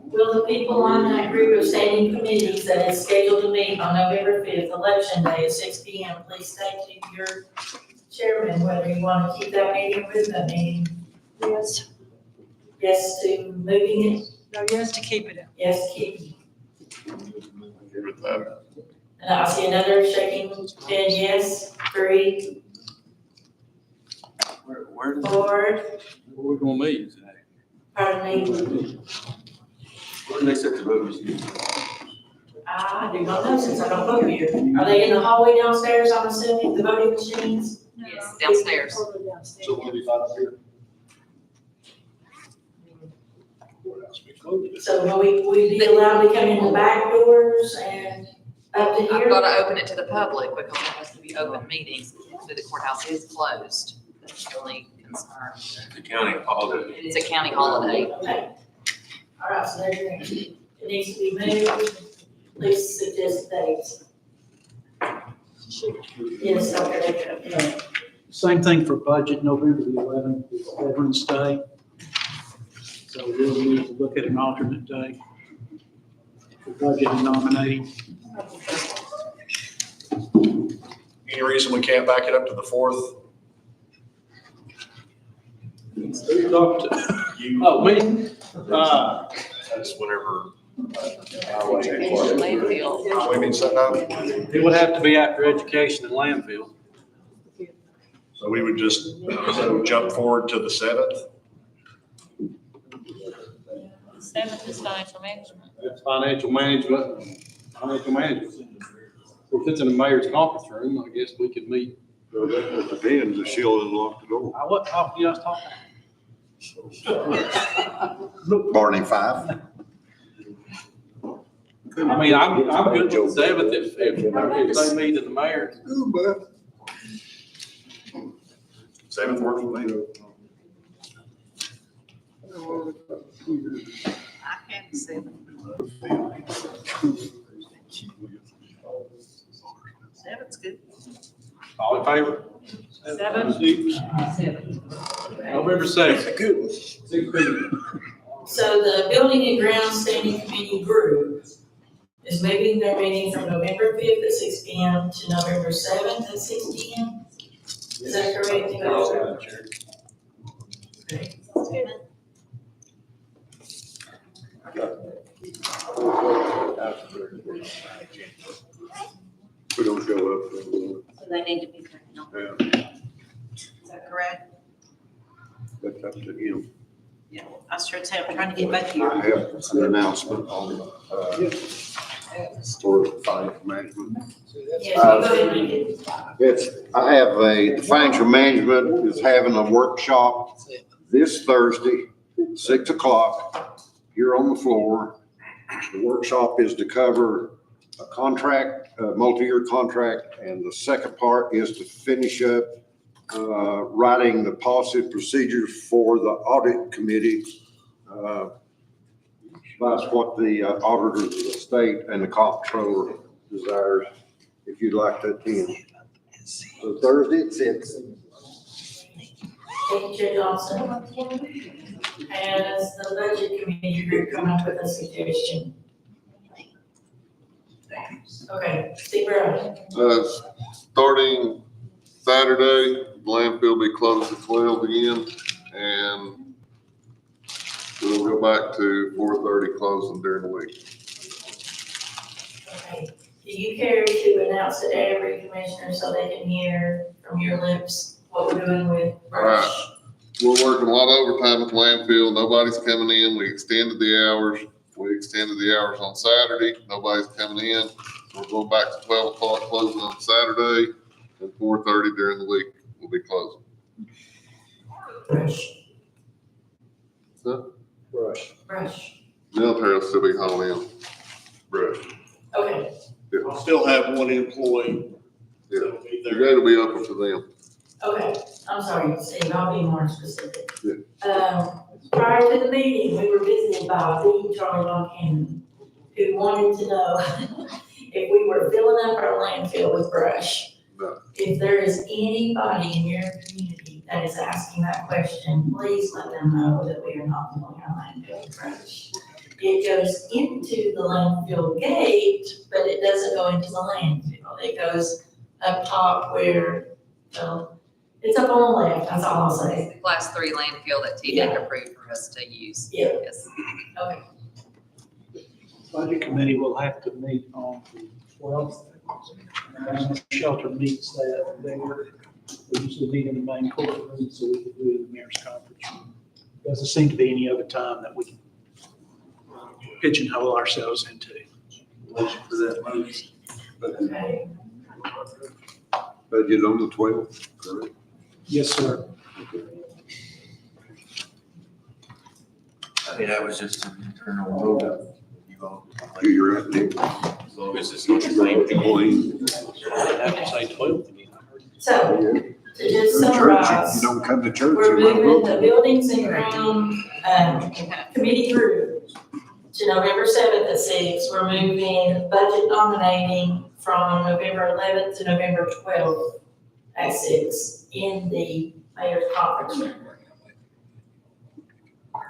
Will the people on that group of standing committees that is scheduled to meet on November 5th, election day at 6 p.m., please state to your chairman whether you want to keep that meeting or move that meeting? Yes. Yes to moving it? No, yes to keep it. Yes, keep. Agree with that. And I see another shaking head, yes. 3, Where 4, we gonna meet today? pardon me. Where do they set the voters? I do not know since I don't vote here. Are they in the hallway downstairs, I'm assuming, the voting machines? Yes, downstairs. So we'll be fine up here. Courthouse be closed. So will we be allowed to come in the back doors and up to I've here? got to open it to the public because it has to be open meetings. So the courthouse is closed. That's the only concern. The county holiday. It's a county holiday. Okay. All right, so there's, it needs to be moved. Please suggest dates. Yes, okay. Same thing for budget, November the 11th is Veterans Day. So we'll need to look at an alternate day for budget and nominating. Any reason we can't back it up to the 4th? Who talked to? Oh, me? That's whenever. Landfill. What do you mean, set up? It would have to be after education and landfill. So we would just jump forward to the 7th? 7th is financial management. It's financial management. If it's in the mayor's conference room, I guess we could meet. It depends if she'll unlock the door. What, how, you guys talking? Barney 5. I mean, I'm good with 7th if they meet in the mayor's. 7th works for me. I can't see them. 7th's good. All in favor? 7. November 2nd. Good. 6 So the Building and Grounds Standing Committee group is moving their meeting from November 5th at 6 p.m. to November 7th at 6 p.m. Is that correct? Okay. We don't show up. So they need to be turned on. Yeah, Is that correct? that's up to him. Yeah, I was trying to say, I'm trying to get back to I your. have an announcement on, for financial management. Yes, you go ahead and make it. I have the financial management is having a workshop this Thursday, 6 o'clock, here on the floor. The workshop is to cover a contract, a multi-year contract, and the second part is to finish up writing the policy procedures for the audit committee. That's what the auditors of the state and the comptroller desires, if you'd like to attend. So Thursday at 6. Thank you, Chair Johnson. Has the budget committee group come up with a suggestion? Okay, Steve Brown. Starting Saturday, landfill will be closed at 12 again, and we'll go back to 4:30 closing during the week. Okay, do you care to announce to every commissioner so they can hear from your lips what we're doing with brush? We're working a lot of overtime at the landfill. Nobody's coming in. We extended the hours. We extended the hours on Saturday. Nobody's coming in. We're going back to 12 o'clock closing on Saturday, and 4:30 during the week we'll be closing. Brush. Huh? Brush. Military will still be hauling in brush. Okay, Yeah. Still have one employee. Yeah. The gate will be open to them. okay, I'm sorry, Steve, I'll be more specific. Yeah. Prior to the meeting, we were visited by the Charlie Von Cannon, who wanted to know if we were filling up our landfill with brush. No. If there is anybody in your community that is asking that question, please let them know that we are not filling our landfill with brush. It goes into the landfill gate, but it doesn't go into the landfill. It goes up top where, well, it's up on the left, that's all I'll say. It's the class 3 landfill that TDEC approved for us to use. Yeah. Yes. Okay. Budget committee will have to meet on the 12th. Shelter meets that there. We usually meet in the main courtroom, so we can do it in the mayor's conference room. Doesn't seem to be any other time that we can pigeonhole ourselves into. For that money. Okay. Budget on the 12th, correct? Yes, sir. I mean, that was just an internal vote. You all, You're right. as long as it's not the same employee. Have to say 12 again. So, to just Church, summarize, you don't come to church. we're you might moving vote. the buildings and ground, committee group to November 7th at 6. We're moving budget nominating from November 11th to November 12th at 6 in the mayor's conference room.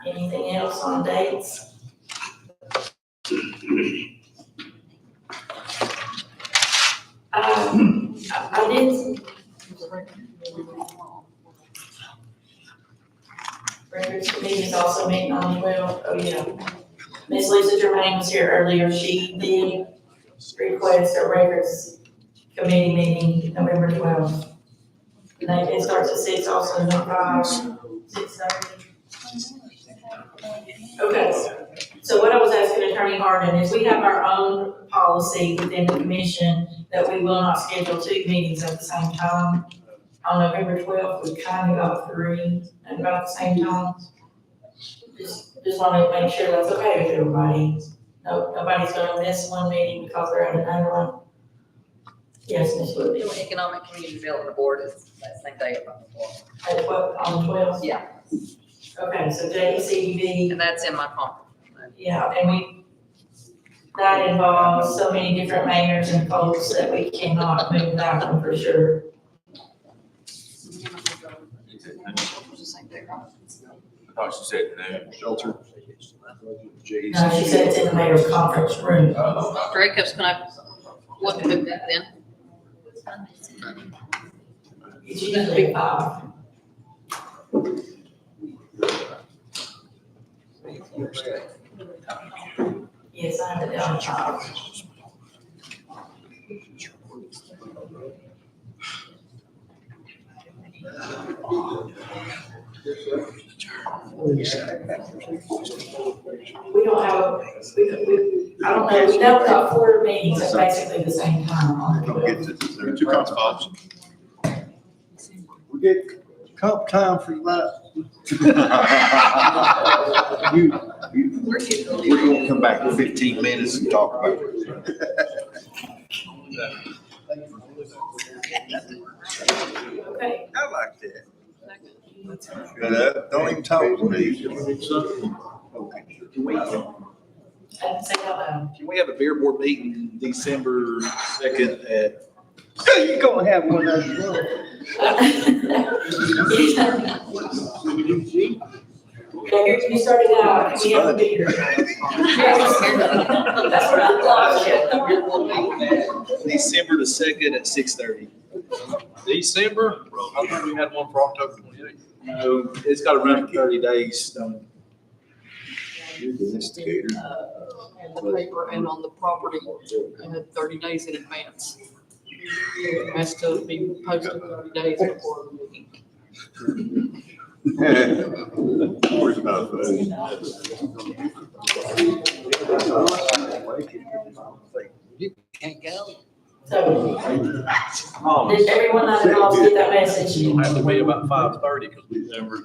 Anything else on dates? I did. Records committee is also meeting on the 12th. Oh, yeah. Miss Lisa Germain was here earlier. She did request a records committee meeting November 12th. And it starts at 6, also not 5, 6:30. Okay, so what I was asking Attorney Harden is we have our own policy within the commission that we will not schedule 2 meetings at the same time. On November 12th, we kind of got 3 at about the same time. Just want to make sure that's okay with everybody. No, nobody's gonna miss one meeting because they're at another one. Yes, Ms. Wood. The Economic Community Development Board is that same day on the floor. At what, on the 12th? Yeah, Okay, so JECDB. and that's in my conference. Yeah, and that involves so many different mayors and folks that we cannot move that one for sure. I thought she said no. Shelter. No, she said it's in the mayor's conference room. Jacobs, can I look at that then? It's usually 5. Yes, I have it down, child. We don't have, I don't know, we know we've got 4 meetings at basically the same time on the 12th. There are 2 council. We get comp time for that. We're gonna come back in 15 minutes and talk about it. Okay. I like that. Don't even talk to me. I didn't say that loud. Can we have a beer board meeting December 2nd at? You're gonna have one as well. Okay, you started out, we have a beer. That's what I thought. December the 2nd at 6:30. December? I thought we had one for October 28th. No, it's gotta run for 30 days. You're the instigator. And the paper and on the property, 30 days in advance. It has to be posted 30 days before the meeting. Worries about that. You can't go. So, did everyone on the call get that message? It'll have to be about 5:30 because we never.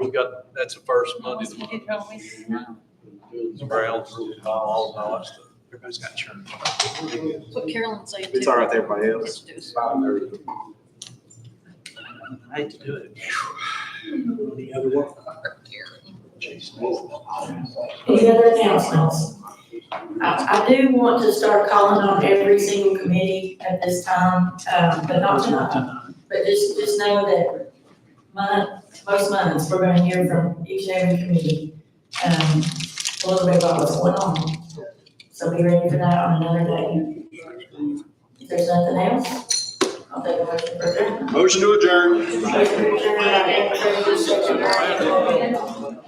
We got, that's the first Monday of the month. The Browns, all that stuff. Everybody's got church. What Carolyn said. It's all right with everybody else. 5:30. I hate to do it. Any other one? Any other announcements? I do want to start calling on every single committee at this time, but not tonight. But just know that most months, we're gonna hear from each and every committee, a little bit about what's going on. So be ready for that on another day. If there's nothing else, I'll take a motion for adjournment. Motion to adjourn. Motion to adjourn, by Dan Fraser, second by Ann Coleman.